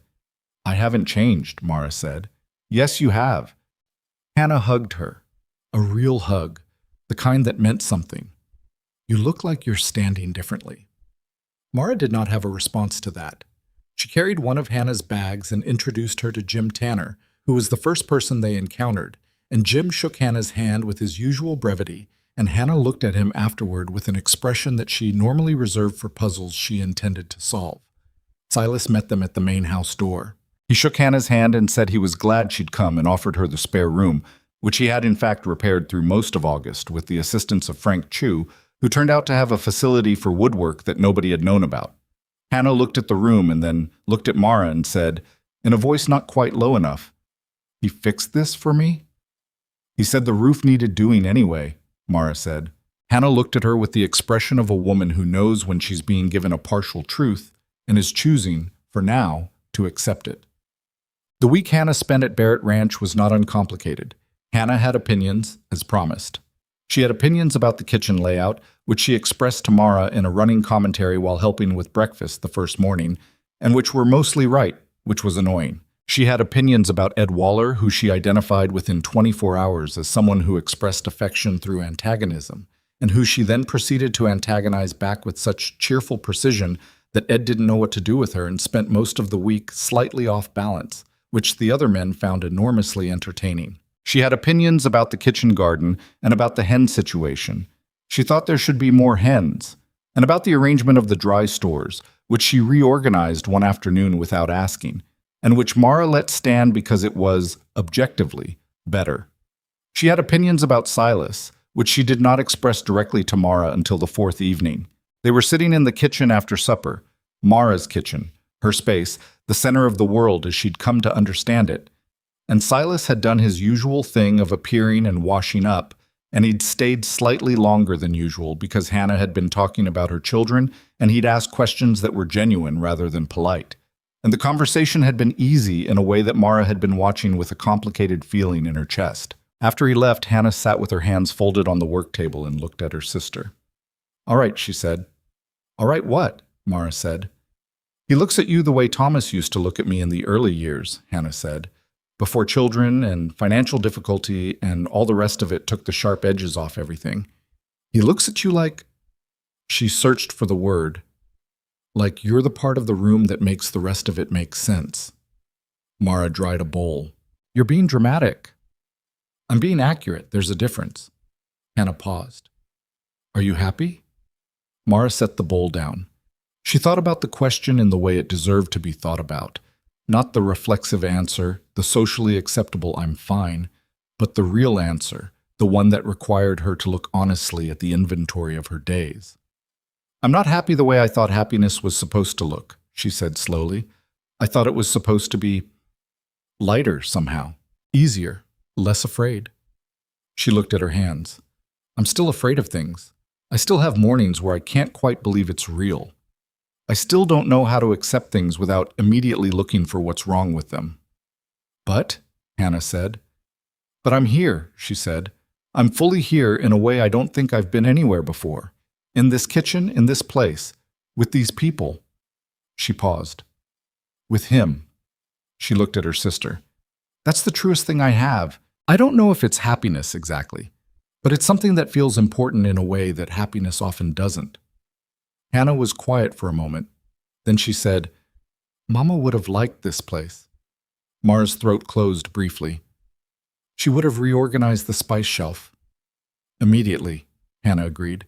A: "I haven't changed," Mara said. "Yes, you have." Hannah hugged her. A real hug, the kind that meant something. "You look like you're standing differently." Mara did not have a response to that. She carried one of Hannah's bags and introduced her to Jim Tanner, who was the first person they encountered, and Jim shook Hannah's hand with his usual brevity, and Hannah looked at him afterward with an expression that she normally reserved for puzzles she intended to solve. Silas met them at the main house door. He shook Hannah's hand and said he was glad she'd come and offered her the spare room, which he had in fact repaired through most of August with the assistance of Frank Chu, who turned out to have a facility for woodwork that nobody had known about. Hannah looked at the room and then looked at Mara and said, in a voice not quite low enough, "He fixed this for me?" "He said the roof needed doing anyway," Mara said. Hannah looked at her with the expression of a woman who knows when she's being given a partial truth and is choosing, for now, to accept it. The week Hannah spent at Barrett Ranch was not uncomplicated. Hannah had opinions, as promised. She had opinions about the kitchen layout, which she expressed to Mara in a running commentary while helping with breakfast the first morning, and which were mostly right, which was annoying. She had opinions about Ed Waller, who she identified within 24 hours as someone who expressed affection through antagonism, and who she then proceeded to antagonize back with such cheerful precision that Ed didn't know what to do with her and spent most of the week slightly off balance, which the other men found enormously entertaining. She had opinions about the kitchen garden and about the hen situation. She thought there should be more hens, and about the arrangement of the dry stores, which she reorganized one afternoon without asking, and which Mara let stand because it was, objectively, better. She had opinions about Silas, which she did not express directly to Mara until the 4th evening. They were sitting in the kitchen after supper, Mara's kitchen, her space, the center of the world as she'd come to understand it. And Silas had done his usual thing of appearing and washing up, and he'd stayed slightly longer than usual because Hannah had been talking about her children, and he'd asked questions that were genuine rather than polite. And the conversation had been easy in a way that Mara had been watching with a complicated feeling in her chest. After he left, Hannah sat with her hands folded on the work table and looked at her sister. "All right," she said. "All right what?" Mara said. "He looks at you the way Thomas used to look at me in the early years," Hannah said. "Before children and financial difficulty and all the rest of it took the sharp edges off everything. He looks at you like—" She searched for the word. "Like you're the part of the room that makes the rest of it make sense." Mara dried a bowl. "You're being dramatic." "I'm being accurate. There's a difference." Hannah paused. "Are you happy?" Mara set the bowl down. She thought about the question in the way it deserved to be thought about. Not the reflexive answer, the socially acceptable "I'm fine," but the real answer, the one that required her to look honestly at the inventory of her days. "I'm not happy the way I thought happiness was supposed to look," she said slowly. "I thought it was supposed to be lighter somehow, easier, less afraid." She looked at her hands. "I'm still afraid of things. I still have mornings where I can't quite believe it's real. I still don't know how to accept things without immediately looking for what's wrong with them." "But," Hannah said. "But I'm here," she said. "I'm fully here in a way I don't think I've been anywhere before. In this kitchen, in this place, with these people." She paused. "With him." She looked at her sister. "That's the truest thing I have. I don't know if it's happiness exactly, but it's something that feels important in a way that happiness often doesn't." Hannah was quiet for a moment. Then she said, "Mama would have liked this place." Mara's throat closed briefly. "She would have reorganized the spice shelf." "Immediately," Hannah agreed.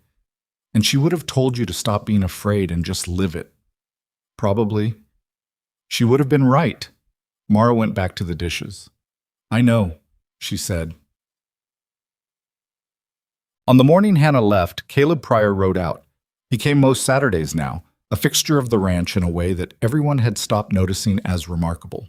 A: "And she would have told you to stop being afraid and just live it." "Probably." "She would have been right." Mara went back to the dishes. "I know," she said. On the morning Hannah left, Caleb Pryor rode out. He came most Saturdays now, a fixture of the ranch in a way that everyone had stopped noticing as remarkable.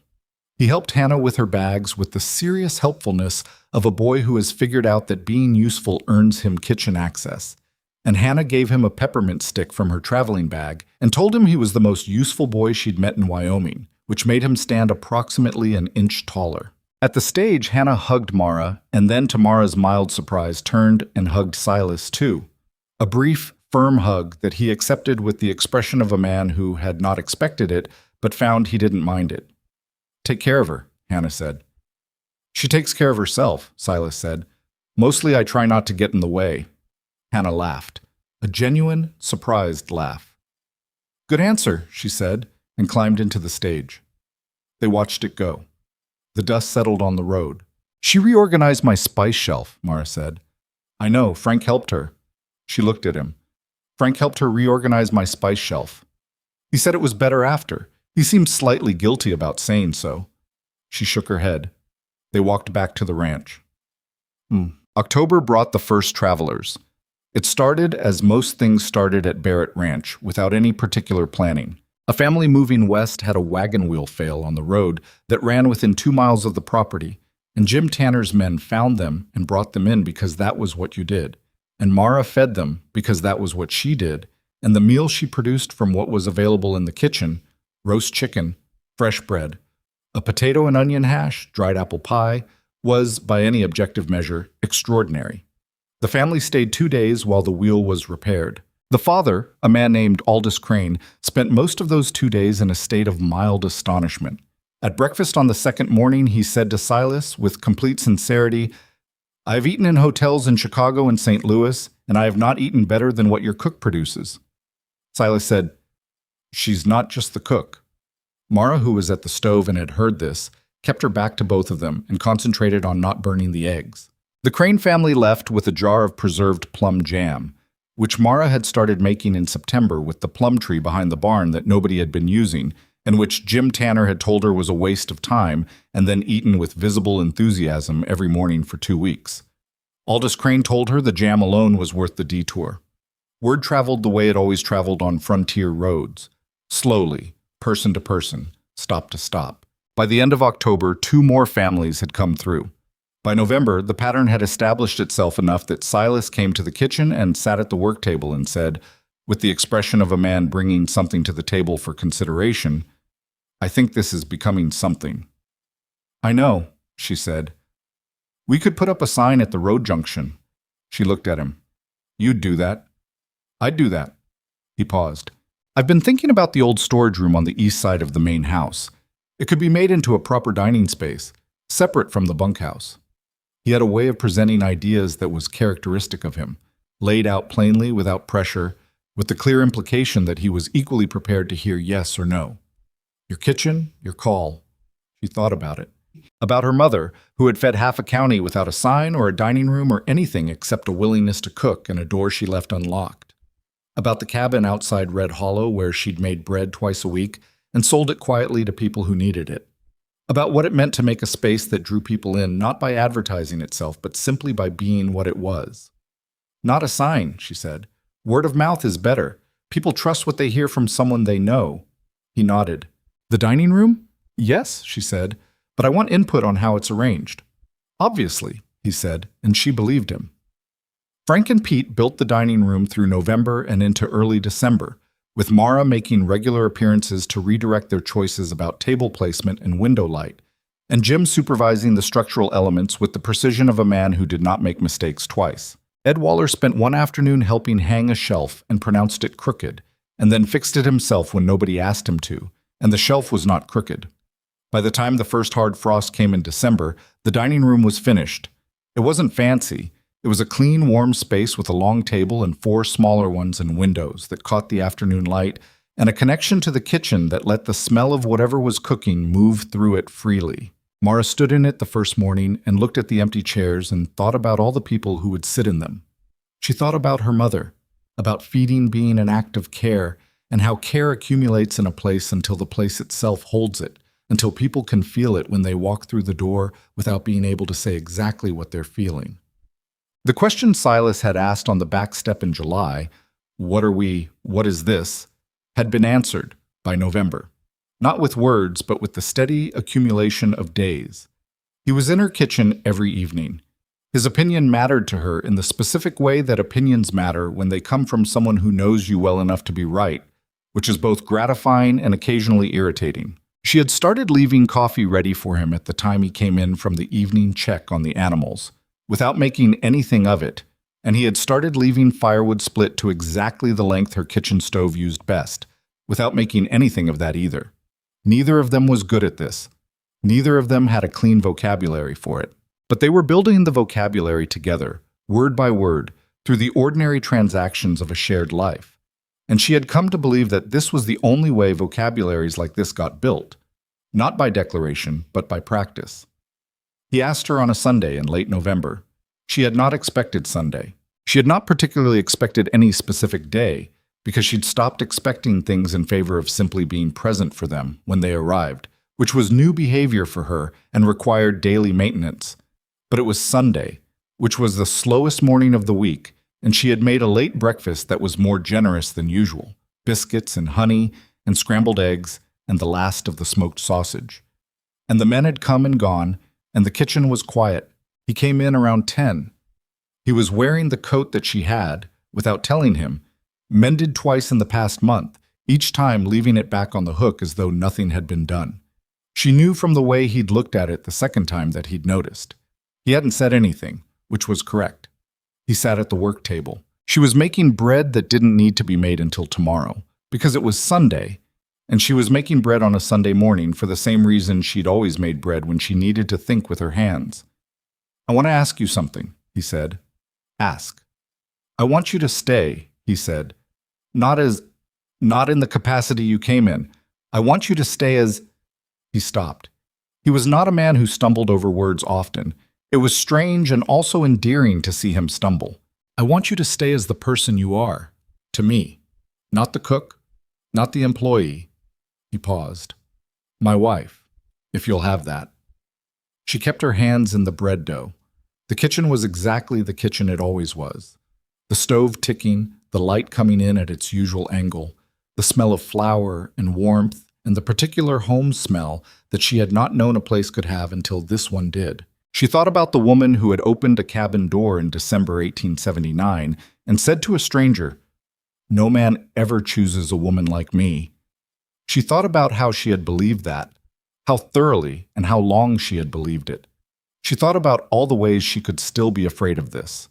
A: He helped Hannah with her bags with the serious helpfulness of a boy who has figured out that being useful earns him kitchen access. And Hannah gave him a peppermint stick from her traveling bag and told him he was the most useful boy she'd met in Wyoming, which made him stand approximately an inch taller. At the stage, Hannah hugged Mara, and then to Mara's mild surprise turned and hugged Silas too. A brief, firm hug that he accepted with the expression of a man who had not expected it, but found he didn't mind it. "Take care of her," Hannah said. "She takes care of herself," Silas said. "Mostly I try not to get in the way." Hannah laughed, a genuine, surprised laugh. "Good answer," she said, and climbed into the stage. They watched it go. The dust settled on the road. "She reorganized my spice shelf," Mara said. "I know, Frank helped her." She looked at him. "Frank helped her reorganize my spice shelf. He said it was better after. He seemed slightly guilty about saying so." She shook her head. They walked back to the ranch. October brought the first travelers. It started as most things started at Barrett Ranch, without any particular planning. A family moving west had a wagon wheel fail on the road that ran within 2 miles of the property, and Jim Tanner's men found them and brought them in because that was what you did. And Mara fed them because that was what she did, and the meal she produced from what was available in the kitchen, roast chicken, fresh bread, a potato and onion hash, dried apple pie, was, by any objective measure, extraordinary. The family stayed 2 days while the wheel was repaired. The father, a man named Aldous Crane, spent most of those 2 days in a state of mild astonishment. At breakfast on the second morning, he said to Silas, with complete sincerity, "I have eaten in hotels in Chicago and St. Louis, and I have not eaten better than what your cook produces." Silas said, "She's not just the cook." Mara, who was at the stove and had heard this, kept her back to both of them and concentrated on not burning the eggs. The Crane family left with a jar of preserved plum jam, which Mara had started making in September with the plum tree behind the barn that nobody had been using, and which Jim Tanner had told her was a waste of time, and then eaten with visible enthusiasm every morning for 2 weeks. Aldous Crane told her the jam alone was worth the detour. Word traveled the way it always traveled on frontier roads, slowly, person to person, stop to stop. By the end of October, 2 more families had come through. By November, the pattern had established itself enough that Silas came to the kitchen and sat at the work table and said, with the expression of a man bringing something to the table for consideration, I think this is becoming something." "I know," she said. "We could put up a sign at the road junction." She looked at him. "You'd do that." "I'd do that." He paused. "I've been thinking about the old storage room on the east side of the main house. It could be made into a proper dining space, separate from the bunkhouse." He had a way of presenting ideas that was characteristic of him, laid out plainly without pressure, with the clear implication that he was equally prepared to hear yes or no. Your kitchen, your call. She thought about it. About her mother, who had fed half a county without a sign or a dining room or anything except a willingness to cook and a door she left unlocked. About the cabin outside Red Hollow where she'd made bread twice a week and sold it quietly to people who needed it. About what it meant to make a space that drew people in not by advertising itself, but simply by being what it was. "Not a sign," she said. "Word of mouth is better. People trust what they hear from someone they know." He nodded. "The dining room?" "Yes," she said, "but I want input on how it's arranged." "Obviously," he said, and she believed him. Frank and Pete built the dining room through November and into early December, with Mara making regular appearances to redirect their choices about table placement and window light, and Jim supervising the structural elements with the precision of a man who did not make mistakes twice. Ed Waller spent one afternoon helping hang a shelf and pronounced it crooked, and then fixed it himself when nobody asked him to, and the shelf was not crooked. By the time the first hard frost came in December, the dining room was finished. It wasn't fancy. It was a clean, warm space with a long table and 4 smaller ones and windows that caught the afternoon light, and a connection to the kitchen that let the smell of whatever was cooking move through it freely. Mara stood in it the first morning and looked at the empty chairs and thought about all the people who would sit in them. She thought about her mother, about feeding being an act of care, and how care accumulates in a place until the place itself holds it, until people can feel it when they walk through the door without being able to say exactly what they're feeling. The question Silas had asked on the back step in July, "What are we? What is this?" had been answered by November. Not with words, but with the steady accumulation of days. He was in her kitchen every evening. His opinion mattered to her in the specific way that opinions matter when they come from someone who knows you well enough to be right, which is both gratifying and occasionally irritating. She had started leaving coffee ready for him at the time he came in from the evening check on the animals, without making anything of it, and he had started leaving firewood split to exactly the length her kitchen stove used best, without making anything of that either. Neither of them was good at this. Neither of them had a clean vocabulary for it. But they were building the vocabulary together, word by word, through the ordinary transactions of a shared life. And she had come to believe that this was the only way vocabularies like this got built, not by declaration, but by practice. He asked her on a Sunday in late November. She had not expected Sunday. She had not particularly expected any specific day, because she'd stopped expecting things in favor of simply being present for them when they arrived, which was new behavior for her and required daily maintenance. But it was Sunday, which was the slowest morning of the week, and she had made a late breakfast that was more generous than usual, biscuits and honey and scrambled eggs and the last of the smoked sausage. And the men had come and gone, and the kitchen was quiet. He came in around 10. He was wearing the coat that she had, without telling him, mended twice in the past month, each time leaving it back on the hook as though nothing had been done. She knew from the way he'd looked at it the second time that he'd noticed. He hadn't said anything, which was correct. He sat at the work table. She was making bread that didn't need to be made until tomorrow, because it was Sunday, and she was making bread on a Sunday morning for the same reason she'd always made bread when she needed to think with her hands. "I want to ask you something," he said. "Ask." "I want you to stay," he said. Not in the capacity you came in. I want you to stay as." He stopped. He was not a man who stumbled over words often. It was strange and also endearing to see him stumble. "I want you to stay as the person you are, to me. Not the cook, not the employee." He paused. "My wife, if you'll have that." She kept her hands in the bread dough. The kitchen was exactly the kitchen it always was. The stove ticking, the light coming in at its usual angle, the smell of flour and warmth, and the particular home smell that she had not known a place could have until this one did. She thought about the woman who had opened a cabin door in December 1879 and said to a stranger, "No man ever chooses a woman like me." She thought about how she had believed that, how thoroughly and how long she had believed it. She thought about all the ways she could still be afraid of this.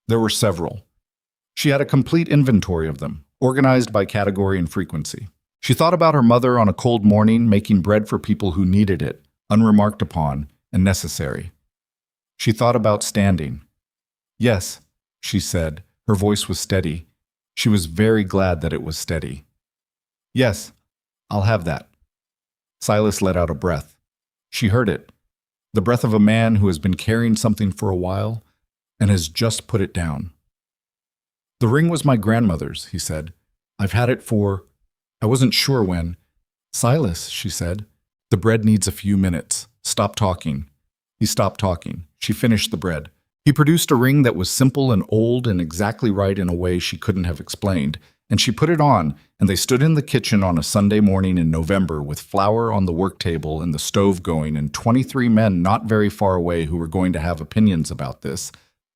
A: There were several. She had a complete inventory of them, organized by category and frequency. She thought about her mother on a cold morning making bread for people who needed it, unremarked upon and necessary. She thought about standing. Yes, she said. Her voice was steady. She was very glad that it was steady. Yes, I'll have that. Silas let out a breath. She heard it. The breath of a man who has been carrying something for a while and has just put it down. The ring was my grandmother's, he said. I've had it I wasn't sure when. Silas, she said, the bread needs a few minutes. Stop talking. He stopped talking. She finished the bread. He produced a ring that was simple and old and exactly right in a way she couldn't have explained, and she put it on, and they stood in the kitchen on a Sunday morning in November with flour on the work table and the stove going and 23 men not very far away who were going to have opinions about this.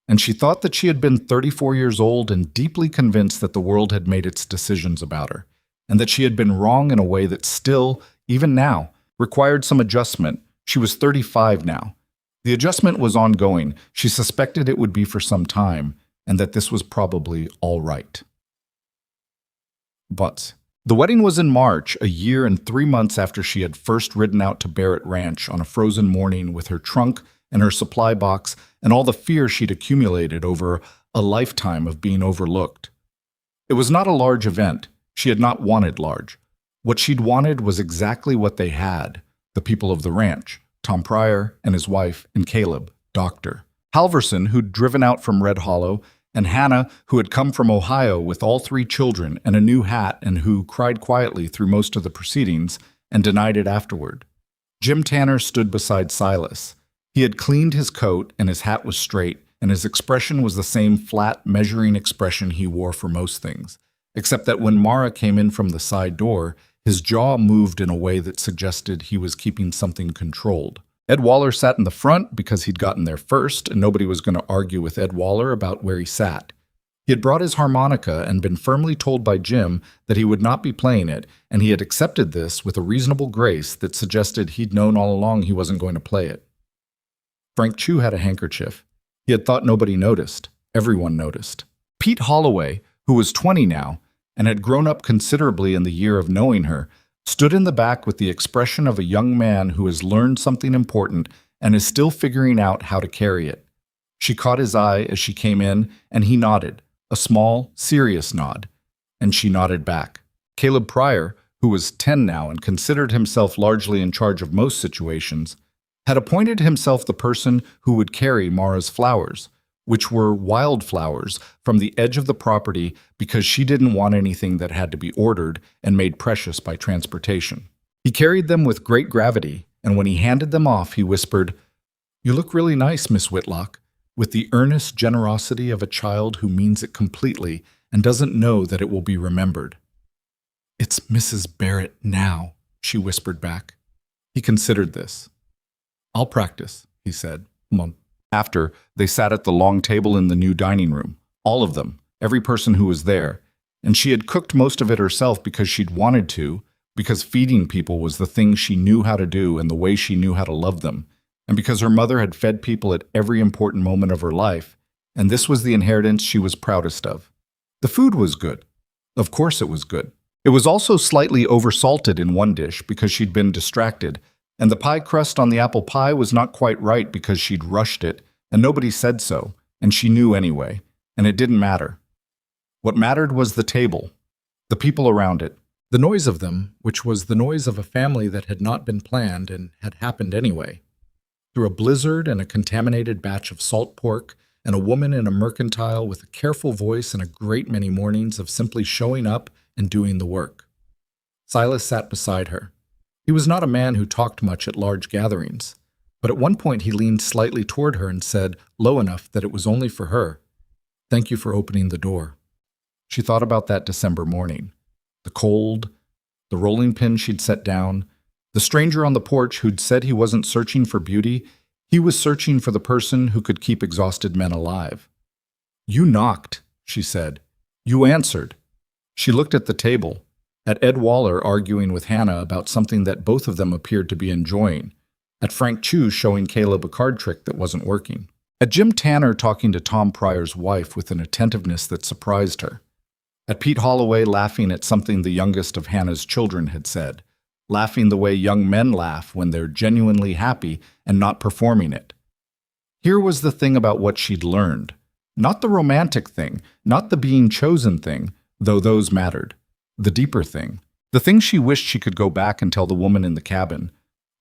A: And she thought that she had been 34 years old and deeply convinced that the world had made its decisions about her, and that she had been wrong in a way that still, even now, required some adjustment. She was 35 now. The adjustment was ongoing. She suspected it would be for some time, and that this was probably all right. But the wedding was in March, a year and 3 months after she had first ridden out to Barrett Ranch on a frozen morning with her trunk and her supply box and all the fear she'd accumulated over a lifetime of being overlooked. It was not a large event. She had not wanted large. What she'd wanted was exactly what they had, the people of the ranch, Tom Pryor and his wife, and Caleb, doctor. Halverson, who'd driven out from Red Hollow, and Hannah, who had come from Ohio with all 3 children and a new hat and who cried quietly through most of the proceedings and denied it afterward. Jim Tanner stood beside Silas. He had cleaned his coat and his hat was straight, and his expression was the same flat, measuring expression he wore for most things, except that when Mara came in from the side door, his jaw moved in a way that suggested he was keeping something controlled. Ed Waller sat in the front because he'd gotten there first, and nobody was going to argue with Ed Waller about where he sat. He had brought his harmonica and been firmly told by Jim that he would not be playing it, and he had accepted this with a reasonable grace that suggested he'd known all along he wasn't going to play it. Frank Chu had a handkerchief. He had thought nobody noticed. Everyone noticed. Pete Holloway, who was 20 now, and had grown up considerably in the year of knowing her, stood in the back with the expression of a young man who has learned something important and is still figuring out how to carry it. She caught his eye as she came in, and he nodded, a small, serious nod, and she nodded back. Caleb Pryor, who was 10 now and considered himself largely in charge of most situations, had appointed himself the person who would carry Mara's flowers, which were wildflowers, from the edge of the property because she didn't want anything that had to be ordered and made precious by transportation. He carried them with great gravity, and when he handed them off, he whispered, "You look really nice, Miss Whitlock," with the earnest generosity of a child who means it completely and doesn't know that it will be remembered. "It's Mrs. Barrett now," she whispered back. He considered this. "I'll practice," he said. "Come on." After, they sat at the long table in the new dining room, all of them, every person who was there, and she had cooked most of it herself because she'd wanted to, because feeding people was the thing she knew how to do and the way she knew how to love them, and because her mother had fed people at every important moment of her life, and this was the inheritance she was proudest of. The food was good. Of course it was good. It was also slightly oversalted in one dish because she'd been distracted, and the pie crust on the apple pie was not quite right because she'd rushed it, and nobody said so, and she knew anyway, and it didn't matter. What mattered was the table, the people around it, the noise of them, which was the noise of a family that had not been planned and had happened anyway. Through a blizzard and a contaminated batch of salt pork, and a woman in a mercantile with a careful voice and a great many mornings of simply showing up and doing the work. Silas sat beside her. He was not a man who talked much at large gatherings, but at one point he leaned slightly toward her and said, low enough that it was only for her, "Thank you for opening the door." She thought about that December morning. The cold, the rolling pin she'd set down, the stranger on the porch who'd said he wasn't searching for beauty, he was searching for the person who could keep exhausted men alive. "You knocked," she said. "You answered." She looked at the table. at Ed Waller arguing with Hannah about something that both of them appeared to be enjoying, at Frank Chu showing Caleb a card trick that wasn't working, at Jim Tanner talking to Tom Pryor's wife with an attentiveness that surprised her, at Pete Holloway laughing at something the youngest of Hannah's children had said, laughing the way young men laugh when they're genuinely happy and not performing it. Here was the thing about what she'd learned. Not the romantic thing, not the being chosen thing, though those mattered. The deeper thing. The thing she wished she could go back and tell the woman in the cabin.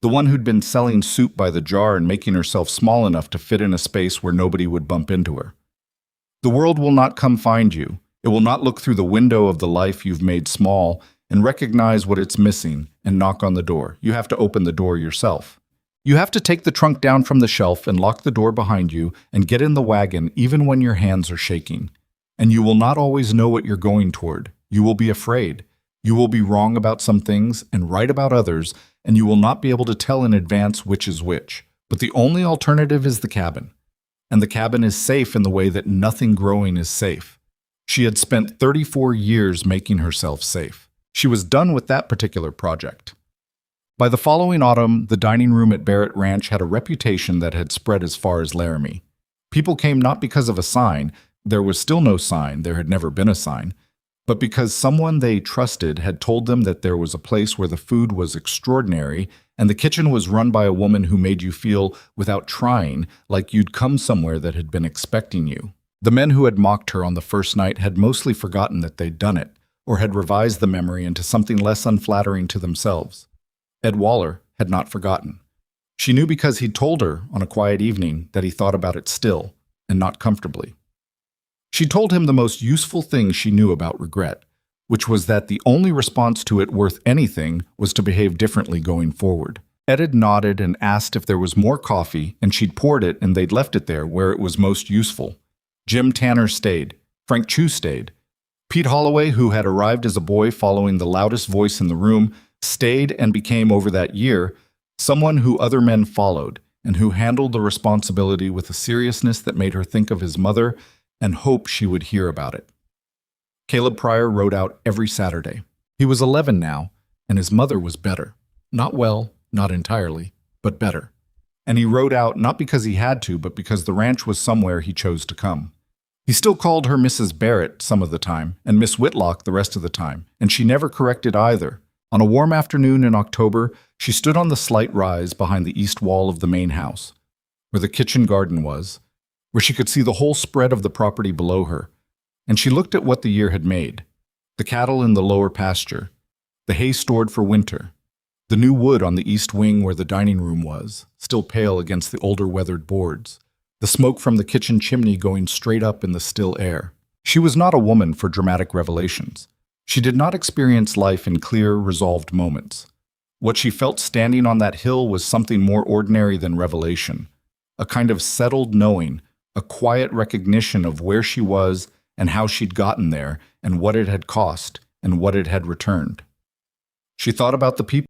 A: The one who'd been selling soup by the jar and making herself small enough to fit in a space where nobody would bump into her. The world will not come find you. It will not look through the window of the life you've made small and recognize what it's missing and knock on the door. You have to open the door yourself. You have to take the trunk down from the shelf and lock the door behind you and get in the wagon even when your hands are shaking. And you will not always know what you're going toward. You will be afraid. You will be wrong about some things and right about others, and you will not be able to tell in advance which is which. But the only alternative is the cabin. And the cabin is safe in the way that nothing growing is safe. She had spent 34 years making herself safe. She was done with that particular project. By the following autumn, the dining room at Barrett Ranch had a reputation that had spread as far as Laramie. People came not because of a sign, there was still no sign, there had never been a sign, but because someone they trusted had told them that there was a place where the food was extraordinary and the kitchen was run by a woman who made you feel, without trying, like you'd come somewhere that had been expecting you. The men who had mocked her on the first night had mostly forgotten that they'd done it, or had revised the memory into something less unflattering to themselves. Ed Waller had not forgotten. She knew because he'd told her on a quiet evening that he thought about it still, and not comfortably. She told him the most useful thing she knew about regret, which was that the only response to it worth anything was to behave differently going forward. Ed had nodded and asked if there was more coffee, and she'd poured it and they'd left it there where it was most useful. Jim Tanner stayed. Frank Chu stayed. Pete Holloway, who had arrived as a boy following the loudest voice in the room, stayed and became, over that year, someone who other men followed and who handled the responsibility with a seriousness that made her think of his mother and hope she would hear about it. Caleb Pryor rode out every Saturday. He was 11 now, and his mother was better. Not well, not entirely, but better. And he rode out not because he had to, but because the ranch was somewhere he chose to come. He still called her Mrs. Barrett some of the time, and Miss Whitlock the rest of the time, and she never corrected either. On a warm afternoon in October, she stood on the slight rise behind the east wall of the main house, where the kitchen garden was, where she could see the whole spread of the property below her, and she looked at what the year had made. The cattle in the lower pasture, the hay stored for winter, the new wood on the east wing where the dining room was, still pale against the older weathered boards, the smoke from the kitchen chimney going straight up in the still air. She was not a woman for dramatic revelations. She did not experience life in clear, resolved moments. What she felt standing on that hill was something more ordinary than revelation, a kind of settled knowing, a quiet recognition of where she was and how she'd gotten there and what it had cost and what it had returned. She thought about the people